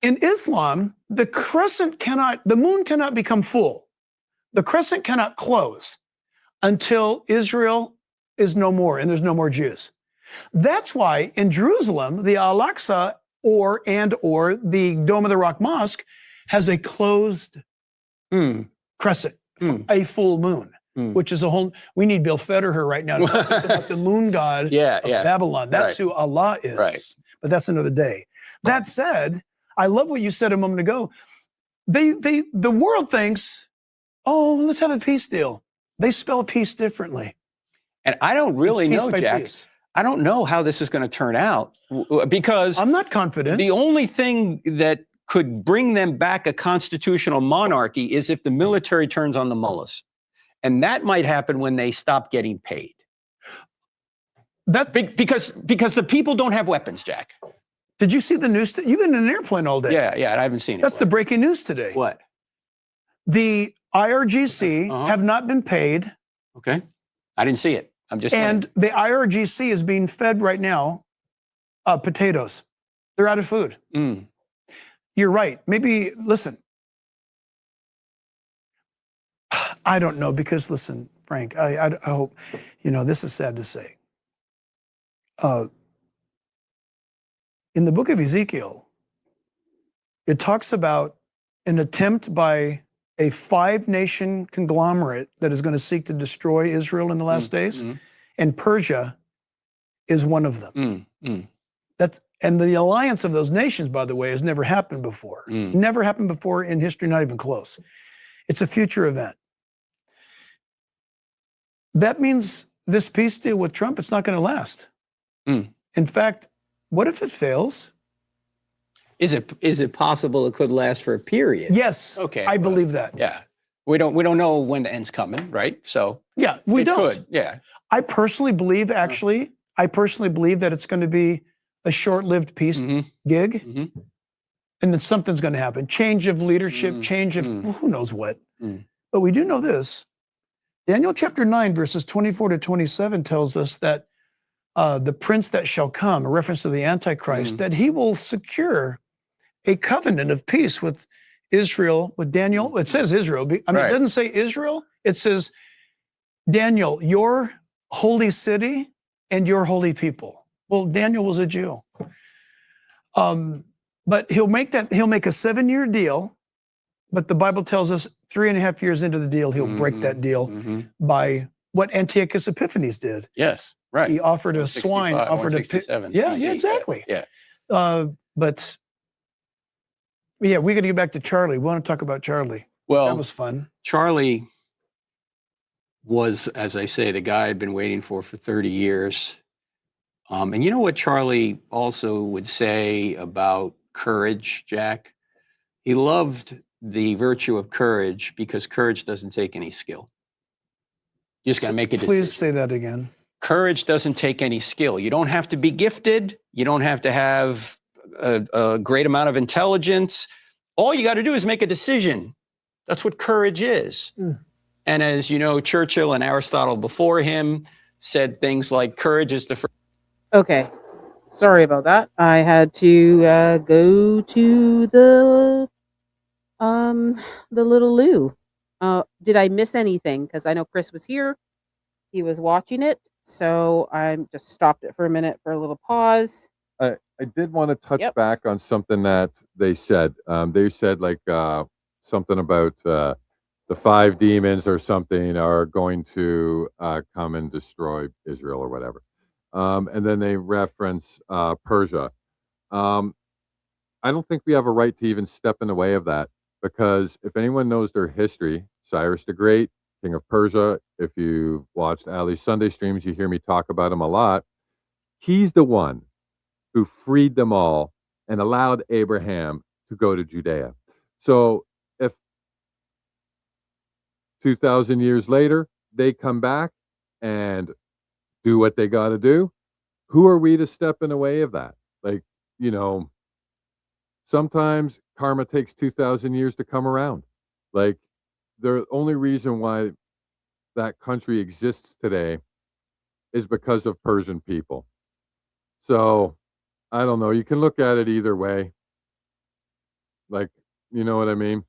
In Islam, the moon cannot become full. The crescent cannot close until Israel is no more and there's no more Jews. That's why in Jerusalem, the Al-Aqsa or the Dome of the Rock Mosque has a closed crescent, a full moon, which is a whole. We need Bill Federer right now to talk to us about the moon god of Babylon. That's who Allah is. Right. But that's another day. That said, I love what you said a moment ago. The world thinks, oh, let's have a peace deal. They spell peace differently. And I don't really know, Jack. Peace. I don't know how this is going to turn out because I'm not confident. The only thing that could bring them back a constitutional monarchy is if the military turns on the mullahs. And that might happen when they stop getting paid. Because the people don't have weapons, Jack. Did you see the news? You've been in an airplane all day. Yeah, I haven't seen it. That's the breaking news today. What? The IRGC have not been paid. Okay. I didn't see it. I'm just saying. The IRGC is being fed right now potatoes. They're out of food. You're right. Maybe, listen, I don't know because, listen, Frank, I hope, this is sad to say. In the book of Ezekiel, it talks about an attempt by a 5-nation conglomerate that is going to seek to destroy Israel in the last days, and Persia is one of them. And the alliance of those nations, by the way, has never happened before. Never happened before in history, not even close. It's a future event. That means this peace deal with Trump, it's not going to last. In fact, what if it fails? Is it possible it could last for a period? Yes. Okay. I believe that. Yeah. We don't know when the end's coming, right? So yeah, we don't. Could. Yeah. I personally believe that it's going to be a short-lived peace gig. And then something's going to happen. Change of leadership, change of who knows what. But we do know this. Daniel chapter 9, verses 24 to 27 tells us that the prince that shall come, a reference to the Antichrist, that he will secure a covenant of peace with Israel, with Daniel. It says Israel. I mean, It doesn't say Israel. It says, Daniel, your holy city and your holy people. Well, Daniel was a Jew. But he'll make a 7-year deal. But the Bible tells us 3.5 years into the deal, he'll break that deal by what Antiochus Epiphanes did. Yes, right. He offered a swine, offered a pig. Yeah, exactly. Yeah. But yeah, we got to get back to Charlie. We want to talk about Charlie. Well, that was fun. Charlie was, as I say, the guy I'd been waiting for 30 years. And you know what Charlie also would say about courage, Jack? He loved the virtue of courage because courage doesn't take any skill. You just got to make a decision. Please say that again. Courage doesn't take any skill. You don't have to be gifted. You don't have to have a great amount of intelligence. All you got to do is make a decision. That's what courage is. And as you know, Churchill and Aristotle before him said things like courage is the first. Okay. Sorry about that. I had to go to the little loo. Did I miss anything? Because I know Chris was here. He was watching it. So I just stopped it for a minute for a little pause. I did want to touch back on something that they said. They said like something about the 5 demons or something are going to come and destroy Israel or whatever. And then they reference Persia. I don't think we have a right to even step in the way of that, because if anyone knows their history, Cyrus the Great, King of Persia, if you've watched Ali's Sunday streams, you hear me talk about him a lot. He's the one who freed them all and allowed Abraham to go to Judea. So if 2,000 years later, they come back and do what they got to do, who are we to step in the way of that? Like, sometimes karma takes 2,000 years to come around. Like, the only reason why that country exists today is because of Persian people. So I don't know. You can look at it either way. Like, you know what I mean?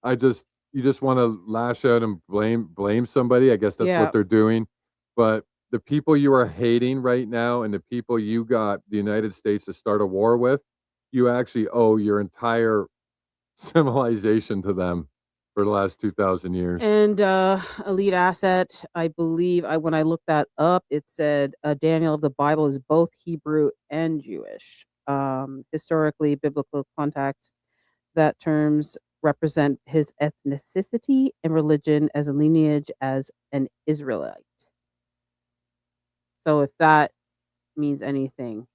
You just want to lash out and blame somebody. I guess that's Yeah. what they're doing. But the people you are hating right now and the people you got the United States to start a war with, you actually owe your entire civilization to them for the last 2,000 years. And elite asset, I believe when I looked that up, it said Daniel of the Bible is both Hebrew and Jewish. Historically, biblical context, that terms represent his ethnicity and religion as a lineage as an Israelite. So if that means anything.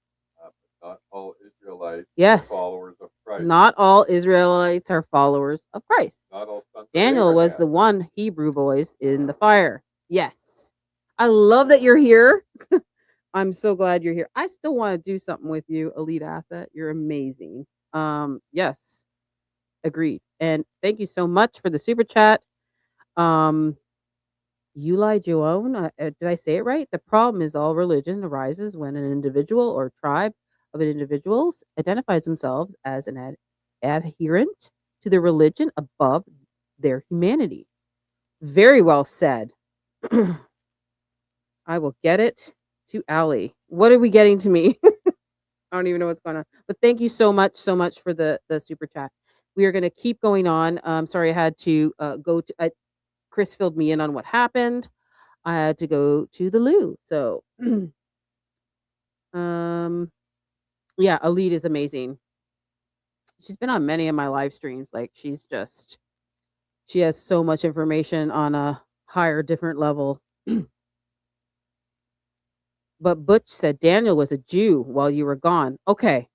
Not all Israelites Yes. are followers of Christ. Not all Israelites are followers of Christ. Not all sons of Daniel was Abraham. the one Hebrew boys in the fire. Yes. I love that you're here. I'm so glad you're here. I still want to do something with you, Elite Asset. You're amazing. Yes. Agreed. And thank you so much for the super chat. Uli Joan, did I say it right? The problem is all religion arises when an individual or tribe of individuals identifies themselves as an adherent to the religion above their humanity. Very well said. I will get it to Allie. What are we getting to me? I don't even know what's going on. But thank you so much for the super chat. We are going to keep going on. Sorry, I had to go to. Chris filled me in on what happened. I had to go to the loo. So, yeah, Elite is amazing. She's been on many of my live streams. Like she has so much information on a higher, different level. But Butch said Daniel was a Jew while you were gone. Okay,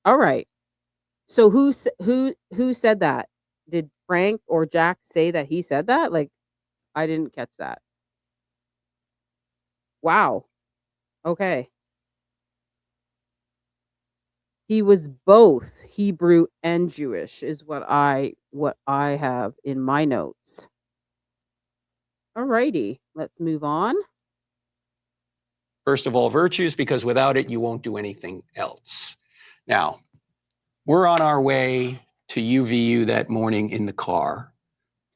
all right. So who said that? Did Frank or Jack say that he said that? Like, I didn't catch that. Wow. Okay. He was both Hebrew and Jewish, is what I have in my notes. Alrighty, let's move on. First of all, virtues, because without it, you won't do anything else. Now, we're on our way to UVU that morning in the car.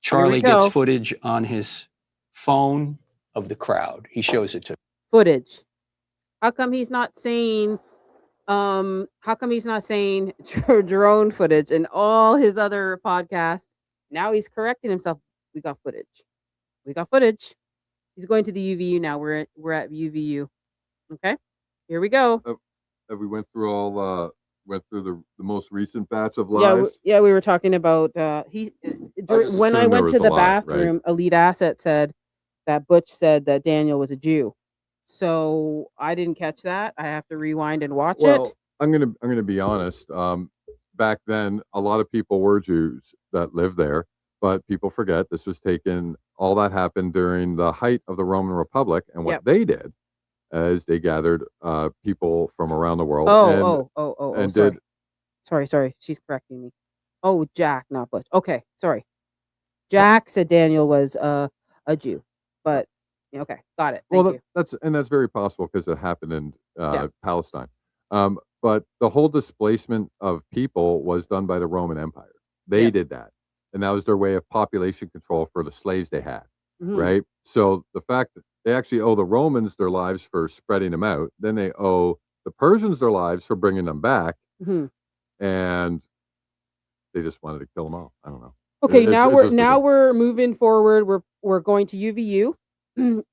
Charlie go. gets footage on his phone of the crowd. He shows it to me. Footage. How come he's not saying drone footage in all his other podcasts? Now he's correcting himself. We got footage. He's going to the UVU now. We're at UVU. Okay, here we go. We went through the most recent batch of lives. Yeah, we were talking about when I went to the bathroom, right? Elite Asset said that Butch said that Daniel was a Jew. So I didn't catch that. I have to rewind and watch it. I'm gonna be honest. Back then, a lot of people were Jews that lived there, but people forget this was taken. All that happened during the height of the Roman Republic, and what they did is they gathered people from around the world. Sorry. She's correcting me. Oh, Jack, not Butch. Okay, sorry. Jack said Daniel was a Jew, but. Okay, got it. Thank you. That's very possible because it happened in Palestine. But the whole displacement of people was done by the Roman Empire. They did that, and that was their way of population control for the slaves they had. Mm-hmm. Right. So the fact that they actually owe the Romans their lives for spreading them out, then they owe the Persians their lives for bringing them back, and they just wanted to kill them all. I don't know. Okay, now we're moving forward. We're going to UVU.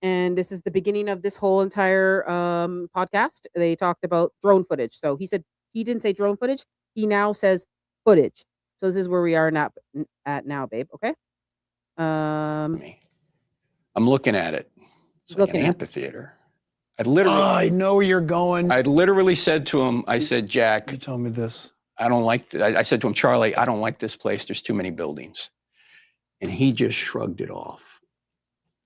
And this is the beginning of this whole entire podcast. They talked about drone footage. So he said he didn't say drone footage. He now says footage. So this is where we are now, babe. Okay. I'm looking at it. It's like an amphitheater. I know where you're going. I literally said to him, I said, Jack, you told me this. I said to him, Charlie, I don't like this place. There's too many buildings. And he just shrugged it off.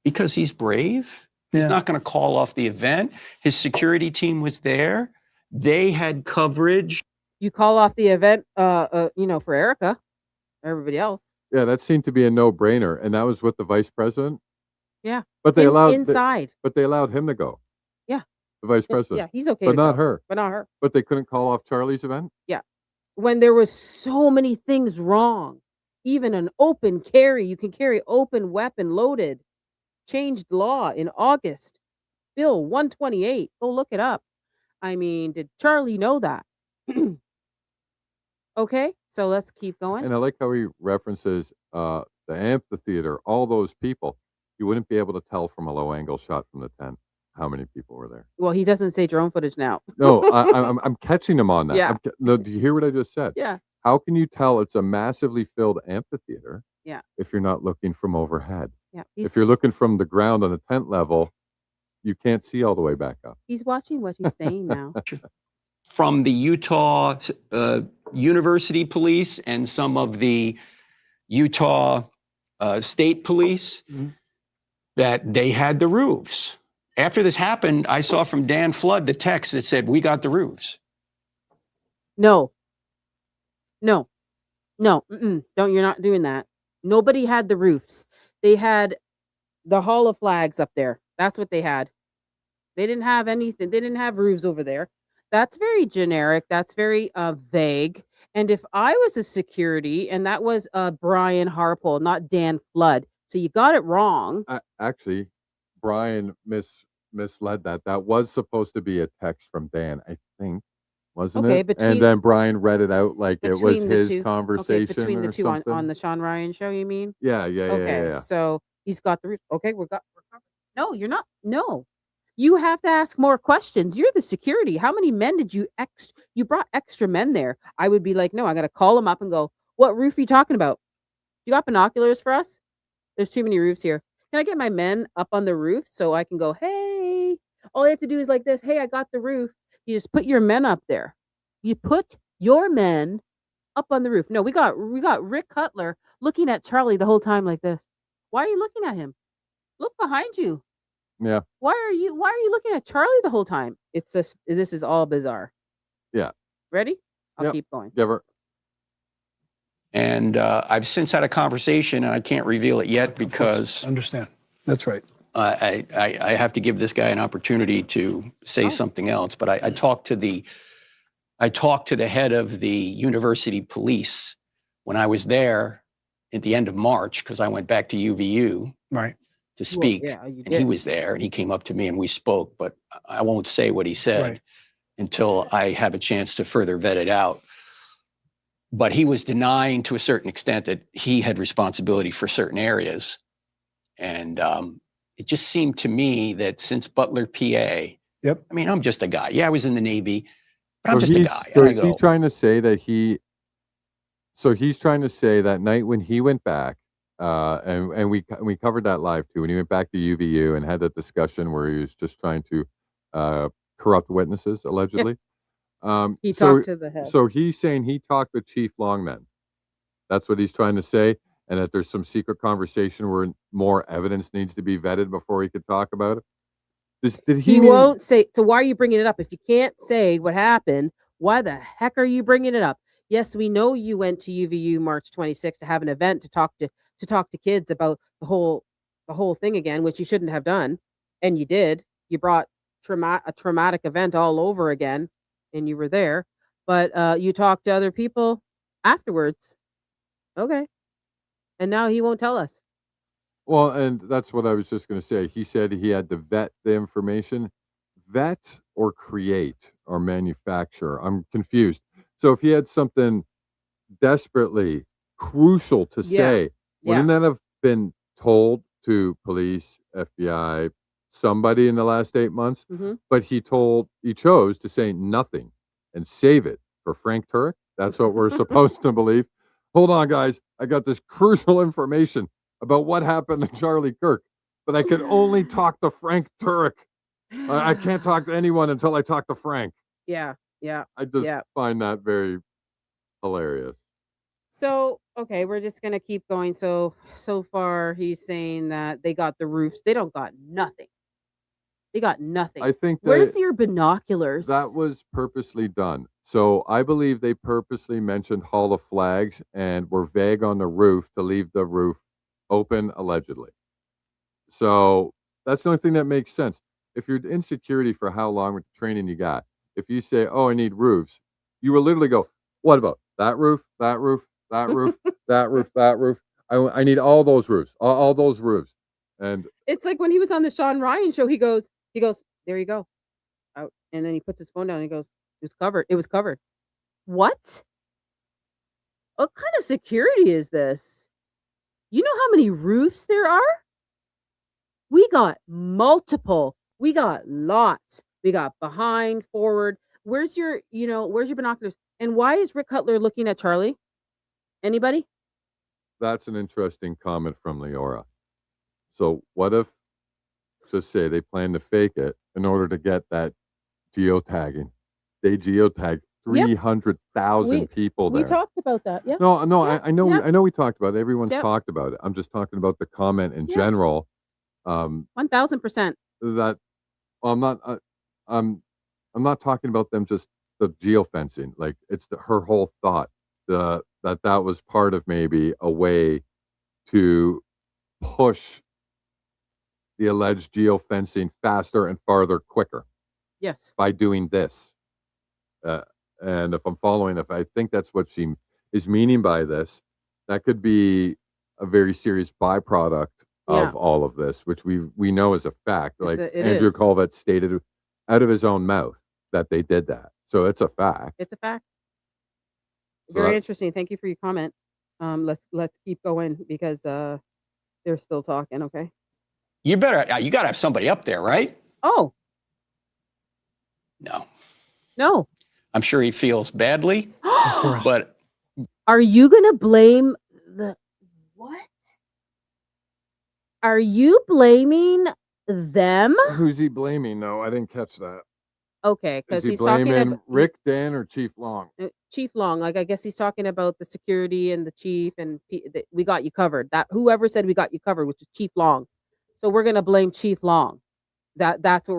Because he's brave. He's not going to call off the event. His security team was there. They had coverage. You call off the event, for Erica, everybody else. Yeah, that seemed to be a no-brainer, and that was with the vice president. Yeah, but they allowed inside. But they allowed him to go. The vice Yeah, president. he's okay But to not go, her. but not her. But they couldn't call off Charlie's event? Yeah. When there was so many things wrong, even an open carry, you can carry open weapon loaded, changed law in August. Bill 128. Go look it up. I mean, did Charlie know that? Okay, so let's keep going. And I like how he references the amphitheater, all those people. You wouldn't be able to tell from a low angle shot from the tent how many people were there. Well, he doesn't say drone footage now. No, I'm catching him on that. Yeah. No, do you hear what I just said? Yeah. How can you tell it's a massively filled amphitheater Yeah. if you're not looking from overhead? Yeah. If you're looking from the ground on the tent level, you can't see all the way back up. He's watching what he's saying now. From the Utah University Police and some of the Utah State Police that they had the roofs. After this happened, I saw from Dan Flood the text that said, "We got the roofs." No. No. No. Don't. You're not doing that. Nobody had the roofs. They had the Hall of Flags up there. That's what they had. They didn't have anything. They didn't have roofs over there. That's very generic. That's very vague. And if I was a security, and that was Brian Harpole, not Dan Flood, so you got it wrong. Actually, Brian misled that. That was supposed to be a text from Dan, I think, wasn't Okay, it? And then Brian read it out like it was between the his two. Okay, conversation between the or two on something. the Sean Ryan show, you mean? Yeah. Okay, so he's got the roof. Okay, we're covered. No, you're not. No, you have to ask more questions. You're the security. How many men did you you brought extra men there? I would be like, no, I got to call him up and go, what roof are you talking about? You got binoculars for us? There's too many roofs here. Can I get my men up on the roof so I can go, hey, all I have to do is like this. Hey, I got the roof. You just put your men up there. You put your men up on the roof. No, we got Rick Cutler looking at Charlie the whole time like this. Why are you looking at him? Look behind you. Yeah. Why are you looking at Charlie the whole time? It's just, this is all bizarre. Yeah. Ready? I'll Yep. keep going. And I've since had a conversation, and I can't reveal it yet because Understand. That's right. I have to give this guy an opportunity to say something else. But I talked to the head of the university police when I was there at the end of March, because I went back to UVU Right. to speak. Well, yeah, you and he did. was there, and he came up to me and we spoke. But I won't say what he said Right. until I have a chance to further vet it out. But he was denying to a certain extent that he had responsibility for certain areas. And it just seemed to me that since Butler, PA, I mean, I'm just a guy. Yeah, I was in the Navy, but I'm just a guy. So is he trying to say that he's trying to say that night when he went back, and we covered that live too, when he went back to UVU and had that discussion where he was just trying to corrupt witnesses, allegedly. He talked to the head. So he's saying he talked with Chief Longman. That's what he's trying to say, and that there's some secret conversation where more evidence needs to be vetted before he could talk about it. Did he won't say. So why are you bringing it up? If you can't say what happened, why the heck are you bringing it up? Yes, we know you went to UVU March 26th to have an event to talk to kids about the whole thing again, which you shouldn't have done, and you did. You brought a traumatic event all over again, and you were there. But you talked to other people afterwards. Okay, and now he won't tell us. Well, and that's what I was just going to say. He said he had to vet the information. Vet or create or manufacture? I'm confused. So if he had something desperately crucial to say, wouldn't that have been told to police, FBI, somebody in the last 8 months? But he chose to say nothing and save it for Frank Turek. That's what we're supposed to believe. Hold on, guys. I got this crucial information about what happened to Charlie Kirk, but I can only talk to Frank Turek. I can't talk to anyone until I talk to Frank. Yeah. I just find that very hilarious. So, okay, we're just going to keep going. So far he's saying that they got the roofs. They don't got nothing. They got nothing. I think where's your binoculars? That was purposely done. So I believe they purposely mentioned Hall of Flags and were vague on the roof to leave the roof open, allegedly. So that's the only thing that makes sense. if you're in security for how long with the training you got, if you say, "Oh, I need roofs," you will literally go, "What about that roof, that roof, that roof, that roof, that roof? I need all those roofs, all those roofs." And It's like when he was on the Sean Ryan show, he goes, "There you go." Out. And then he puts his phone down and he goes, "It was covered. It was covered." What? What kind of security is this? You know how many roofs there are? We got multiple. We got lots. We got behind, forward. Where's your binoculars? And why is Rick Cutler looking at Charlie? Anybody? that's an interesting comment from Leora. So what if, just say they plan to fake it in order to get that geotagging? They geotagged Yep. 300,000 people We there. talked about that. Yeah. No, Yeah, I know, yeah. I know we talked about it. Everyone's Yep. talked about it. I'm just talking about the comment in Yeah. general. 1000%. That I'm not, I'm not talking about them just the geofencing. Like it's her whole thought that was part of maybe a way to push the alleged geofencing faster and farther quicker Yes. by doing this. And if I'm following, if I think that's what she is meaning by this, that could be a very serious byproduct Yeah. of all of this, which we know is a fact. Like it Andrew is. Colvett stated out of his own mouth that they did that. So it's a fact. It's a fact. So Very that- interesting. Thank you for your comment. Let's keep going because they're still talking. Okay. You got to have somebody up there, right? Oh No. no. I'm sure he feels badly, Of course. but Are you gonna blame the what? Are you blaming them? Who's he blaming? No, I didn't catch that. Okay, Is because he he's talking blaming about Rick, Dan, or Chief Long? Chief Long. Like I guess he's talking about the security and the chief and we got you covered. That whoever said we got you covered, which is Chief Long. So we're gonna blame Chief Long. That's what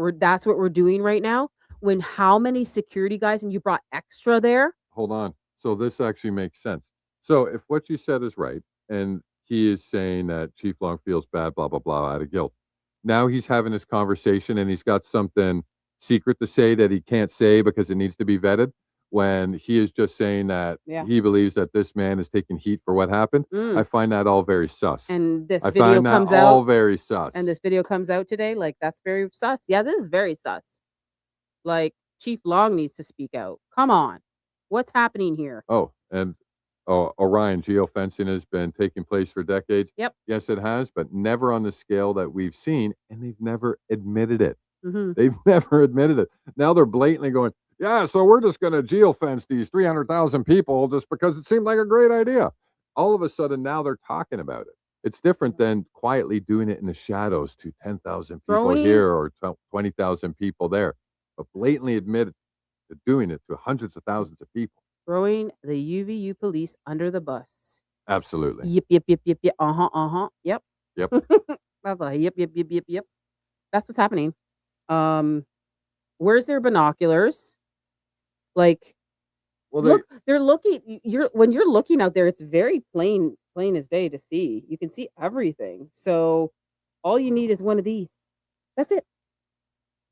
we're doing right now. When how many security guys and you brought extra there? Hold on. So this actually makes sense. So if what you said is right, and he is saying that Chief Long feels bad, blah, blah, blah, out of guilt. Now he's having this conversation and he's got something secret to say that he can't say because it needs to be vetted, when he is just saying that Yeah. he believes that this man is taking heat for what happened. Mm. I find that all very sus. And this I video find that comes all out. very sus. And this video comes out today, like that's very sus. Yeah, this is very sus. Like Chief Long needs to speak out. Come on. What's happening here? Oh, and Orion, geofencing has been taking place for decades. Yep. Yes, it has, but never on the scale that we've seen, and they've never admitted it. Mm-hmm. They've never admitted it. Now they're blatantly going, yeah, so we're just going to geofence these 300,000 people just because it seemed like a great idea. All of a sudden, now they're talking about it. It's different than quietly doing it in the shadows to 10,000 people Throwing- here or 20,000 people there, but blatantly admit to doing it to hundreds of thousands of people. Throwing the UVU police under the bus. Absolutely. Yep, yep, yep, yep, yep. Uh-huh. Yep. Yep. That's a yep, yep, yep, yep, yep. That's what's happening. Where's their binoculars? Like, Well, look, they're looking. When you're looking out there, it's very plain as day to see. You can see everything. So all you need is one of these. That's it.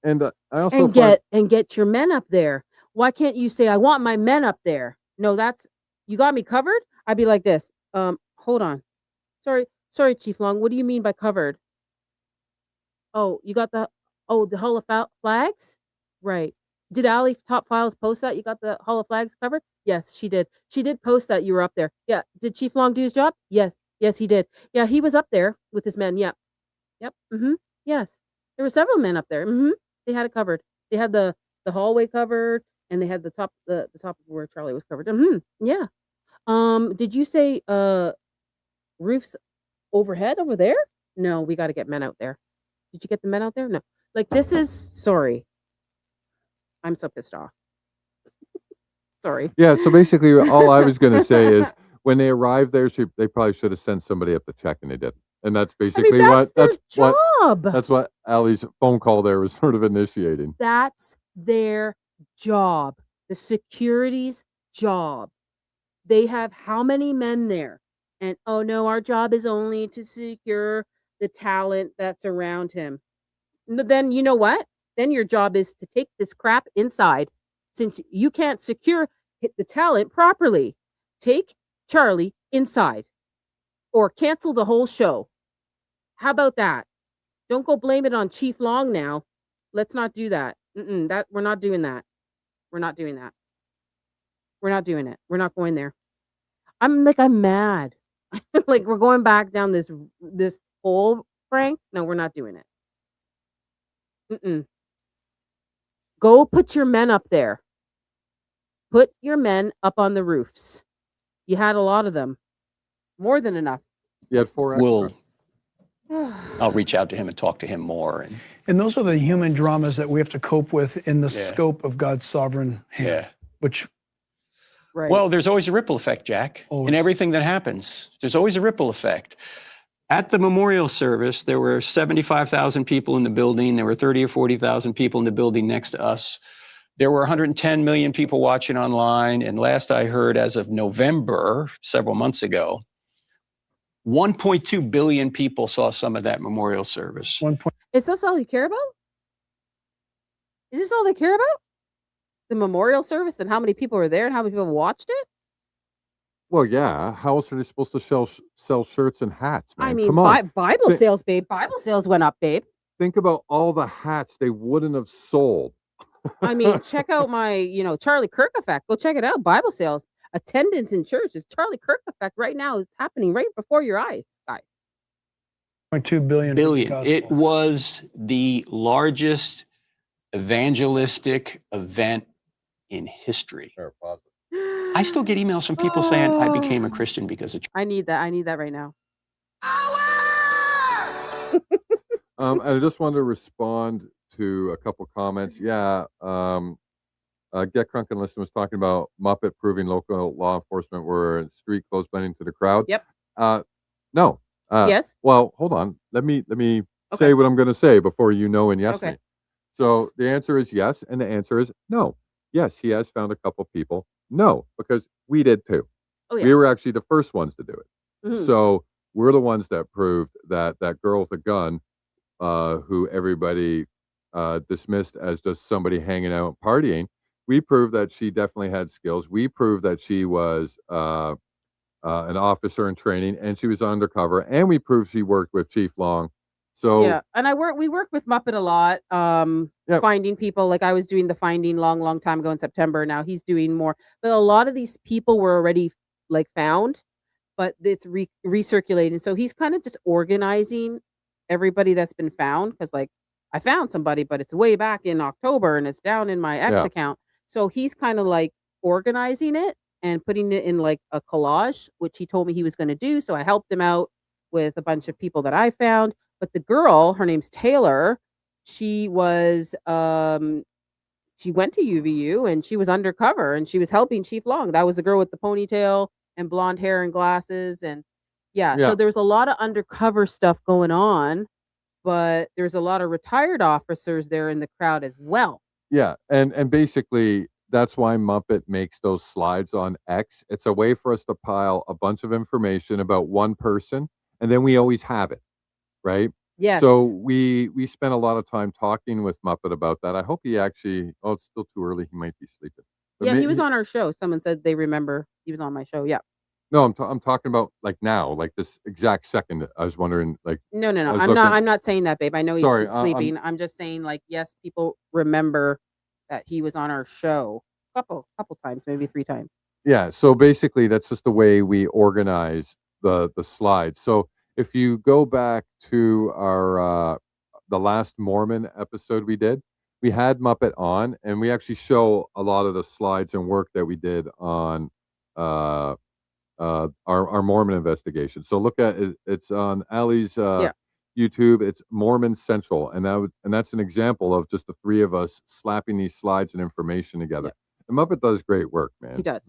and I also find, Get your men up there. Why can't you say I want my men up there? No, that's you got me covered. I'd be like this. Hold on. Sorry, Chief Long. What do you mean by covered? Oh, you got the Hall of Flags? Right. Did Allie Top Files post that? You got the Hall of Flags covered? Yes, she did. She did post that you were up there. Yeah. Did Chief Long do his job? Yes. Yes, he did. Yeah, he was up there with his men. Yep. Yep. Mm-hmm. Yes. There were several men up there. Mm-hmm. They had it covered. They had the hallway covered and they had the top of where Charlie was covered. Mm-hmm. Yeah. Did you say roofs overhead over there? No, we got to get men out there. Did you get the men out there? No. Like this is sorry. I'm so pissed off. Sorry. yeah. So basically, all I was going to say is when they arrived there, they probably should have sent somebody up to check, and they didn't. And that's basically that's their what job. that's what Allie's phone call there was sort of initiating. That's their job. The security's job. They have how many men there? And oh no, our job is only to secure the talent that's around him. Then you know what? Then your job is to take this crap inside. Since you can't secure the talent properly, take Charlie inside or cancel the whole show. How about that? Don't go blame it on Chief Long now. Let's not do that. That we're not doing that. We're not doing that. We're not doing it. We're not going there. I'm mad. Like we're going back down this hole, Frank. No, we're not doing it. Go put your men up there. Put your men up on the roofs. You had a lot of them. More than enough. You had 4 extra. I'll reach out to him and talk to him more. And those are the human dramas that we have to cope with in the scope of God's sovereign hand. Which, right. Well, there's always a ripple effect, Jack, in everything that happens. There's always a ripple effect. At the memorial service, there were 75,000 people in the building. There were 30 or 40,000 people in the building next to us. There were 110 million people watching online. And last I heard, as of November, several months ago, 1.2 billion people saw some of that memorial service. Is this all you care about? Is this all they care about? The memorial service and how many people were there and how many people watched it? Well, yeah. How else are they supposed to sell shirts and hats, man? I mean, Come on. Bible sales, babe. Bible sales went up, babe. Think about all the hats they wouldn't have sold. I mean, check out my, Charlie Kirk effect. Go check it out. Bible sales. Attendance in church is Charlie Kirk effect right now. Is happening right before your eyes, guys. 0.2 billion. It was the largest evangelistic event in history. I still get emails from people saying I became a Christian because of. I need that right now. I just wanted to respond to a couple comments. Yeah. Get Crunk and Listen was talking about Muppet proving local law enforcement were street clothes blending to the crowd. Yep. No. Yes. Well, hold on. Let me say what I'm going to say before and yes me. So the answer is yes, and the answer is no. Yes, he has found a couple people. No, because we did too. Oh, yeah. We were actually the first ones to do it. Mhm. So we're the ones that proved that girl with a gun, who everybody dismissed as just somebody hanging out partying. We proved that she definitely had skills. We proved that she was an officer in training, and she was undercover. And we proved she worked with Chief Long. So yeah, and we work with Muppet a lot. Finding people, like I was doing the finding long time ago in September. Now he's doing more, but a lot of these people were already found, but it's recirculating. So he's kind of just organizing everybody that's been found, because I found somebody, but it's way back in October and it's down in my X account. So he's kind of organizing it and putting it in a collage, which he told me he was going to do. So I helped him out with a bunch of people that I found. But the girl, her name's Taylor, she was she went to UVU and she was undercover and she was helping Chief Long. That was the girl with the ponytail and blonde hair and glasses. And so there's a lot of undercover stuff going on, but there's a lot of retired officers there in the crowd as well. Yeah, and basically that's why Muppet makes those slides on X. It's a way for us to pile a bunch of information about one person, and then we always have it, right? Yes. So we spent a lot of time talking with Muppet about that. I hope he actually. Oh, it's still too early. He might be sleeping. But he was on our show. Someone said they remember he was on my show. Yeah. No, I'm talking about now, this exact second. I was wondering, No. I'm not saying that, babe. I know he's sleeping. I'm just saying, yes, people remember that he was on our show couple times, maybe 3 times. Yeah. So basically, that's just the way we organize the slides. So if you go back to our the last Mormon episode we did, we had Muppet on, and we actually show a lot of the slides and work that we did on our Mormon investigation. So look at it. It's on Allie's YouTube. It's Mormon Central, and that's an example of just the 3 of us slapping these slides and information together. Yep. And Muppet does great work, man. He does.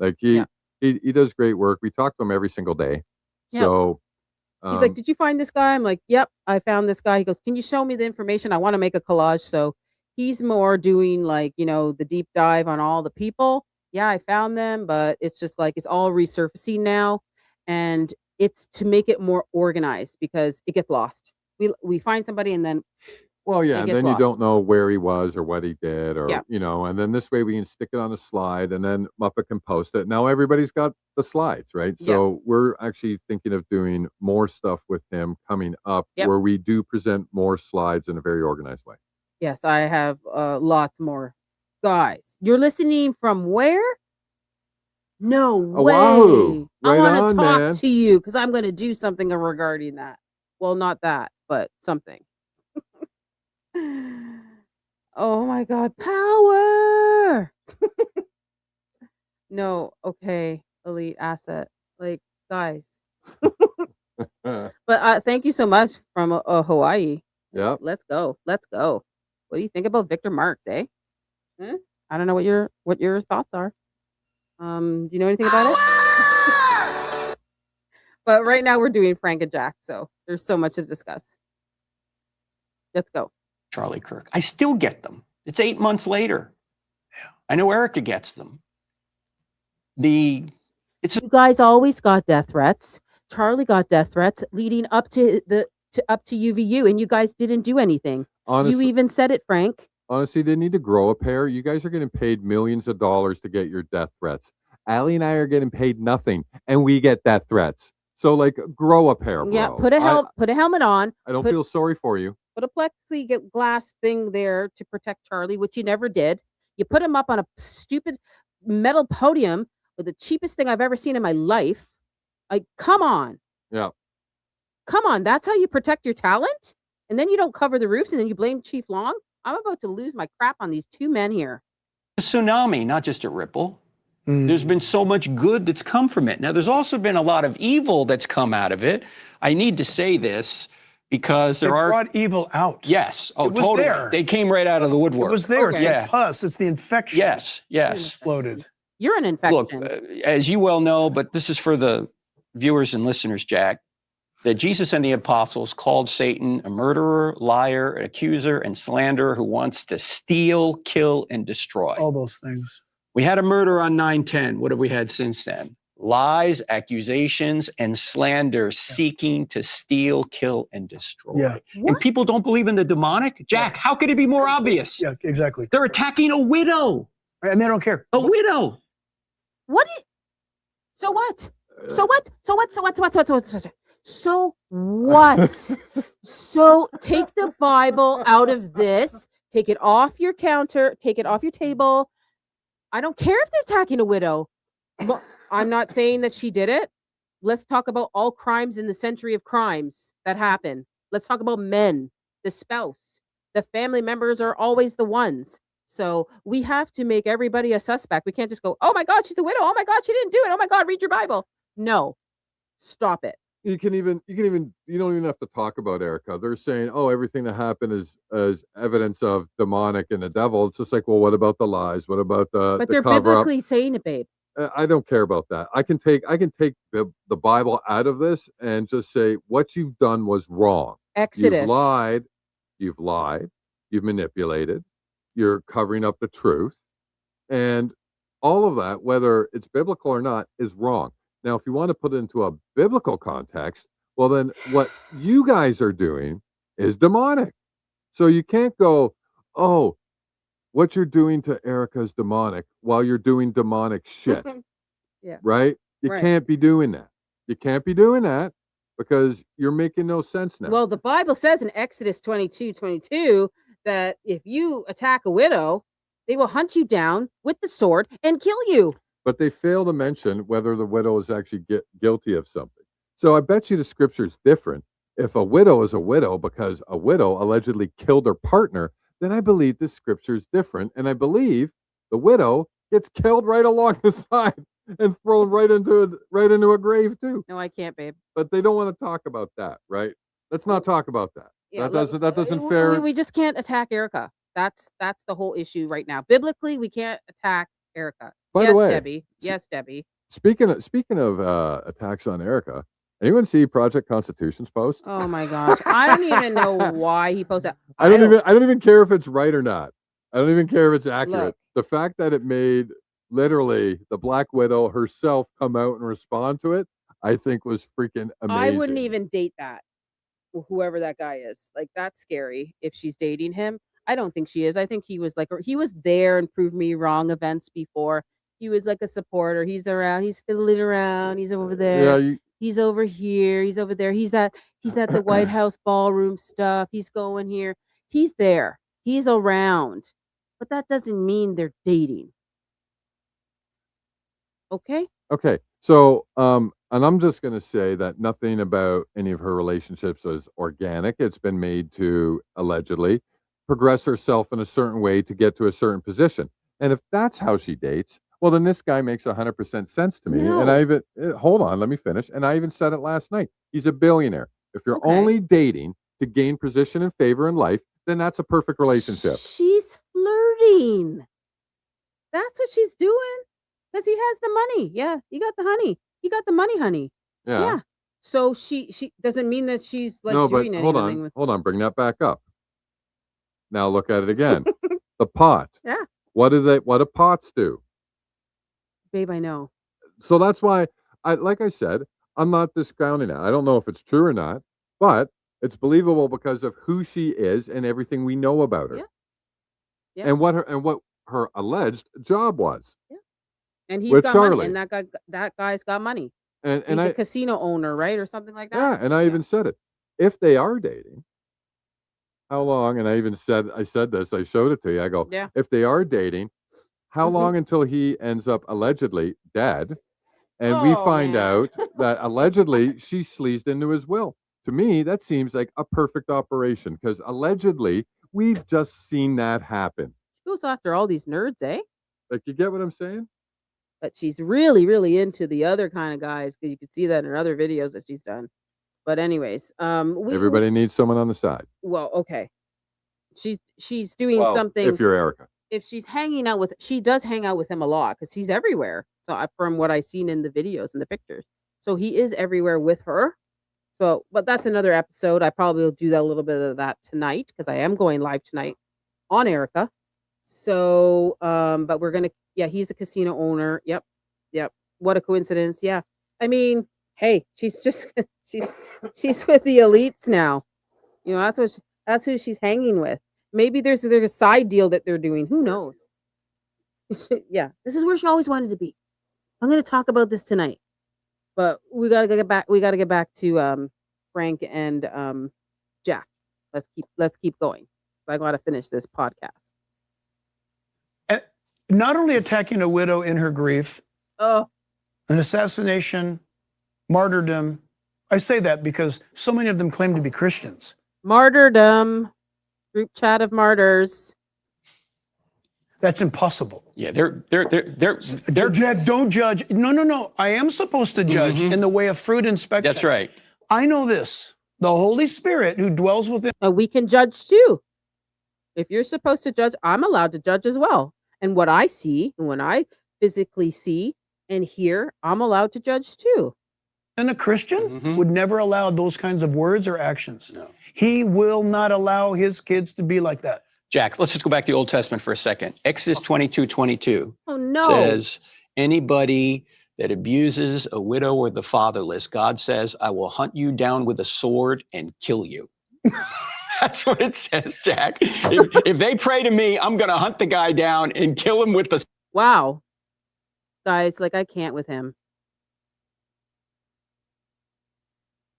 He does great work. We talk to him every single day. Yep. So he's like, "Did you find this guy?" I'm like, "Yep, I found this guy." He goes, "Can you show me the information? I want to make a collage." So he's more doing the deep dive on all the people. Yeah, I found them, but it's just it's all resurfacing now, and it's to make it more organized because it gets lost. We find somebody and then Well, yeah, It and gets then you lost. don't know where he was or what he did, or Yeah. and then this way we can stick it on a slide, and then Muppet can post it. Now everybody's got the slides, right? Yeah. So we're actually thinking of doing more stuff with him coming up, Yep. where we do present more slides in a very organized way. Yes, I have lots more. Guys, you're listening from where? No way. Wahoo! I Right want to on, talk man. to you because I'm going to do something regarding that. Well, not that, but something. Oh my God, power. No, okay, elite asset. Like, guys. But thank you so much from Hawaii. Yeah. Let's go. Let's go. What do you think about Victor Marx, eh? I don't know what your thoughts are. Do you know anything about it? But right now we're doing Frank and Jack, so there's so much to discuss. Let's go. Charlie Kirk. I still get them. It's 8 months later. Yeah. I know Erica gets them. You guys always got death threats. Charlie got death threats leading up to UVU, and you guys didn't do anything. Honestly, You even said it, Frank. honestly, they need to grow a pair. You guys are getting paid millions of dollars to get your death threats. Allie and I are getting paid nothing, and we get death threats. So, like, grow a pair, bro. Yeah, put a helmet on. I don't feel sorry for you. Put a plexiglass thing there to protect Charlie, which you never did. You put him up on a stupid metal podium with the cheapest thing I've ever seen in my life. Like, come on. Yeah. Come on. That's how you protect your talent? And then you don't cover the roofs and then you blame Chief Long? I'm about to lose my crap on these two men here. a tsunami, not just a ripple. There's been so much good that's come from it. Now, there's also been a lot of evil that's come out of it. I need to say this because They brought evil out. Yes. Oh, It was totally. there. They came right out of the woodwork. It was there. It's Okay. the pus. It's the infection. Yes. Yes. Exploded. You're an infection. Look, as you well know, but this is for the viewers and listeners, Jack, that Jesus and the apostles called Satan a murderer, liar, an accuser, and slanderer who wants to steal, kill, and destroy. All those things. We had a murder on 9/10. What have we had since then? Lies, accusations, and slander seeking to steal, kill, and destroy. Yeah. And people don't believe in the demonic? Jack, how could it be more obvious? Yeah, exactly. They're attacking a widow. And they don't care. A widow. What is so what? So what? So what? So what? So what? So what? So what? So what? So take the Bible out of this. Take it off your counter. Take it off your table. I don't care if they're attacking a widow. I'm not saying that she did it. Let's talk about all crimes in the century of crimes that happen. Let's talk about men, the spouse, the family members are always the ones. So we have to make everybody a suspect. We can't just go, oh my God, she's a widow. Oh my God, she didn't do it. Oh my God, read your Bible. No, stop it. You don't even have to talk about Erica. They're saying, oh, everything that happened is evidence of demonic and the devil. It's just like, well, what about the lies? What about But they're cover biblically saying it, babe. I don't care about that. I can take the Bible out of this and just say what you've done was wrong. Exodus. You've lied, you've manipulated, you're covering up the truth, and all of that, whether it's biblical or not, is wrong. Now, if you want to put it into a biblical context, well, then what you guys are doing is demonic. So you can't go, oh, what you're doing to Erica is demonic while you're doing demonic shit. Yeah. Right? You Right. can't be doing that. You can't be doing that because you're making no sense now. Well, the Bible says in Exodus 22:22 that if you attack a widow, they will hunt you down with the sword and kill you. But they fail to mention whether the widow is actually guilty of something. So I bet you the scripture is different. If a widow is a widow because a widow allegedly killed her partner, then I believe the scripture is different. And I believe the widow gets killed right along the side and thrown right into a grave too. No, I can't, babe. But they don't want to talk about that, right? Let's not talk about that. Yeah, that doesn't fair. We just can't attack Erica. That's the whole issue right now. Biblically, we can't attack Erica. By yes, the way, Debbie. Yes, Debbie. Speaking of attacks on Erica, anyone see Project Constitution's post? Oh my gosh. I don't even know why he posted that. I don't even care if it's right or not. I don't even care if it's accurate. Look. The fact that it made literally the Black Widow herself come out and respond to it, I think was freaking amazing. I wouldn't even date that. whoever that guy is. Like, that's scary if she's dating him. I don't think she is. I think he was there and proved me wrong events before. He was like a supporter. He's around. He's fiddling around. He's over there. Yeah, He's over here. He's over there. He's at the White House ballroom stuff. He's going here. He's there. He's around. But that doesn't mean they're dating. Okay? Okay. So, and I'm just going to say that nothing about any of her relationships is organic. It's been made to allegedly progress herself in a certain way to get to a certain position. And if that's how she dates, well, then this guy makes 100% sense to me. And I even, hold on, let me finish. And I even said it last night. He's a billionaire. If you're only dating to gain position and favor in life, then that's a perfect relationship. She's flirting. That's what she's doing. Because he has the money. Yeah, he got the honey. He got the money, honey. Yeah. So she doesn't mean that she's like doing anything. Hold on, bring that back up. Now look at it again. The pot. Yeah. What do pots do? Babe, I know. So that's why like I said, I'm not discounting it. I don't know if it's true or not, but it's believable because of who she is and everything we know about her. Yeah. And what her alleged job was. Yeah. And he's with got Charlie. money, and that guy's got money. And he's a casino owner, right? Or something like that. Yeah, and I even said it. If they are dating, how long? And I said this, I showed it to you. I go, if they are dating, how long until he ends up allegedly dead? And we find out that allegedly she sleazed into his will. To me, that seems like a perfect operation because allegedly we've just seen that happen. She goes after all these nerds, eh? Like, you get what I'm saying? But she's really, really into the other kind of guys because you can see that in her other videos that she's done. But anyways, everybody needs someone on the side. Well, okay. She's doing something. If you're Erica. If she's hanging out she does hang out with him a lot because he's everywhere. So from what I've seen in the videos and the pictures. So he is everywhere with her. So, but that's another episode. I probably will do a little bit of that tonight because I am going live tonight on Erica. So, but we're going to, he's a casino owner. Yep. What a coincidence. Yeah. I mean, hey, she's she's with the elites now. You know, that's who she's hanging with. Maybe there's a side deal that they're doing. Who knows? Yeah, this is where she always wanted to be. I'm going to talk about this tonight, but we got to get back. We got to get back to Frank and Jack. Let's keep going. I got to finish this podcast. Not only attacking a widow in her grief, an assassination, martyrdom. I say that because so many of them claim to be Christians. Martyrdom, group chat of martyrs. That's impossible. Yeah, they're Jack, don't judge. No. I am supposed to judge in the way of fruit inspection. That's right. I know this. The Holy Spirit who dwells within. We can judge too. If you're supposed to judge, I'm allowed to judge as well. And what I see, and when I physically see and hear, I'm allowed to judge too. And a Christian would never allow those kinds of words or actions. No. He will not allow his kids to be like that. Jack, let's just go back to the Old Testament for a second. Exodus 22:22 no. says, anybody that abuses a widow or the fatherless, God says, I will hunt you down with a sword and kill you. That's what it says, Jack. If they pray to me, I'm going to hunt the guy down and kill him with the... Wow. Guys, like, I can't with him.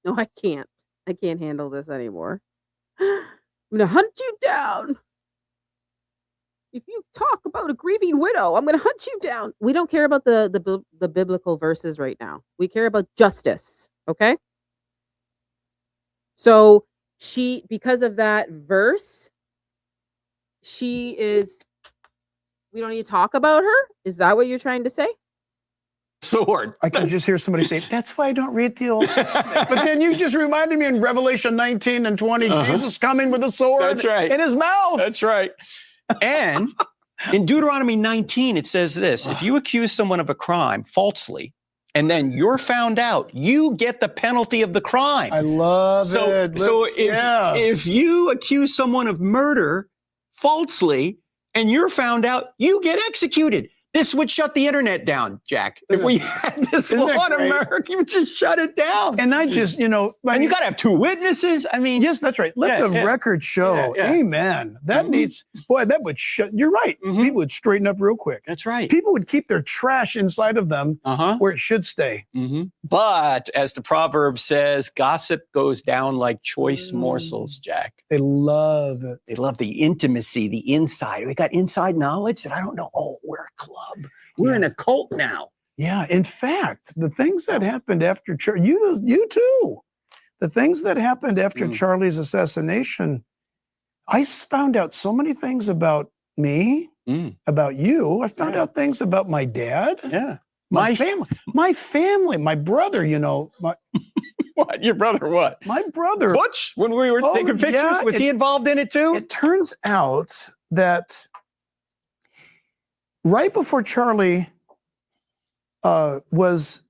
No, I can't. I can't handle this anymore. I'm going to hunt you down. If you talk about a grieving widow, I'm going to hunt you down. We don't care about the biblical verses right now. We care about justice, okay? So because of that verse, we don't need to talk about her? Is that what you're trying to say? Sword. I can just hear somebody say, that's why I don't read the Old Testament. But then you just reminded me in Revelation 19 and 20, Jesus coming with a sword in his mouth. That's right. And in Deuteronomy 19, it says this, if you accuse someone of a crime falsely, and then you're found out, you get the penalty of the crime. I love it. So if you accuse someone of murder falsely, and you're found out, you get executed. This would shut the internet down, Jack. If we had this Isn't that law in great? America, you would just shut it down. And I just, I And mean, you got to have two witnesses. I mean, yes, that's right. Let Yeah, the yeah. record show. Yeah, yeah. Amen. That Mhm. needs, boy, that would you're right. Mhm. People would straighten up real quick. that's right. People would keep their trash inside of them Uh-huh. where it should stay. But as the proverb says, gossip goes down like choice Mm. morsels, Jack. They love it. They love the intimacy, the inside. We got inside knowledge that I don't know. Oh, we're a club. We're Yeah. in a cult now. Yeah. In fact, the things that happened after you too, the things that happened after Mm. Charlie's assassination, I found out so many things about me, about you. I found Yeah. out things about my dad, Yeah. my family, my brother. What? Your brother what? My brother. Butch, when we were Oh, taking pictures, yeah, was he involved in it too? It turns out that right before Charlie was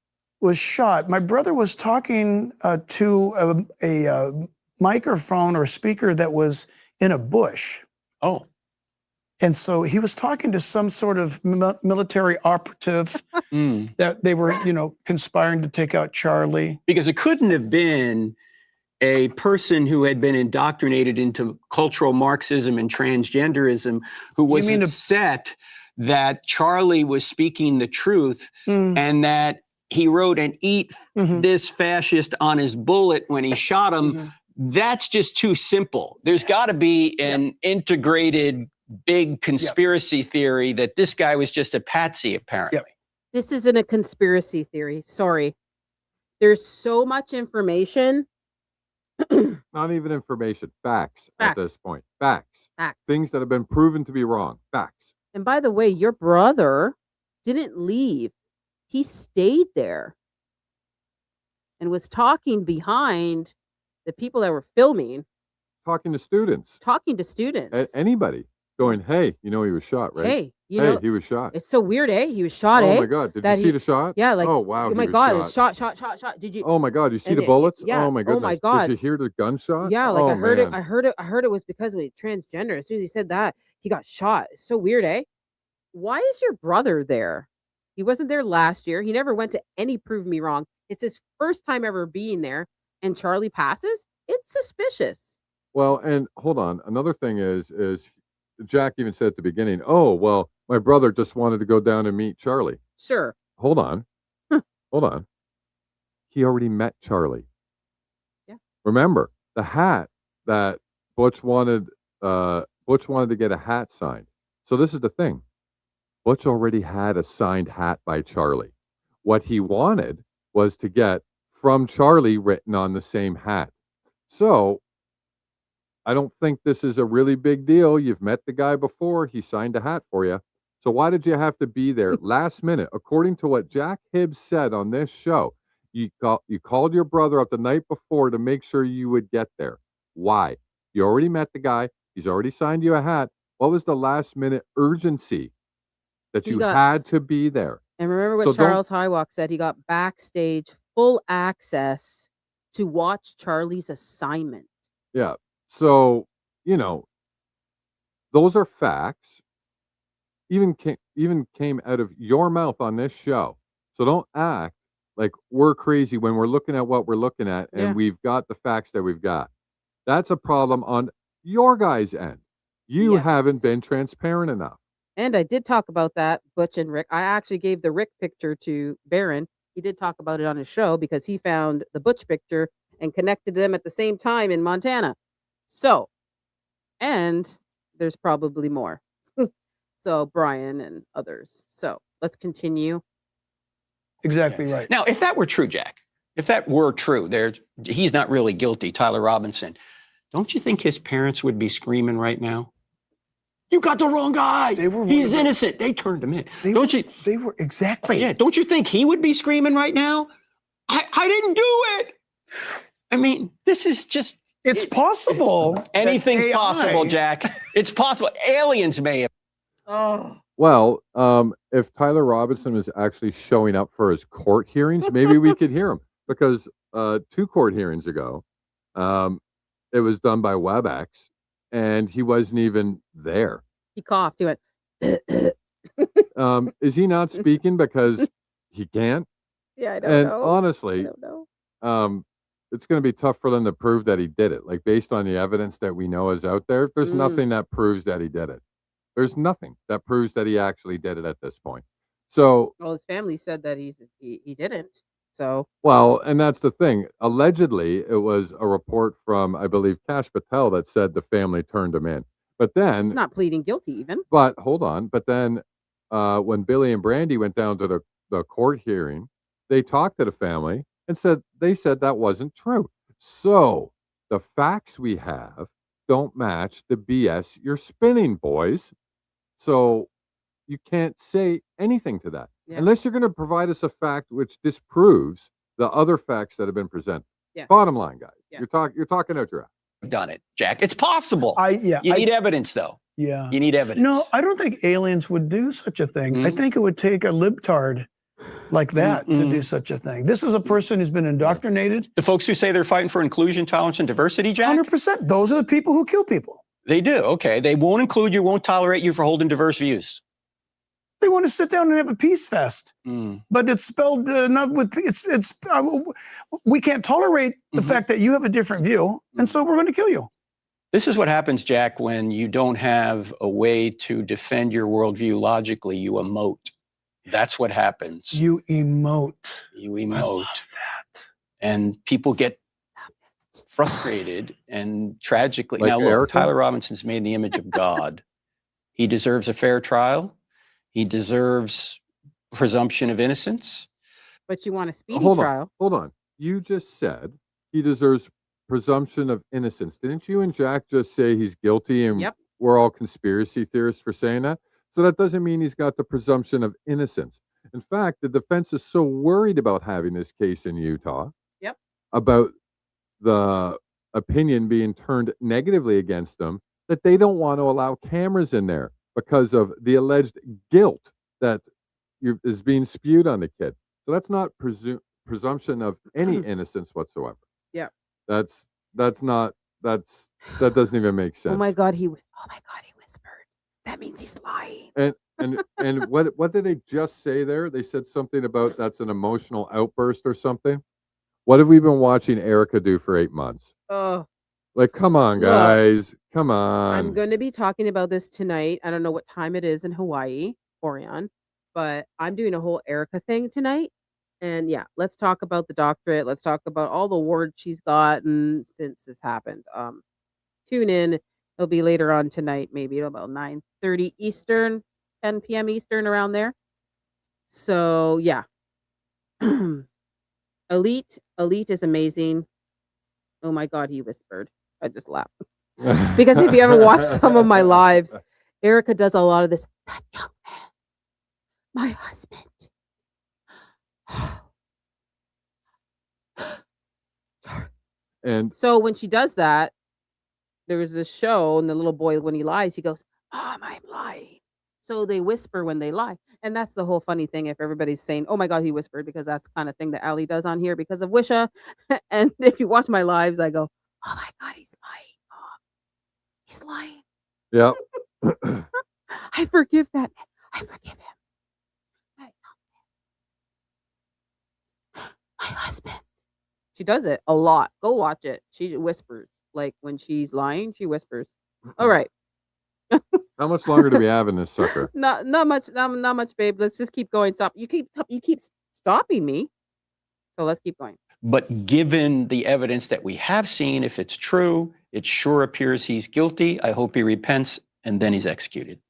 shot, my brother was talking to a microphone or speaker that was in a bush. Oh. And so he was talking to some sort of military operative that they were, conspiring to take out Charlie. Because it couldn't have been a person who had been indoctrinated into cultural Marxism and transgenderism who was mean upset that Charlie was speaking the truth and that he wrote and eat this fascist on his bullet when he shot him. That's just too simple. There's got to be an integrated big conspiracy theory that this guy was just a patsy, apparently. This isn't a conspiracy theory. Sorry. There's so much information. Not even information, facts at Facts. this point. Facts. Facts. Things that have been proven to be wrong. Facts. And by the way, your brother didn't leave. He stayed there and was talking behind the people that were filming, Talking to students, talking to students. anybody, going, hey, he was shot, right? Hey, he was shot. it's so weird, eh? He was shot, Oh eh? my God, did that you see the shot? Yeah, like, oh wow, oh my he was God, it's shot. shot. Did you? Oh my God, you see And the bullets? yeah, Oh my goodness. oh my God. Did you hear the gunshot? Yeah, like oh, I heard man. it. I heard it was because of a transgender. As soon as he said that, he got shot. It's so weird, eh? Why is your brother there? He wasn't there last year. He never went to any Prove Me Wrong. It's his first time ever being there, and Charlie passes. It's suspicious. Well, and hold on. Another thing is Jack even said at the beginning, oh, well, my brother just wanted to go down and meet Charlie. Sure. Hold on. Hold on. He already met Charlie. Yeah. Remember, the hat that Butch wanted to get a hat signed. So this is the thing. Butch already had a signed hat by Charlie. What he wanted was to get from Charlie written on the same hat. So I don't think this is a really big deal. You've met the guy before. He signed a hat for you. So why did you have to be there last minute? According to what Jack Hibbs said on this show, you called your brother up the night before to make sure you would get there. Why? You already met the guy. He's already signed you a hat. What was the last minute urgency that you had to be there? And remember what Charles Highwalk said. He got backstage full access to watch Charlie's assignment. Yeah. So, those are facts. Even came out of your mouth on this show. So don't act like we're crazy when we're looking at what we're looking at and we've got the facts that we've got. That's a problem on your guys' end. You haven't been transparent enough. And I did talk about that, Butch and Rick. I actually gave the Rick picture to Barron. He did talk about it on his show because he found the Butch picture and connected them at the same time in Montana. So, and there's probably more. So, Brian and others. So, let's continue. Exactly right. Now, if that were true, Jack, if that were true, he's not really guilty, Tyler Robinson. Don't you think his parents would be screaming right now? You got the wrong guy. He's innocent. They turned him in. They were exactly. Yeah. Don't you think he would be screaming right now? I didn't do it. I mean, this is just. It's possible. Anything's possible, Jack. It's possible. Aliens may have. Oh. Well, if Tyler Robinson was actually showing up for his court hearings, maybe we could hear him. Because 2 court hearings ago, it was done by WebEx, and he wasn't even there. He coughed. He went. Is he not speaking because he can't? Yeah, I don't And know. I honestly, don't know. it's going to be tough for them to prove that he did it. Like based on the evidence that we know is out there, there's Mm. nothing that proves that he did it. There's nothing that proves that he actually did it at this point. So, Well, his family said that he didn't. So well, and that's the thing. Allegedly, it was a report from, I believe, Kash Patel that said the family turned him in. But he's then, not pleading guilty even. but hold on. But then, when Billy and Brandy went down to the court hearing, they talked to the family and they said that wasn't true. So the facts we have don't match the BS you're spinning, boys. So you can't say anything to that Yeah. unless you're going to provide us a fact which disproves the other facts that have been presented. Yes. Bottom line, guys, Yes. you're talking out your ass. Done it, Jack. It's possible. You need evidence, though. Yeah. You need evidence. No, I don't think aliens would do such a thing. I Mhm. think it would take a libtard like that to do such a thing. This is a person who's been indoctrinated. The folks who say they're fighting for inclusion, tolerance, and diversity, Jack, 100%. Those are the people who kill people. they do. Okay, they won't include you, won't tolerate you for holding diverse views. They want to sit down and have a peace fest, Mm. but it's spelled not with it's. We can't tolerate the fact that you have a different view, and so we're going to kill you. This is what happens, Jack, when you don't have a way to defend your worldview logically. You emote. That's what happens. You emote. You I emote. love that. And people get frustrated and tragically. Like now, look, Erica? Tyler Robinson's made in the image of God. He deserves a fair trial. He deserves presumption of innocence. But you want a speedy Hold trial. Hold on. You just said he deserves presumption of innocence. Didn't you and Jack just say he's guilty and Yep. we're all conspiracy theorists for saying that? So that doesn't mean he's got the presumption of innocence. In fact, the defense is so worried about having this case in Utah, Yep. about the opinion being turned negatively against them, that they don't want to allow cameras in there because of the alleged guilt that is being spewed on the kid. So that's not presumption of any innocence whatsoever. Yeah. That doesn't even make sense. Oh my God, he whispered. That means he's lying. And what did they just say there? They said something about that's an emotional outburst or something. What have we been watching Erica do for 8 months? Oh, Like, come on, Look, guys. Come on. I'm going to be talking about this tonight. I don't know what time it is in Hawaii, Orion, but I'm doing a whole Erica thing tonight. And yeah, let's talk about the doctorate. Let's talk about all the awards she's gotten since this happened. Tune in. It'll be later on tonight, maybe about 9:30 Eastern, 10 p.m. Eastern, around there. So yeah. Elite is amazing. Oh my God, he whispered. I just laughed. Because if you ever watch some of my lives, Erica does a lot of this. That young man, my husband. And So when she does that, there was this show, and the little boy, when he lies, he goes, "Mom, I'm lying." So they whisper when they lie. And that's the whole funny thing. If everybody's saying, "Oh my God, he whispered," because that's the kind of thing that Ali does on here because of Wisha. And if you watch my lives, I go, "Oh my God, he's lying, Mom. He's lying. yeah. I forgive that man. I forgive him. That young man. My husband." She does it a lot. Go watch it. She whispers. Like when she's lying, she whispers. All right. How much longer do we have in this sucker? Not much, not much, babe. Let's just keep going. Stop. You keep stopping me. So let's keep going. But given the evidence that we have seen, if it's true, it sure appears he's guilty. I hope he repents and then he's executed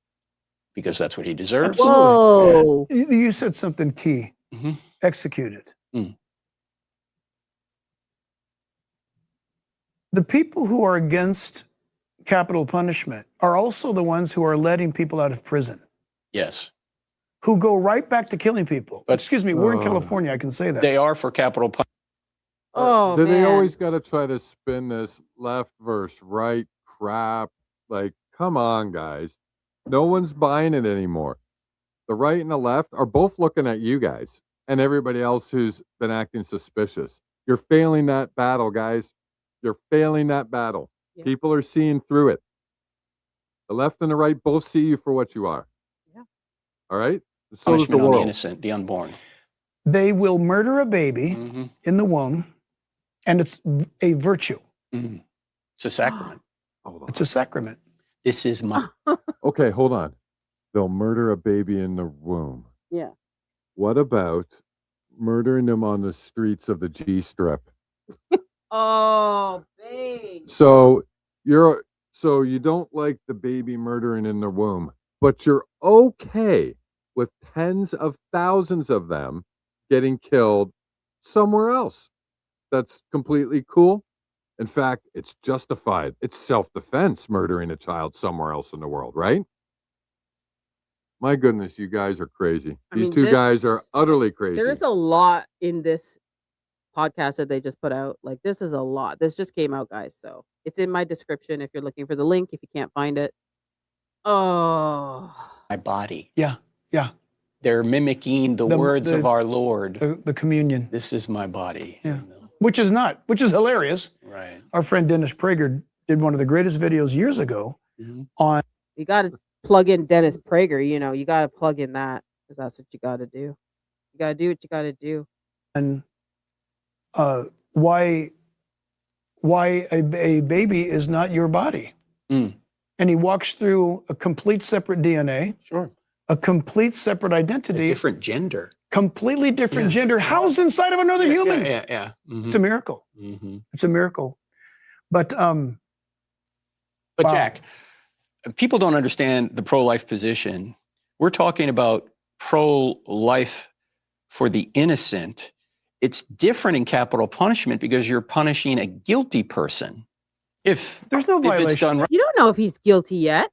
because that's what he deserves. Whoa. You said something key. Mhm. Executed. Mm. The people who are against capital punishment are also the ones who are letting people out of prison, Yes, who go right back to killing people. But- Excuse me, we're in California. I can say that. they are for capital punishment. Oh, Do they man. always got to try to spin this left versus right crap? Like, come on, guys. No one's buying it anymore. The right and the left are both looking at you guys and everybody else who's been acting suspicious. You're failing that battle, guys. You're failing that battle. Yeah. People are seeing through it. The left and the right both see you for what you are. Yeah. All right? So does the punishment on the world. innocent, the unborn. They will murder a baby Mhm. in the womb, and it's a virtue. Mhm. It's a sacrament. Hold on. It's a sacrament. This is my Okay, hold on. They'll murder a baby in the womb. Yeah. What about murdering them on the streets of the G Strip? Oh, babe. So you don't like the baby murdering in the womb, but you're okay with tens of thousands of them getting killed somewhere else. That's completely cool. In fact, it's justified. It's self-defense murdering a child somewhere else in the world, right? My goodness, you guys are crazy. I These mean, two guys are this- utterly crazy. There is a lot in this podcast that they just put out. Like, this is a lot. This just came out, guys. So it's in my description if you're looking for the link, if you can't find it. Oh, body. Yeah, yeah. They're mimicking the words of our Lord. The communion, This is my body. Yeah. which is hilarious. Right. Our friend Dennis Prager did one of the greatest videos years ago Mhm. on you got to plug in Dennis Prager. You know, you got to plug in that because that's what you got to do. You got to do what you got to do. why a baby is not your body. Mm. And he walks through a complete separate DNA, Sure. a complete separate A identity, different gender. completely different Yeah. gender housed inside of another human. Yeah. Mhm. It's a miracle. Mhm. It's a miracle. But But Wow. Jack, people don't understand the pro-life position. We're talking about pro-life for the innocent. It's different in capital punishment because you're punishing a guilty person. If there's no if it's violation. done right, You don't know if he's guilty yet.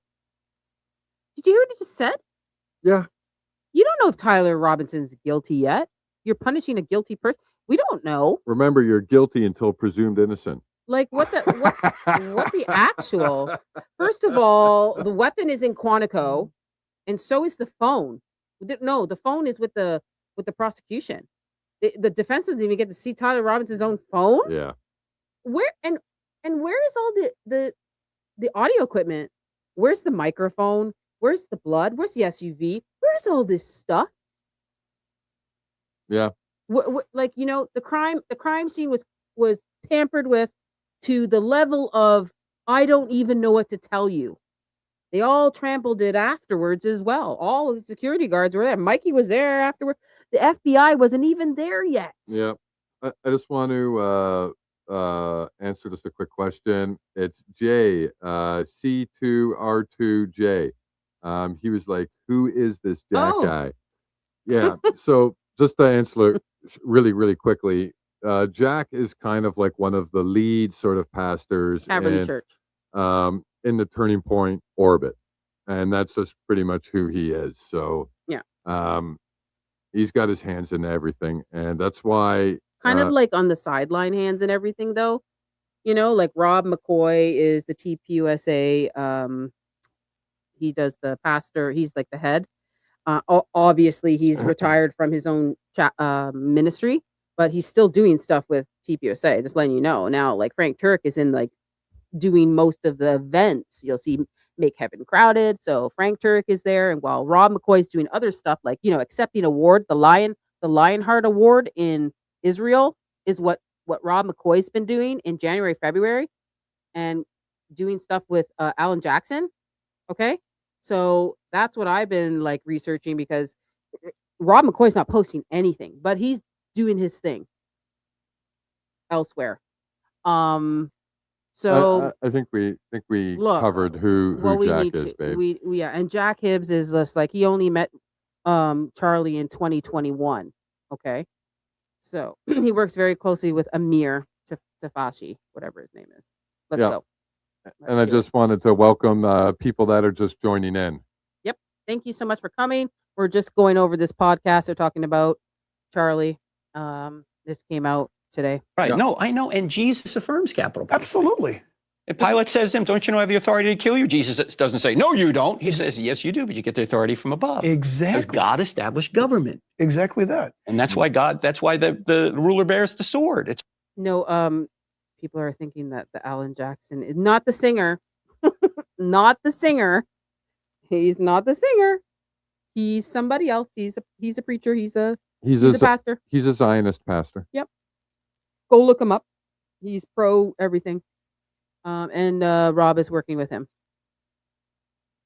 Did you hear what he just said? Yeah. You don't know if Tyler Robinson's guilty yet. You're punishing a guilty person. We don't know. Remember, you're guilty until presumed innocent. Like what the actual. First of all, the weapon is in Quantico, and so is the phone. No, the phone is with the prosecution. The defense doesn't even get to see Tyler Robinson's own phone. Yeah. Where and where is all the audio equipment? Where's the microphone? Where's the blood? Where's the SUV? Where's all this stuff? Yeah. Like, you know, the crime scene was tampered with to the level of I don't even know what to tell you. They all trampled it afterwards as well. All of the security guards were there. Mikey was there afterward. The FBI wasn't even there yet. Yeah. I just want to answer just a quick question. It's Jay, C2R2J. He was like, "Who is this Jack Oh. guy?" Yeah. So just to answer really, really quickly, Jack is kind of like one of the lead sort of pastors Haverly Church. in the Turning Point orbit, and that's just pretty much who he is. So Yeah. He's got his hands in everything, and that's why Kind of like on the sideline hands and everything, though. You know, like Rob McCoy is the TPUSA. He does the pastor. He's like the head. Obviously, he's retired from his own ministry, but he's still doing stuff with TPUSA. Just letting you know. Now, like Frank Turk is in like doing most of the events. You'll see Make Heaven Crowded. So Frank Turk is there, and while Rob McCoy's doing other stuff like, you know, accepting award, the Lionheart Award in Israel is what Rob McCoy's been doing in January, February, and doing stuff with Alan Jackson. Okay, so that's what I've been like researching because Rob McCoy's not posting anything, but he's doing his thing elsewhere. So I think we look, covered who we Jack need is, to. babe. Yeah, and Jack Hibbs is just like he only met Charlie in 2021. Okay, so he works very closely with Amir Tafashi, whatever his name is. Let's Yeah. go. And I just wanted to welcome people that are just joining in. Yep. Thank you so much for coming. We're just going over this podcast. They're talking about Charlie. This came out today. right. Yeah. No, I know. And Jesus affirms capital punishment. Absolutely. If Pilate says to him, "Don't you know I have the authority to kill you?" Jesus doesn't say, "No, you don't." He says, "Yes, you do, but you get the authority from above." Because Exactly. God established government. Exactly that. And that's why the ruler bears the sword. It's No, people are thinking that the Alan Jackson is not the singer. Not the singer. He's not the singer. He's somebody else. He's a preacher. He's a He's a pastor. He's a Zionist pastor. Go look him up. He's pro everything. And Rob is working with him.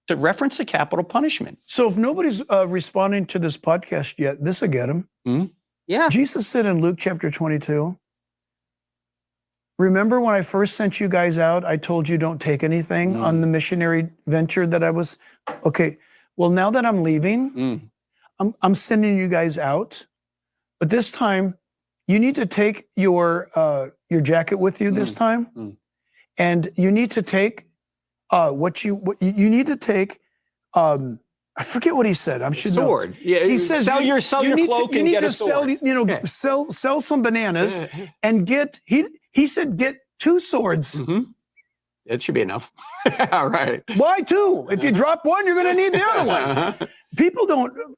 To reference the capital punishment. So if nobody's responding to this podcast yet, this will get them. Yeah. Jesus said in Luke chapter 22, remember when I first sent you guys out, I told you don't take anything on the missionary venture that I was, okay. Well, now that I'm leaving, I'm sending you guys out, but this time you need to take your jacket with you this time. And you need to take you need to take, I forget what he said. I should sword. know. Yeah, he says sell your cloak and get a sword. Sell some bananas and get, he said, get 2 swords. It should be enough. All right. Why 2? If you drop one, you're going to need the other one. People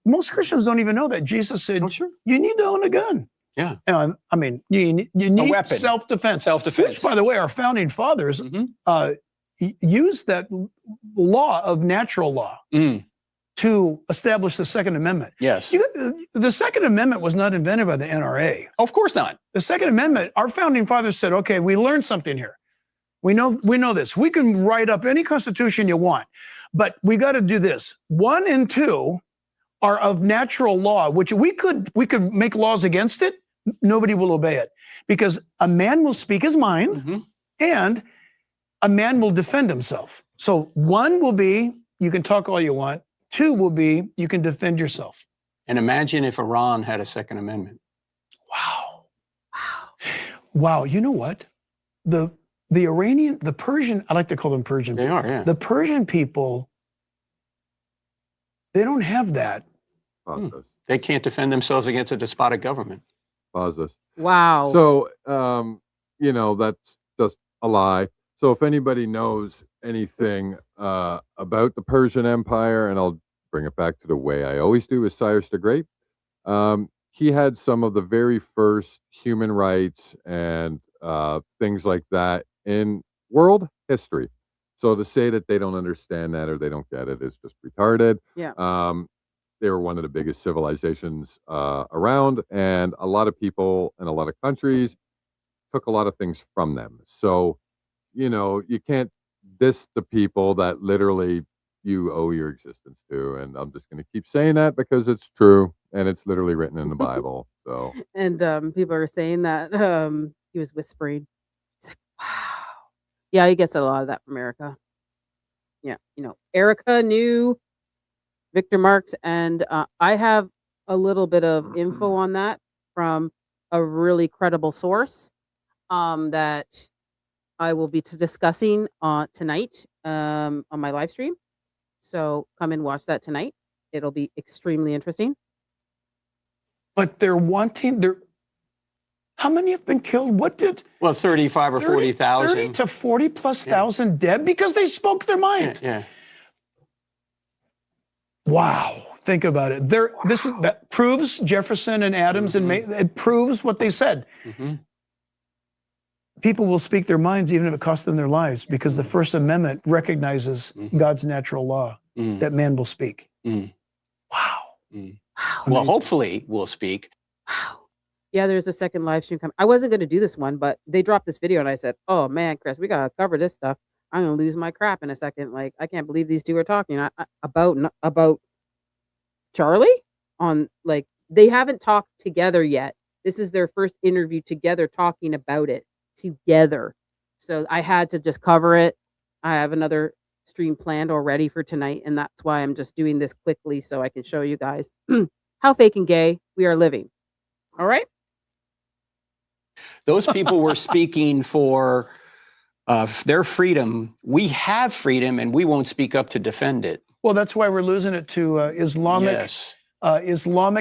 most Christians don't even know that. Jesus said, you need to own a gun. Yeah. I mean, you need weapon. Self-defense. Self-defense. Which, by the way, our founding fathers used that law of natural law to establish the Second Amendment. Yes. The Second Amendment was not invented by the NRA. Of course not. The Second Amendment, our founding fathers said, okay, we learned something here. We know this. We can write up any constitution you want, but we got to do this. 1 and 2 are of natural law, which we could make laws against it. Nobody will obey it because a man will speak his mind and a man will defend himself. So 1 will be, you can talk all you want. 2 will be, you can defend yourself. And imagine if Iran had a Second Amendment. Wow. You know what? The Iranian, the Persian, I like to call them Persian. They are, yeah. The Persian people, they don't have that. They can't defend themselves against a despotic government. Wow. So, that's just a lie. So if anybody knows anything about the Persian Empire, and I'll bring it back to the way I always do with Cyrus the Great, he had some of the very first human rights and things like that in world history. So to say that they don't understand that or they don't get it is just retarded. Yeah. They were one of the biggest civilizations around, and a lot of people in a lot of countries took a lot of things from them. So, you can't diss the people that literally you owe your existence to. And I'm just going to keep saying that because it's true and it's literally written in the Bible. So, and people are saying that he was whispering. He's like, wow. Yeah, he gets a lot of that from Erica. Yeah, Erica knew Victor Marx, and I have a little bit of info on that from a really credible source that I will be discussing tonight on my live stream. So come and watch that tonight. It'll be extremely interesting. But they're wanting, how many have been killed? 35 or 40,000. 30 to 40 plus thousand dead because they spoke their mind. Yeah. Wow, think about it. That proves Jefferson and Adams, and it proves what they said. People will speak their minds even if it costs them their lives, because the First Amendment recognizes God's natural law that man will speak. Wow. Well, hopefully we'll speak. Wow. Yeah, there's a second live stream coming. I wasn't going to do this one, but they dropped this video and I said, oh man, Chris, we got to cover this stuff. I'm going to lose my crap in a second. Like, I can't believe these two are talking about Charlie on, like, they haven't talked together yet. This is their first interview together, talking about it together. So I had to just cover it. I have another stream planned already for tonight, and that's why I'm just doing this quickly so I can show you guys how fake and gay we are living. All right? Those people were speaking for their freedom. We have freedom, and we won't speak up to defend it. Well, that's why we're losing it to Islamic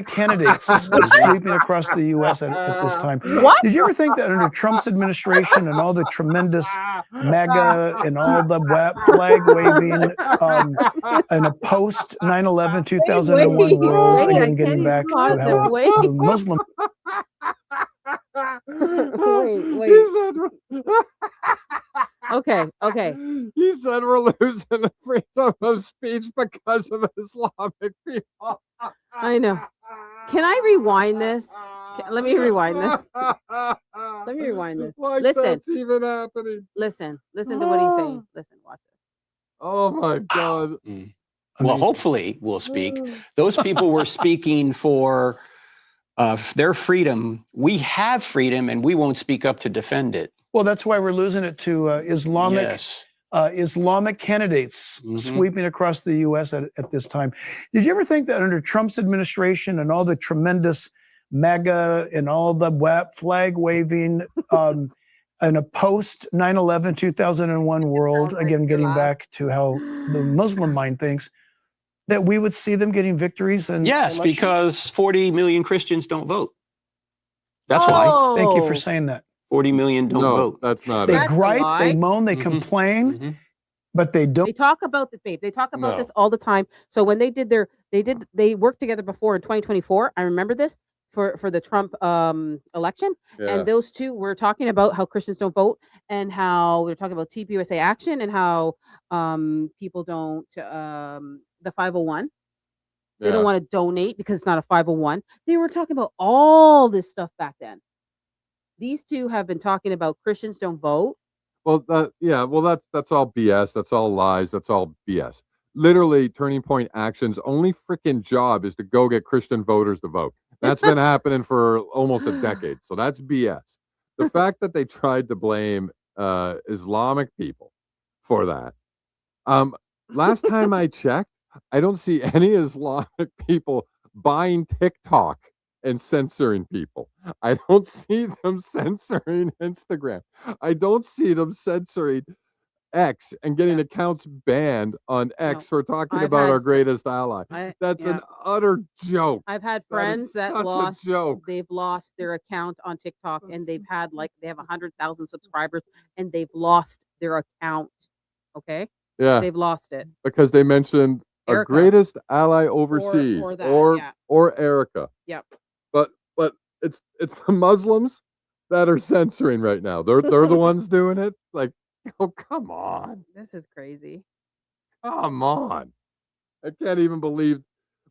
candidates sweeping across the U.S. at this time. What? Did you ever think that under Trump's administration and all the tremendous MAGA and all the flag waving in a post 9/11 2001 world, again getting back to how the Muslim. Wait. Okay. He said we're losing the freedom of speech because of Islamic people. I know. Can I rewind this? Let me rewind this. Let me rewind this. Like Listen. that's even happening. Listen to what he's saying. Listen, watch it. Oh my God. Well, hopefully we'll speak. Those people were speaking for their freedom. We have freedom and we won't speak up to defend it. Well, that's why we're losing it to Islamic Yes. Islamic candidates sweeping across the U.S. at this time. Did you ever think that under Trump's administration and all the tremendous MAGA and all the flag waving in a post 9/11 2001 world, again, getting back to how the Muslim mind thinks, that we would see them getting victories? And Yes, because 40 million Christians don't vote. That's why. Thank you for saying that. 40 million don't vote. That's not They it. gripe, they moan, they complain, but they don't. They talk about the faith. They talk about this all the time. So when they worked together before in 2024. I remember this for the Trump election, and those two were talking about how Christians don't vote and how they're talking about TPUSA action and how people don't the 501. They don't want to donate because it's not a 501. They were talking about all this stuff back then. These two have been talking about Christians don't vote. Well, that's all BS. That's all lies. That's all BS. Literally, Turning Point Action's only freaking job is to go get Christian voters to vote. That's been happening for almost a decade. So that's BS. The fact that they tried to blame Islamic people for that. Last time I checked, I don't see any Islamic people buying TikTok and censoring people. I don't see them censoring Instagram. I don't see them censoring X and getting accounts banned on X for talking about our greatest ally. That's an utter joke. I've had friends that they've lost their account on TikTok and they have 100,000 subscribers and they've lost their account. Okay? Yeah. They've lost it. Because they mentioned our greatest ally overseas or Erica. Yep. But it's the Muslims that are censoring right now. They're the ones doing it. Like, oh, come on. This is crazy. Come on. I can't even believe.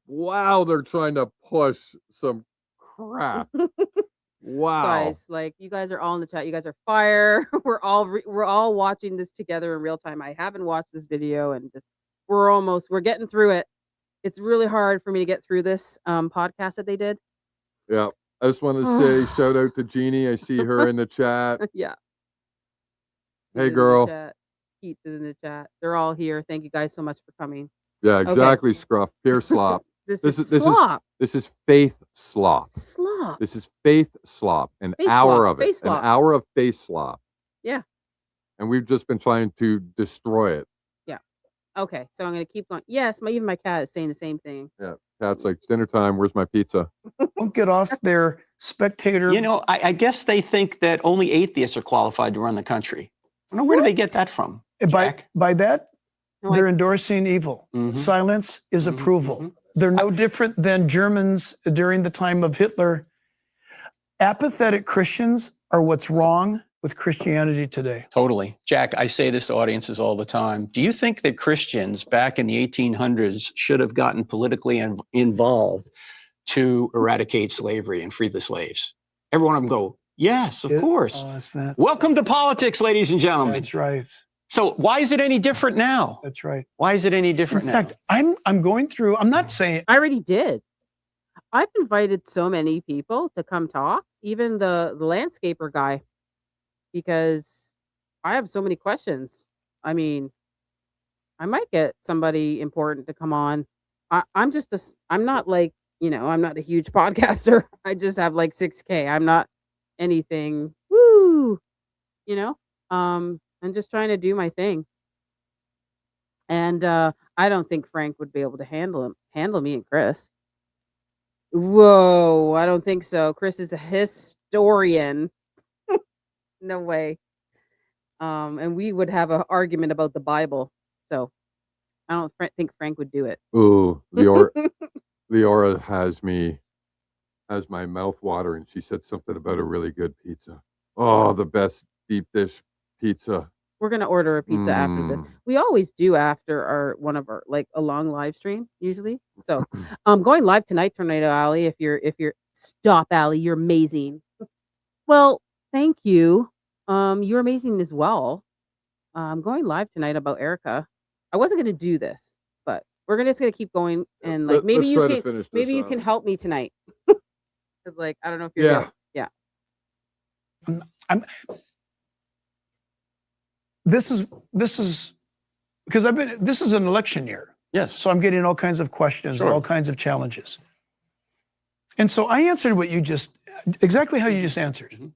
Wow, they're trying to push some crap. Wow. Guys, like you guys are all in the chat. You guys are fire. We're all watching this together in real time. I haven't watched this video and just we're getting through it. It's really hard for me to get through this podcast that they did. Yeah. I just want to say shout out to Jeannie. I see her in the chat. Yeah. Hey, girl. Keith is in the chat. They're all here. Thank you guys so much for coming. Yeah, exactly, okay. Scruff. Pure slop. This is slop. This is faith slop. Slop. This is faith slop. An hour of it. An hour of faith slop. Yeah. And we've just been trying to destroy it. Yeah. Okay. So I'm going to keep going. Yes, even my cat is saying the same thing. Yeah. Cat's like, it's dinner time. Where's my pizza? Don't get off their spectator. You know, I guess they think that only atheists are qualified to run the country. I don't know, where do they get that from? By that, they're endorsing evil. Silence is approval. They're no different than Germans during the time of Hitler. Apathetic Christians are what's wrong with Christianity today. Totally. Jack, I say this to audiences all the time. Do you think that Christians back in the 1800s should have gotten politically involved to eradicate slavery and free the slaves? Every one of them go, yes, of course. Welcome to politics, ladies and gentlemen. That's right. So why is it any different now? That's right. Why is it any different now? In fact, I'm going through, I'm not saying. I already did. I've invited so many people to come talk, even the landscaper guy, because I have so many questions. I mean, I might get somebody important to come on. I'm not like, I'm not a huge podcaster. I just have like 6K. I'm not anything. Woo! I'm just trying to do my thing. And I don't think Frank would be able to handle me and Chris. Whoa, I don't think so. Chris is a historian. No way. And we would have an argument about the Bible. So I don't think Frank would do it. Ooh, Leora has my mouth watering. She said something about a really good pizza. Oh, the best deep dish pizza. We're gonna order a pizza after this. We always do after one of our like a long live stream usually. So going live tonight, Tornado Alley. If you're stop Alley, you're amazing. Well, thank you. You're amazing as well. I'm going live tonight about Erica. I wasn't gonna do this, but we're just gonna keep going and like maybe you can help me tonight. Because like I don't know if you're good. Yeah. This is because this is an election year. Yes. So I'm getting all kinds of questions and all kinds of challenges. And so I answered exactly how you just answered. Mm-hmm.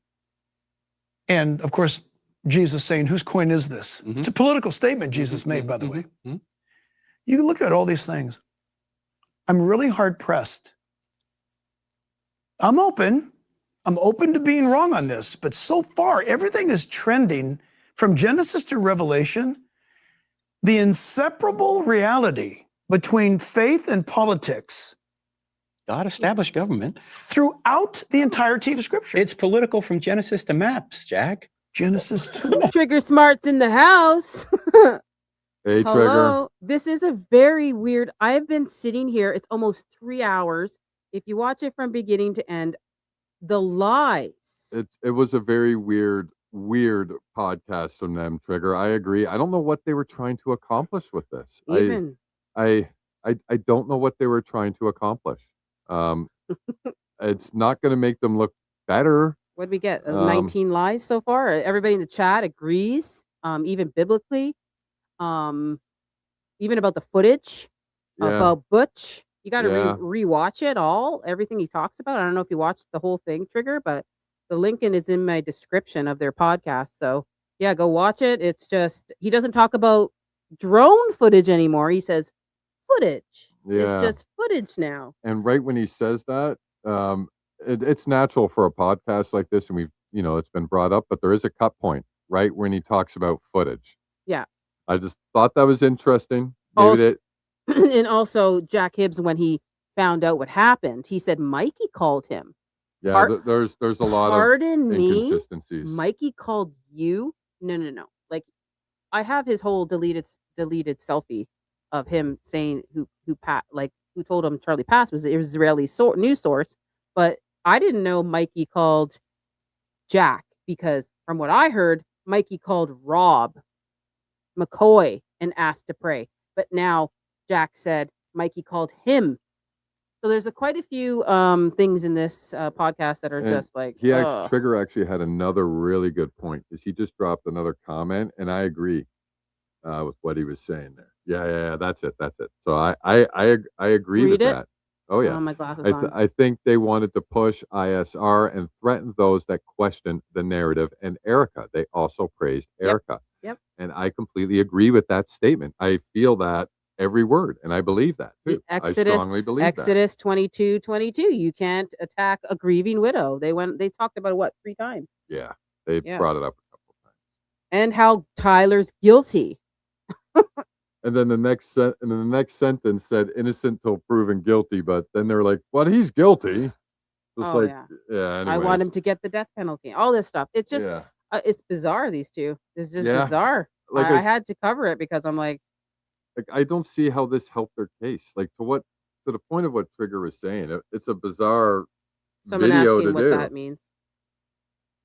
And of course, Jesus saying, whose coin is this? Mm-hmm. It's a political statement Jesus made, by the way. Mm-hmm. You can look at all these things. I'm really hard pressed. I'm open to being wrong on this, but so far everything is trending from Genesis to Revelation. The inseparable reality between faith and politics. God established government Throughout the entirety of Scripture. It's political from Genesis to maps, Jack. Genesis to Trigger Smart's in the house. Hey, Trigger. Hello. This is a very weird. I've been sitting here. It's almost 3 hours. If you watch it from beginning to end, the lies. It was a very weird podcast from them, Trigger. I agree. I don't know what they were trying to accomplish with this. Even I don't know what they were trying to accomplish. It's not going to make them look better. What did we get? 19 lies so far. Everybody in the chat agrees. Even biblically, even about the footage about Butch. You got to rewatch it all. Everything he talks about. I don't know if you watched the whole thing, Trigger, but the link is in my description of their podcast. So yeah, go watch it. It's just he doesn't talk about drone footage anymore. He says footage. It's just footage now. And right when he says that, it's natural for a podcast like this, and we've it's been brought up, but there is a cut point right when he talks about footage. Yeah, I just thought that was interesting. And also Jack Hibbs, when he found out what happened, he said Mikey called him. Yeah, there's a lot of inconsistencies. Mikey called you? No. Like I have his whole deleted selfie of him saying who told him Charlie Pass was an Israeli news source, but I didn't know Mikey called Jack because from what I heard, Mikey called Rob McCoy and asked to pray. But now Jack said Mikey called him. So there's quite a few things in this podcast that are just like Trigger actually had another really good point because he just dropped another comment, and I agree with what he was saying there. Yeah, that's it. So I agree with that. Oh yeah. My glasses on. I think they wanted to push ISR and threaten those that question the narrative. And Erica, they also praised Erica. Yep. And I completely agree with that statement. I feel that every word, and I believe that too. I strongly believe Exodus 22:22. You can't attack a grieving widow. They talked about it, what, 3 times? Yeah, they brought it up a couple of times. And how Tyler's guilty. And then the next sentence said innocent till proven guilty, but then they're like, "But he's guilty." Anyways. I want him to get the death penalty. All this stuff. It's just it's bizarre. These two. It's just bizarre. Like I had to cover it because I'm like I don't see how this helped their case. Like to the point of what Trigger was saying. It's a bizarre video asking to what do. that means.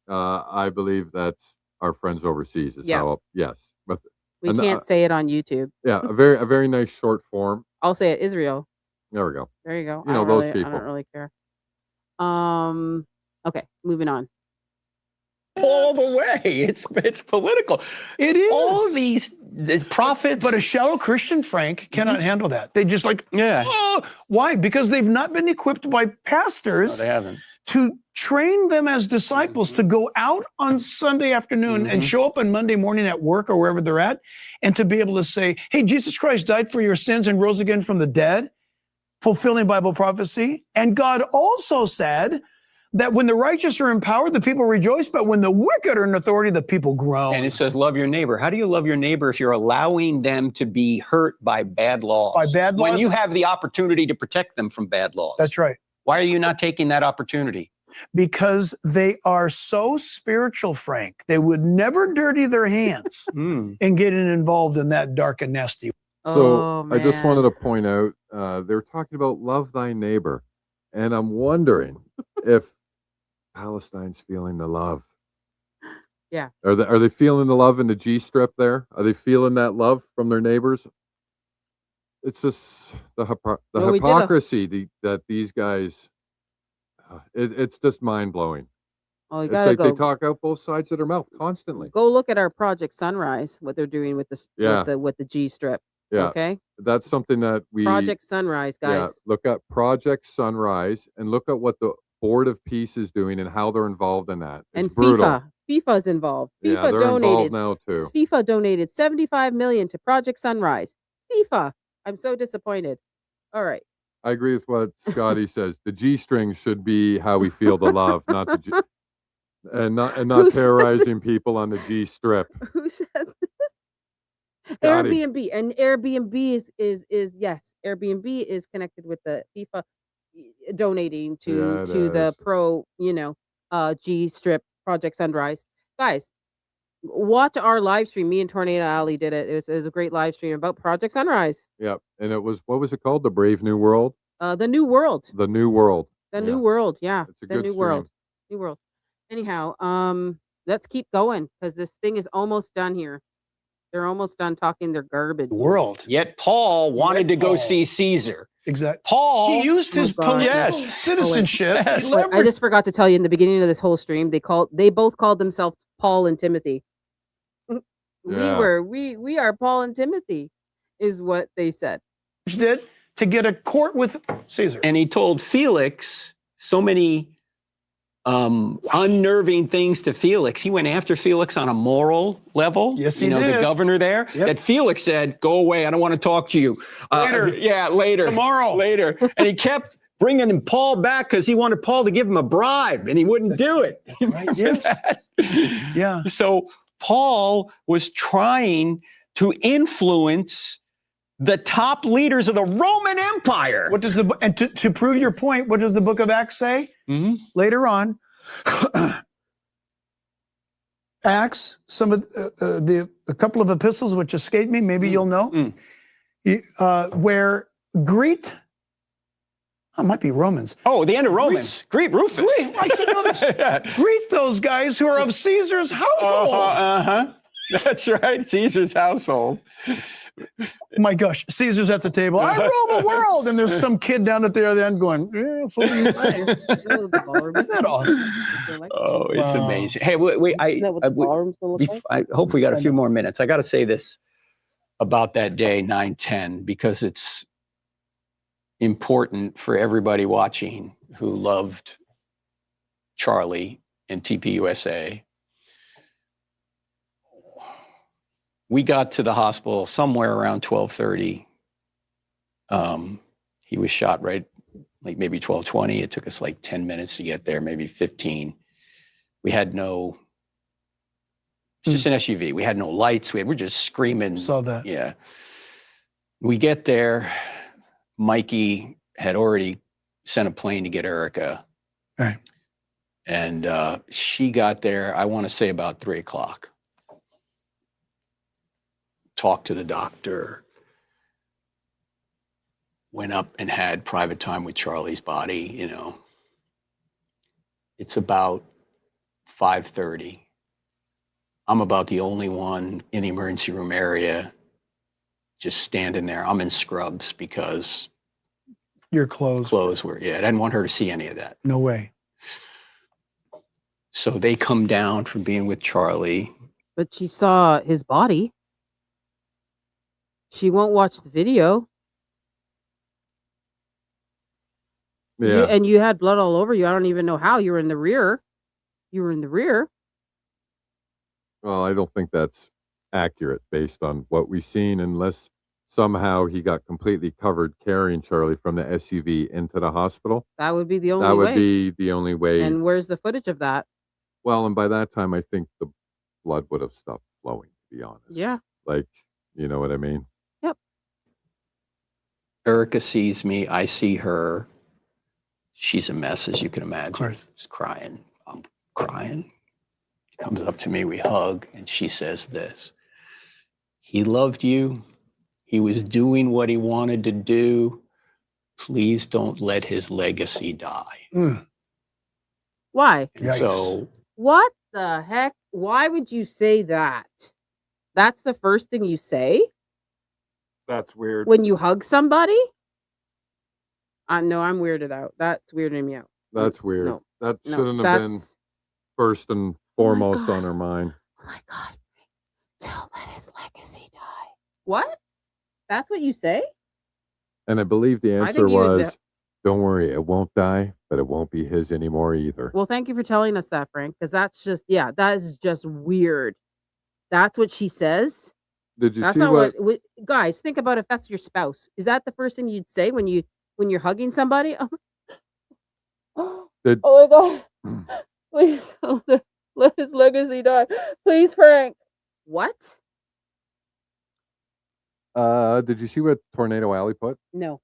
I believe that's our friends overseas. Yes, but we can't say it on YouTube. Yeah, a very nice short form. I'll say it. Israel. There we go. There you go. Those people. I don't really care. Okay, moving on. All the way. It's political. It is. All these prophets. But a shallow Christian, Frank, cannot handle that. They just yeah. Why? Because they've not been equipped by pastors No, they haven't. to train them as disciples to go out on Sunday afternoon and show up on Monday morning at work or wherever they're at, and to be able to say, hey, Jesus Christ died for your sins and rose again from the dead, fulfilling Bible prophecy. And God also said that when the righteous are in power, the people rejoice, but when the wicked are in authority, the people groan. And it says, love your neighbor. How do you love your neighbor if you're allowing them to be hurt by bad laws? By bad laws? When you have the opportunity to protect them from bad laws. That's right. Why are you not taking that opportunity? because they are so spiritual, Frank. They would never dirty their hands Mm. in getting involved in that dark and nasty. So I just wanted man. to point out, they're talking about love thy neighbor. And I'm wondering if Palestine's feeling the love. Yeah. Are they feeling the love in the G strip there? Are they feeling that love from their neighbors? It's just the Well, we did a- hypocrisy that these guys, it's just mind blowing. Oh, you It's gotta like they go. talk out both sides of their mouth constantly. Go look at our Project Sunrise, what they're doing with the Yeah. with the G strip. Yeah. Okay. That's something that we Project Sunrise, guys. Yeah, look at Project Sunrise and look at what the Board of Peace is doing and how they're involved in that. It's And brutal. FIFA's involved. Yeah, FIFA they're donated. involved now too. FIFA donated 75 million to Project Sunrise. FIFA. I'm so disappointed. All right. I agree with what Scotty says. The G string should be how we feel the love, not the G, and not Who said terrorizing people on the G strip. Who said this? Scotty. Airbnb, and Airbnb is yes, Airbnb is connected with the FIFA donating Yeah, to it the is. pro, G strip Project Sunrise. Guys, watch our live stream. Me and Tornado Alley did it. It was a great live stream about Project Sunrise. Yep. And it was, what was it called? The Brave New World? The New World. The New World. The Yeah. New World, yeah. It's a The good New stream. World. New World. Anyhow, let's keep going because this thing is almost done here. They're almost done talking their garbage. World. Yet Paul wanted to go Paul. see Caesar. Exactly. Paul He used his Oh, God. political Yes. citizenship. Yes. He Wait, I leveraged- just forgot to tell you in the beginning of this whole stream, they both called themselves Paul and Timothy. Yeah. We are Paul and Timothy, is what they said. did to get a court with Caesar. And he told Felix so many unnerving things to Felix. He went after Felix on a moral level. Yes, he the did. governor there. Yep. That Felix said, "Go away. I don't want to talk to you." Later. Yeah, later. Tomorrow. Later. And he kept bringing Paul back because he wanted Paul to give him a bribe, and he wouldn't do it. Right, yes. Yeah. So Paul was trying to influence the top leaders of the Roman Empire. What does and to prove your point, what does the book of Acts say? Mhm. Later on, Acts, some of a couple of epistles which escape me, maybe you'll know, where greet, it might be Romans. Oh, the end of Romans. Greet Rufus. Greet, I should know this. Greet those guys who are of Caesar's household. That's right. Caesar's household. My gosh, Caesar's at the table. I rule the world, and there's some kid down at the other end going, so what do you think? Isn't that awesome? Oh, it's Wow. amazing. Hey, wait. Isn't that what the ballroom's gonna look like? I hope we got a few more minutes. I got to say this about that day, 9/10, because it's important for everybody watching who loved Charlie and TPUSA. We got to the hospital somewhere around 12:30. He was shot right, like maybe 12:20. It took us like 10 minutes to get there, maybe 15. We had no, it's just an SUV. We had no lights. We're just screaming. Saw that. Yeah. We get there. Mikey had already sent a plane to get Erica. Right. And she got there, I want to say about 3:00. Talked to the doctor. Went up and had private time with Charlie's body, It's about 5:30. I'm about the only one in the emergency room area, just standing there. I'm in scrubs because Your clothes. I didn't want her to see any of that. No way. So they come down from being with Charlie. But she saw his body. She won't watch the video. Yeah. And you had blood all over you. I don't even know how. You were in the rear. Well, I don't think that's accurate based on what we've seen, unless somehow he got completely covered carrying Charlie from the SUV into the hospital. That would be the only That way. would be the only way. And where's the footage of that? Well, and by that time, I think the blood would have stopped flowing, to be honest. Yeah. Like, you know what I mean? Erica sees me. I see her. she's a mess, as you can Of imagine. course. She's crying. I'm crying. She comes up to me, we hug, and she says this: he loved you. He was doing what he wanted to do. Please don't let his legacy die. Mm. Why? And Yikes. so What the heck? Why would you say that? That's the first thing you say That's weird. when you hug somebody? No, I'm weirded out. That's weirding me out. That's weird. No, That no, shouldn't have been that's. first and Oh my foremost God. on her mind. Oh my God. Don't let his legacy die. What? That's what you say? And I believe the I answer think you would. was, don't worry, it won't die, but it won't be his anymore either. Well, thank you for telling us that, Frank, because that's just, yeah, that is just weird. That's what she says. Did you That's see not what? guys, think about if that's your spouse. Is that the first thing you'd say when you're hugging somebody? Oh, Did- oh my God. Please don't let his legacy die. Please, Frank. What? Did you see what Tornado Alley put? No.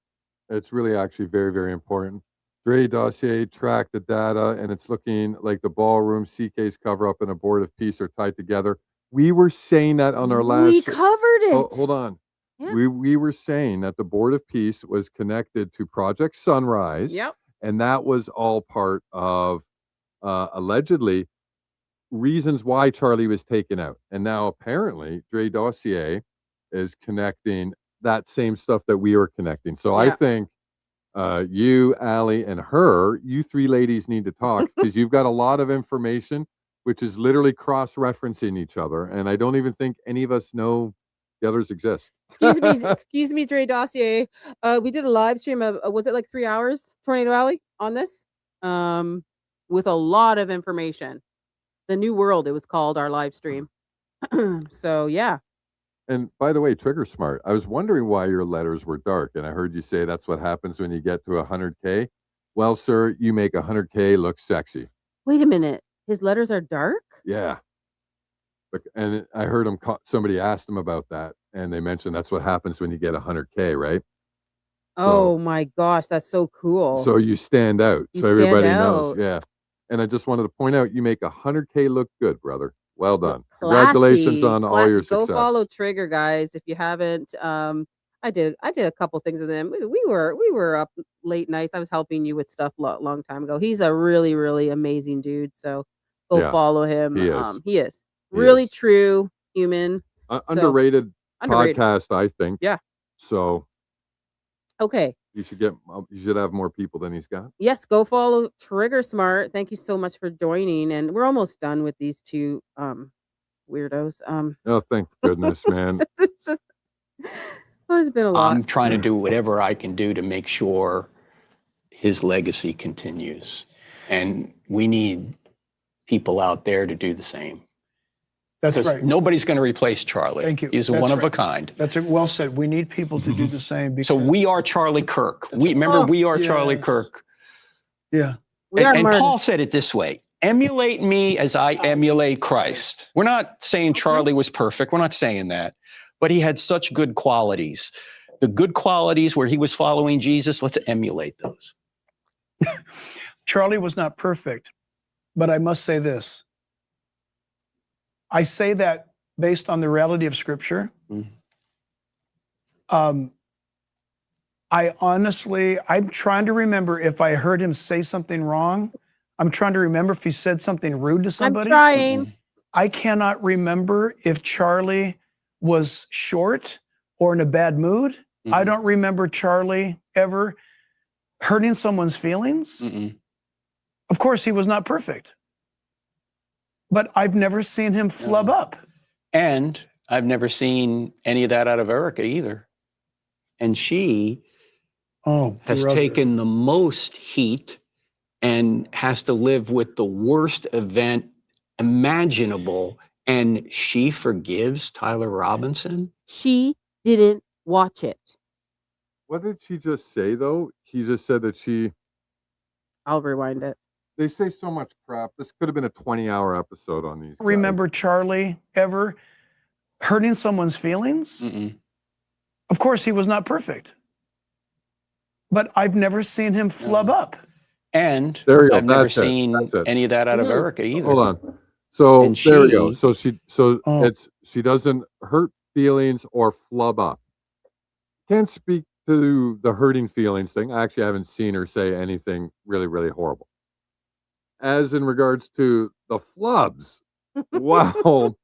It's really actually very, very important. Dre dossier tracked the data, and it's looking like the ballroom, CK's cover up, and abortive piece are tied together. We were saying that on our last. We covered it. Hold on. Yeah. We were saying that the abortive piece was connected to Project Sunrise, Yep. and that was all part of allegedly reasons why Charlie was taken out. And now apparently Dre dossier is connecting that same stuff that we were connecting. So I Yeah. think you, Allie, and her, you three ladies need to talk because you've got a lot of information which is literally cross-referencing each other. And I don't even think any of us know the others exist. Excuse me, Dre Dossier. We did a live stream of was it like 3 hours, Tornado Alley, on this? With a lot of information. The New World, it was called, our live stream. So yeah. And by the way, Trigger Smart, I was wondering why your letters were dark, and I heard you say that's what happens when you get to 100K. Well, sir, you make 100K look sexy. Wait a minute. His letters are dark? Yeah. And I heard somebody asked him about that, and they mentioned that's what happens when you get 100K, right? Oh my gosh, that's so cool. So you stand out. You So everybody stand knows. out. Yeah. And I just wanted to point out you make 100K look good, brother. Well done. Classy. Congratulations on all your success. Go follow Trigger, guys, if you haven't. I did a couple things with him. We were up late nights. I was helping you with stuff long time ago. He's a really, really amazing dude. So go follow him. He is really true human. Underrated podcast, I think. Yeah. So okay. You should have more people than he's got. Yes, go follow Trigger Smart. Thank you so much for joining. And we're almost done with these two weirdos. Oh, thank goodness, man. It's just it's been a lot. I'm trying to do whatever I can do to make sure his legacy continues. And we need people out there to do the same. That's right. Nobody's going to replace Charlie. Thank you. He's a one of a kind. That's well said. We need people to do the same. Because so we are Charlie Kirk. We are Charlie Kirk. Yeah. And Paul said it this way: emulate me as I emulate Christ. We're not saying Charlie was perfect. We're not saying that. But he had such good qualities. The good qualities where he was following Jesus, let's emulate those. Charlie was not perfect, but I must say this. I say that based on the reality of Scripture. I'm trying to remember if I heard him say something wrong. I'm trying to remember if he said something rude to somebody. I'm trying. I cannot remember if Charlie was short or in a bad mood. I don't remember Charlie ever hurting someone's feelings. Of course, he was not perfect. But I've never seen him flub up. And I've never seen any of that out of Erica either. And she has taken the most heat and has to live with the worst event imaginable. And she forgives Tyler Robinson. She didn't watch it. What did she just say, though? He just said that I'll rewind it. They say so much crap. This could have been a 20-hour episode on these. Remember Charlie ever hurting someone's feelings? Of course, he was not perfect. But I've never seen him flub up. And There you go. I've never That's it. seen That's it. any of that out of Mhm. Erica either. Hold on. So And there we go. she- So Oh. she doesn't hurt feelings or flub up. Can't speak to the hurting feelings thing. I actually haven't seen her say anything really, really horrible. As in regards to the flubs, wow.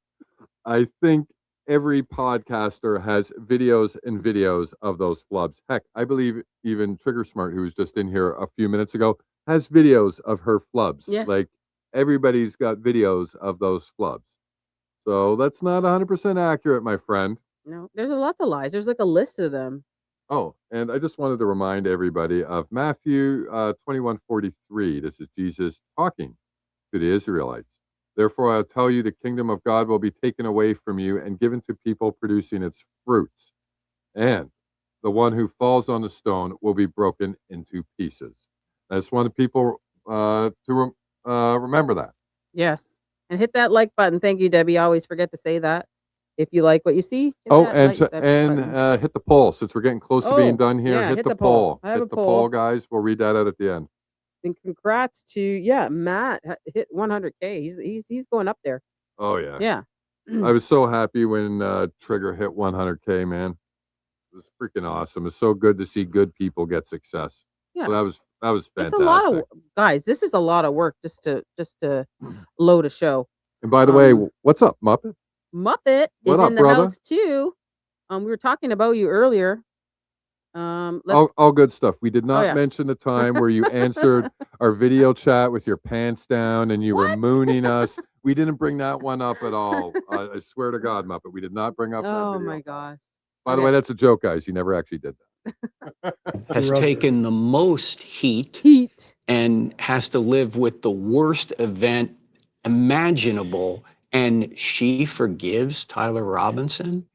I think every podcaster has videos and videos of those flubs. Heck, I believe even Trigger Smart, who was just in here a few minutes ago, has videos of her flubs. Yes. Like everybody's got videos of those flubs. So that's not 100% accurate, my friend. No, there's lots of lies. There's like a list of them. Oh, and I just wanted to remind everybody of Matthew 21:43. This is Jesus talking to the Israelites. Therefore, I'll tell you, the kingdom of God will be taken away from you and given to people producing its fruits. And the one who falls on the stone will be broken into pieces. I just wanted people to remember that. Yes. And hit that like button. Thank you, Debbie. I always forget to say that. If you like what you see, hit Oh, that and like button. hit the poll since we're getting close to being Oh, done here. yeah, hit the poll. I have Hit a the poll. poll, guys. We'll read that out at the end. And congrats to Matt hit 100K. He's going up there. Oh yeah. Yeah. I was so happy when Trigger hit 100K, man. It was freaking awesome. It's so good to see good people get success. Yeah. So that was fantastic. It's a lot of guys. This is a lot of work just to load a show. And by the way, what's up, Muppet? Muppet What is up, in the brother? house too. We were talking about you earlier. All good stuff. We did not yeah. mention the time where you answered our video chat with your pants down and you were mooning us. We didn't bring that one up at all. I swear to God, Muppet, we did not bring up that Oh video. my gosh. By the way, that's a joke, guys. You never actually did that. has taken the most heat and has to live with the worst event imaginable. And she forgives Tyler Robinson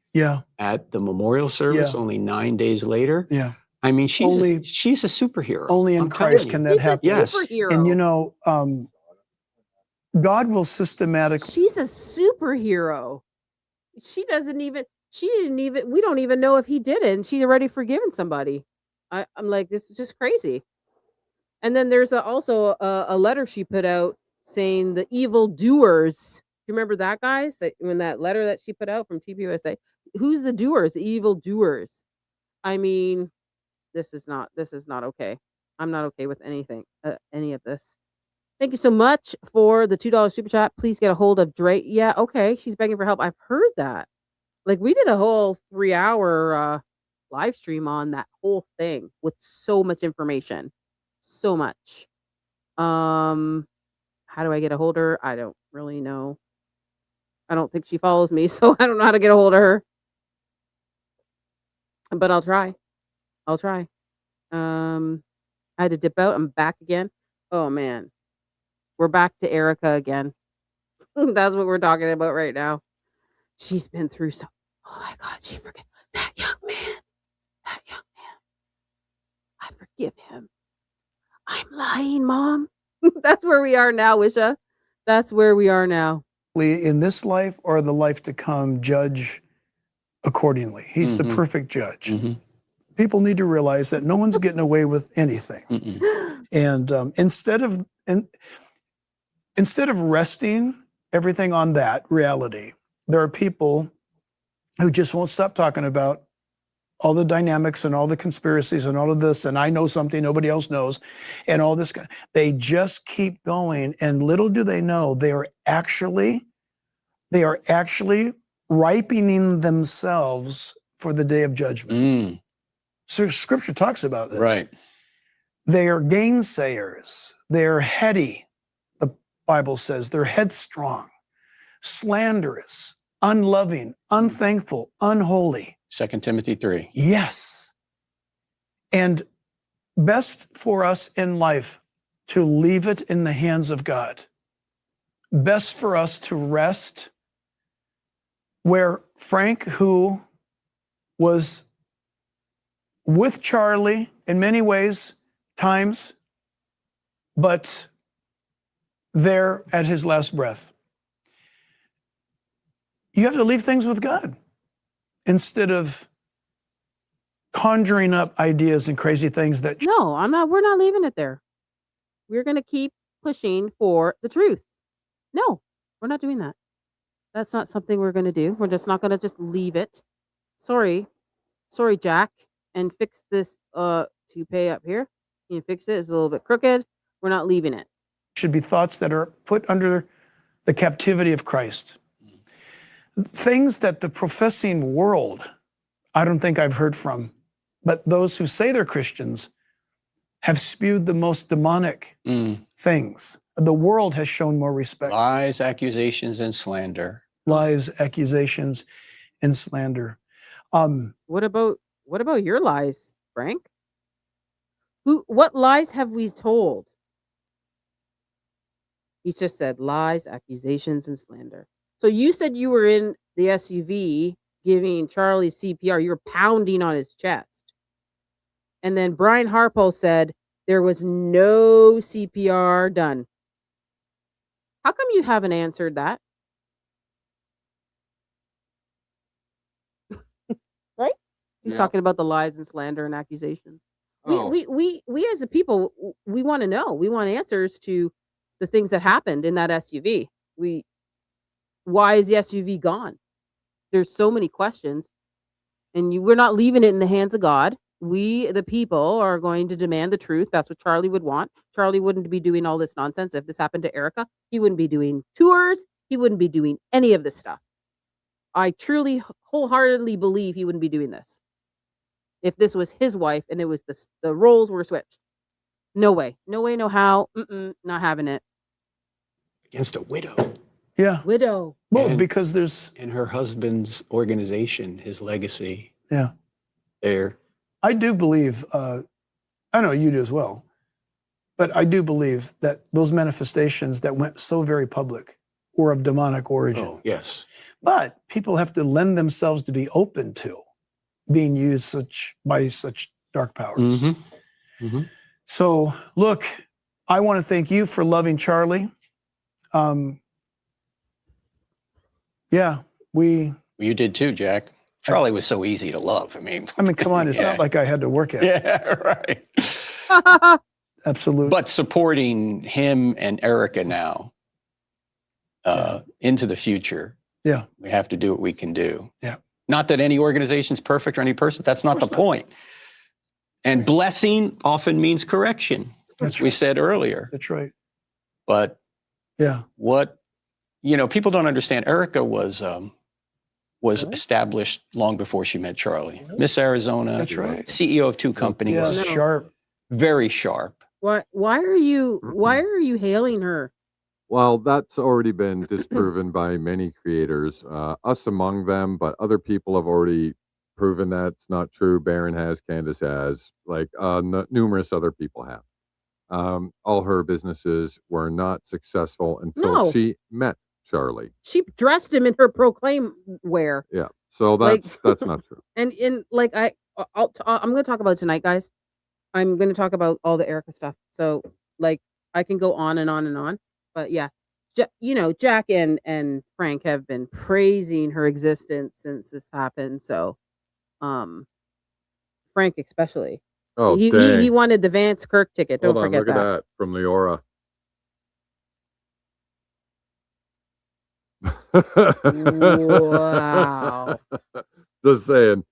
at the memorial service only 9 days later. Yeah. I mean, she's a superhero. Only in Christ can that happen. Yes. And you know, God will systematically. She's a superhero. She didn't even, we don't even know if he did it. And she's already forgiven somebody. I'm like, this is just crazy. And then there's also a letter she put out saying the evil doers. Do you remember that, guys? When that letter that she put out from TPUSA, who's the doers? The evil doers. I mean, this is not okay. I'm not okay with anything, any of this. Thank you so much for the $2 super chat. Please get a hold of Dre. Yeah, okay. She's begging for help. I've heard that. Like, we did a whole 3-hour live stream on that whole thing with so much information. So much. How do I get a hold of her? I don't really know. I don't think she follows me, so I don't know how to get a hold of her. But I'll try. I had to dip out. I'm back again. Oh man. We're back to Erica again. That's what we're talking about right now. She's been through so. Oh my God, she forget that young man. I forgive him. I'm lying, Mom. That's where we are now, Wisha. That's where we are now. In this life or the life to come, judge accordingly. He's the perfect judge. People need to realize that no one's getting away with anything. And instead of resting everything on that reality, there are people who just won't stop talking about all the dynamics and all the conspiracies and all of this, and I know something nobody else knows, and all this. They just keep going, and little do they know they are actually ripening themselves for the day of judgment. So Scripture talks about this. Right. They are gainsayers. They're heady. The Bible says they're headstrong, slanderous, unloving, unthankful, unholy. 2 Timothy 3. Yes. And best for us in life to leave it in the hands of God. Best for us to rest where Frank, who was with Charlie in many ways, times, but there at his last breath. You have to leave things with God instead of conjuring up ideas and crazy things that. No, I'm not. We're not leaving it there. We're going to keep pushing for the truth. No, we're not doing that. That's not something we're going to do. We're just not going to just leave it. Sorry, Jack, and fix this toupee up here. Can you fix it? It's a little bit crooked. We're not leaving it. Should be thoughts that are put under the captivity of Christ. Things that the professing world, I don't think I've heard from, but those who say they're Christians have spewed the most demonic things. The world has shown more respect. Lies, accusations, and slander. Lies, accusations, and slander. What about your lies, Frank? What lies have we told? He just said lies, accusations, and slander. So you said you were in the SUV giving Charlie CPR. You were pounding on his chest. And then Brian Harpo said there was no CPR done. How come you haven't answered that? Right? He's talking about the lies and slander and accusations. We as a people, we want to know. We want answers to the things that happened in that SUV. Why is the SUV gone? There's so many questions, and we're not leaving it in the hands of God. We, the people, are going to demand the truth. That's what Charlie would want. Charlie wouldn't be doing all this nonsense. If this happened to Erica, he wouldn't be doing tours. He wouldn't be doing any of this stuff. I truly, wholeheartedly believe he wouldn't be doing this if this was his wife and it was the roles were switched. No way, no how. Not having it. Against a widow. Yeah. Widow. Well, because there's... And her husband's organization, his legacy. Yeah. There. I do believe, I know you do as well, but I do believe that those manifestations that went so very public were of demonic origin. Oh, yes. But people have to lend themselves to be open to being used by such dark powers. So, look, I want to thank you for loving Charlie. Yeah, you did too, Jack. Charlie was so easy to love. I mean, come on, it's not like I had to work at it. Yeah, right. Absolutely. But supporting him and Erica now into the future. Yeah. We have to do what we can do. Yeah. Not that any organization's perfect or any person. That's not the point. And blessing often means correction, which we said earlier. That's right. But yeah, people don't understand. Erica was established long before she met Charlie. Miss Arizona. That's right. CEO of 2 companies. Yeah, sharp. Very sharp. Why are you hailing her? Well, that's already been disproven by many creators, us among them, but other people have already proven that's not true. Barron has, Candace has, like numerous other people have. All her businesses were not successul until she met Charlie. She dressed him in her Proclaim wear. Yeah, so that's not true. And I'm going to talk about tonight, guys. I'm going to talk about all the Erica stuff. So I can go on and on and on. But yeah, Jack and Frank have been praising her existence since this happened. So, Frank especially. Oh, he wanted the Vance Kirk ticket. Don't forget look at that from Leora. Wow. Just saying.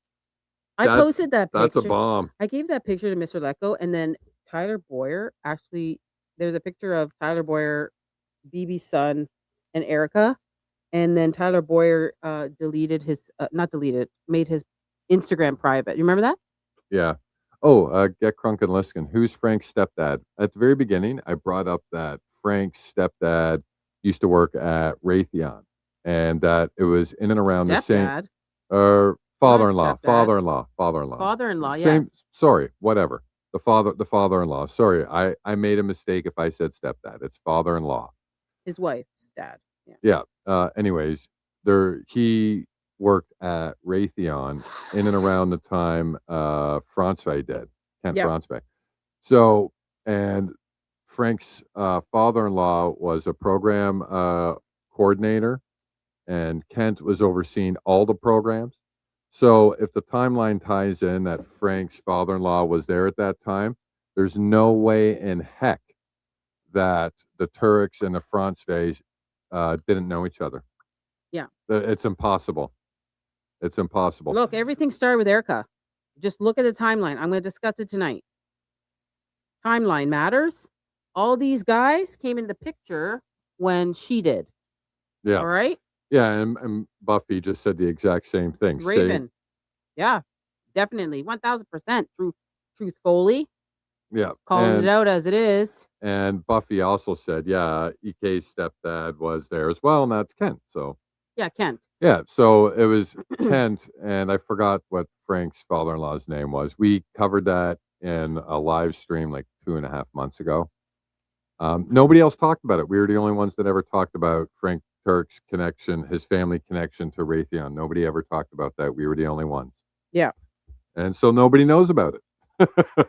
I posted that picture. That's a bomb. I gave that picture to Mr. Letko, and then Tyler Boyer there's a picture of Tyler Boyer, BB's son, and Erica, and then Tyler Boyer made his Instagram private. You remember that? Yeah. Oh, get Crunk and Liskin. Who's Frank's stepdad? At the very beginning, I brought up that Frank's stepdad used to work at Raytheon, and that it was in and around the same. Father-in-law. Father-in-law. Yes. Sorry, whatever. The father-in-law. Sorry, I made a mistake if I said stepdad. It's father-in-law. His wife's dad. Yeah. Anyways, he worked at Raytheon in and around the time Francevay did. Kent Francevay. So, and Frank's father-in-law was a program coordinator, and Kent was overseeing all the programs. So if the timeline ties in that Frank's father-in-law was there at that time, there's no way in heck that the Turks and the Frances didn't know each other. Yeah. It's impossible. It's impossible. Look, everything started with Erica. Just look at the timeline. I'm going to discuss it tonight. Timeline matters. All these guys came into the picture when she did. Yeah. All right? Yeah, and Buffy just said the exact same thing. Raven. Yeah, definitely. 1000% truth Foley. Yeah. Calling it out as it is. And Buffy also said, yeah, EK's stepdad was there as well, and that's Kent. So yeah, Kent. Yeah, so it was Kent, and I forgot what Frank's father-in-law's name was. We covered that in a live stream like 2.5 months ago. Nobody else talked about it. We were the only ones that ever talked about Frank Turk's connection, his family connection to Raytheon. Nobody ever talked about that. We were the only ones. Yeah. And so nobody knows about it.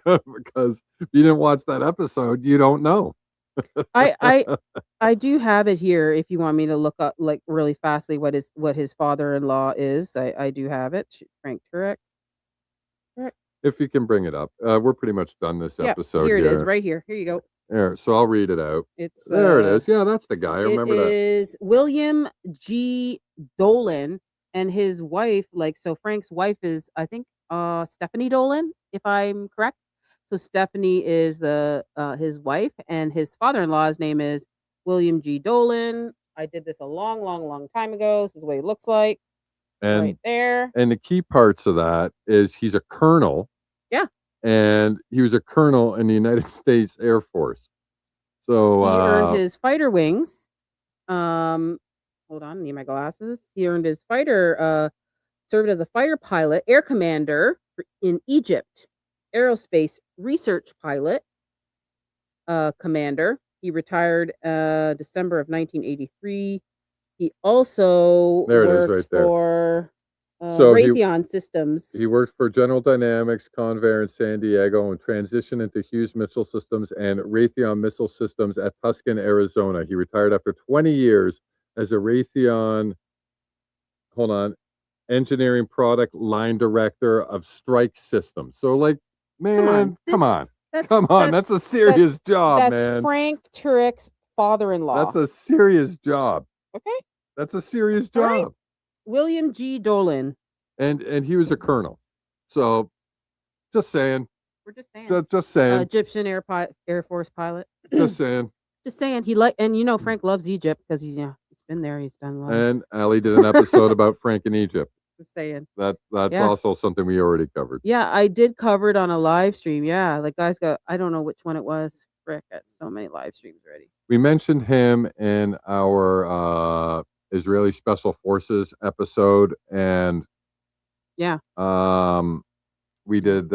Because if you didn't watch that episode, you don't know. I do have it here if you want me to look up like really fastly what his father-in-law is. I do have it. Frank Turek. If you can bring it up. We're pretty much done this episode here. It is right here. Here you go. There, so I'll read it out. It's there it is. Yeah, that's the guy. I remember that. It is William G. Dolan and his wife. Like, so Frank's wife is, I think, Stephanie Dolan, if I'm correct. So Stephanie is his wife, and his father-in-law's name is William G. Dolan. I did this a long time ago. This is what he looks like. And, right there. And the key parts of that is he's a colonel. Yeah. And he was a colonel in the United States Air Force. So he earned his fighter wings. Hold on, I need my glasses. He earned his served as a fighter pilot, air commander in Egypt, aerospace research pilot, commander. He retired December of 1983. He also worked for Raytheon Systems. He worked for General Dynamics, Convair in San Diego, and transitioned into Hughes Missile Systems and Raytheon Missile Systems at Tucson, Arizona. He retired after 20 years as a Raytheon, engineering product line director of Strike Systems. So, like, man, come on. That's a serious job, man. That's Frank Turek's father-in-law. That's a serious job. Okay. That's a serious job. Right. William G. Dolan. And he was a colonel. So, just saying. We're just saying. Just saying. Egyptian Air Force pilot. Just saying. Just saying. And Frank loves Egypt because he's been there. He's done a lot. And Ali did an episode about Frank in Egypt. Just saying. That's also something we already covered. Yeah, I did cover it on a live stream. Yeah, like guys I don't know which one it was. Frick, got so many live streams already. We mentioned him in our Israeli Special Forces episode, and we did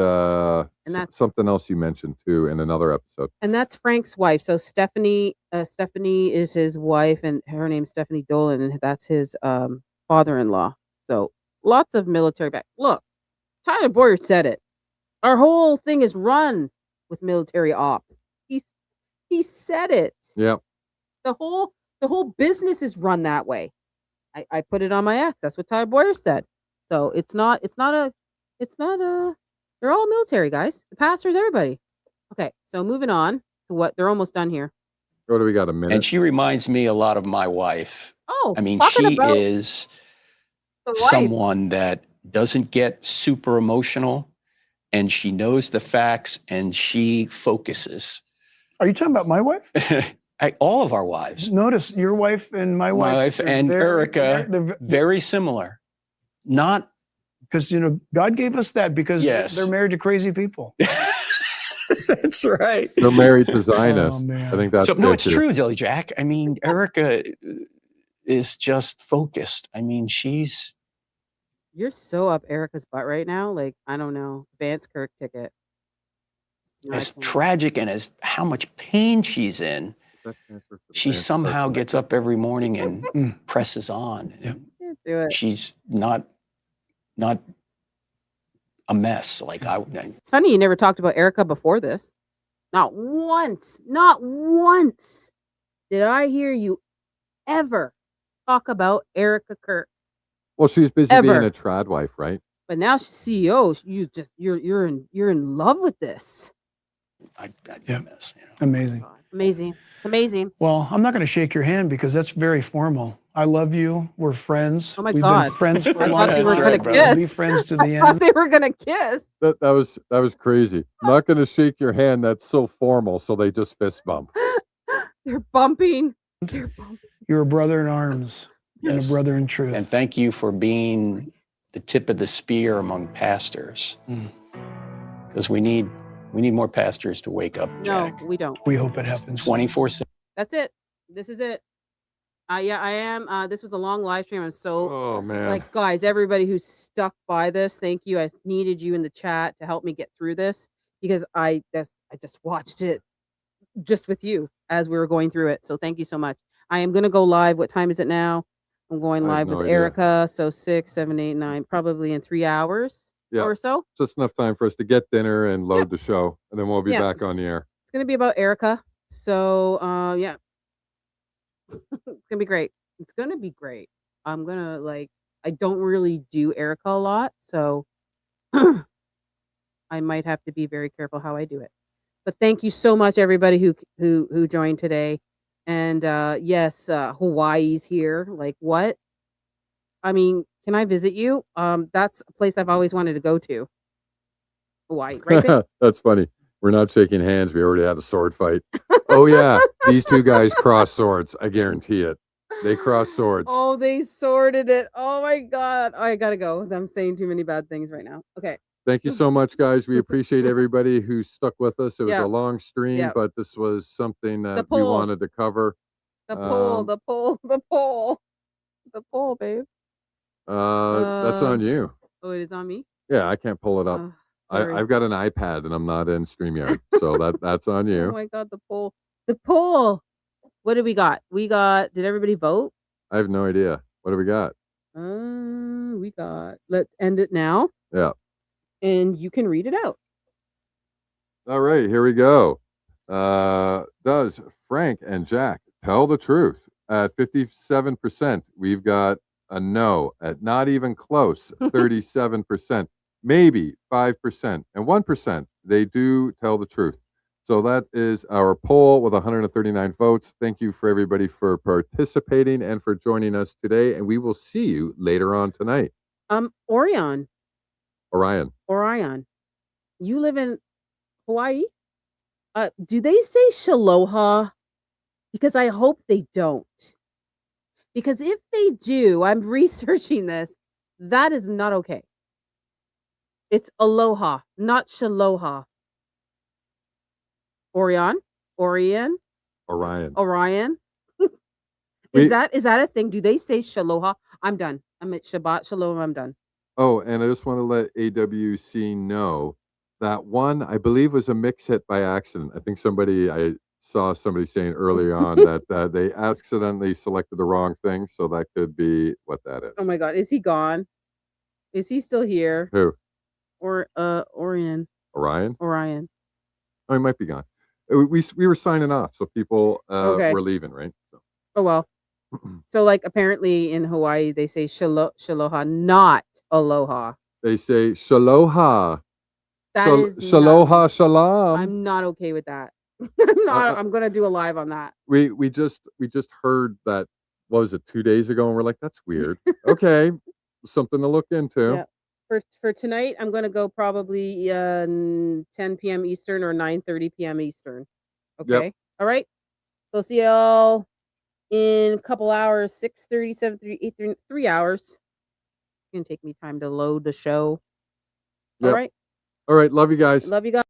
something else you mentioned too in another episode. And that's Frank's wife. So Stephanie is his wife, and her name's Stephanie Dolan, and that's his father-in-law. So lots of military back. Look, Tyler Boyer said it. Our whole thing is run with military op. He said it. Yep. The whole business is run that way. I put it on my X. That's what Tyler Boyer said. So it's not a they're all military guys. The pastors, everybody. Okay, so moving on to what they're almost done here. What do we got, a minute? And she reminds me a lot of my wife. Oh, I mean, she is someone that doesn't get super emotional, and she knows the facts, and she focuses. Are you talking about my wife? All of our wives. Notice your wife and my wife and Erica, they're very similar. Not because God gave us that because they're married to crazy people. That's right. They're married to Zionists. I think that's it's true though, Jack. I mean, Erica is just focused. I mean, you're so up Erica's butt right now. Like, I don't know, Vance Kirk ticket. As tragic and as how much pain she's in, she somehow gets up every morning and presses on. Yeah. She's not a mess. Like it's funny you never talked about Erica before this. Not once did I hear you ever talk about Erica Kirk. Well, she's busy being a trad wife, right? But now she's CEO. You're in love with this. I mess. Amazing. Amazing. Amazing. Well, I'm not going to shake your hand because that's very formal. I love you. We're friends. Oh my We've God. been friends for a I long thought they were time. gonna We'll be kiss. friends to I the thought end. they were gonna kiss. That was crazy. Not going to shake your hand. That's so formal. So they just fist bump. They're bumping. They're bumping. You're a brother in arms and a Yes. brother in truth. And thank you for being the tip of the spear among pastors, because we need more pastors to wake up, Jack. No, we don't. We hope it happens. 24/7. That's it. This is it. Yeah, I am. This was a long live stream. I'm so Oh man. like, guys, everybody who's stuck by this, thank you. I needed you in the chat to help me get through this because I just watched it just with you as we were going through it. So thank you so much. I am gonna go live. What time is it now? I'm going I have live no with idea. Erica. So 6, 7, 8, 9, probably in 3 hours Yeah. or so. Just enough time for us to get dinner and load Yep. the show, and then we'll be Yeah. back on the air. It's gonna be about Erica. So yeah. It's gonna be great. It's gonna be great. I'm gonna I don't really do Erica a lot, so I might have to be very careful how I do it. But thank you so much, everybody who joined today. And yes, Hawaii's here. Like what? I mean, can I visit you? That's a place I've always wanted to go to. Hawaii, right? babe? That's funny. We're not shaking hands. We already had a sword fight. Oh yeah, these two guys cross swords. I guarantee it. They cross swords. Oh, they sorted it. Oh my God. I gotta go. I'm saying too many bad things right now. Okay. Thank you so much, guys. We appreciate everybody who stuck with us. It was Yeah. a long stream, Yeah. but this was something that we poll. wanted to cover. The poll, the poll, the poll. The poll, babe. That's on you. Oh, it is on me? Yeah, I can't pull it up. Oh, sorry. I've got an iPad and I'm not in StreamYard, so that's on Oh you. my God, the poll. The poll. What did we got? Did everybody vote? I have no idea. What do we got? Let's end it now. Yeah. And you can read it out. All right, here we go. Does Frank and Jack tell the truth? At 57%, we've got a no at not even close, 37%, maybe 5%, and 1%. They do tell the truth. So that is our poll with 139 votes. Thank you for everybody for participating and for joining us today. And we will see you later on tonight. Orion. Orion. You live in Hawaii? Do they say Shaloha? Because I hope they don't. Because if they do, I'm researching this, that is not okay. It's aloha, not Shaloha. Orion? Orion. Is that a thing? Do they say Shaloha? I'm done. I'm at Shabbat Shalom. I'm done. Oh, and I just want to let AWC know that one, I believe, was a mix hit by accident. I think I saw somebody saying early on that they accidentally selected the wrong thing. So that could be what that is. Oh my God. Is he gone? Is he still here? Who? Or Orion? Orion? Oh, he might be gone. We were signing off, so people Okay. were leaving, right? So. Oh, well. So, apparently in Hawaii, they say Shaloha, not aloha. They say Shaloha. That is Shaloha Shalom. I'm not okay with that. I'm going to do a live on that. We just heard that, what was it, 2 days ago? And we're like, that's weird. Okay. Something to look into. Yeah. For tonight, I'm going to go probably 10 p.m. Eastern or 9:30 p.m. Eastern. Okay. Yep. All right. So see y'all in a couple hours, 6:30, 7:30, 8:30, 3 hours. It's going to take me time to load the show. Yep. All right. All right. Love you guys. Love you guys.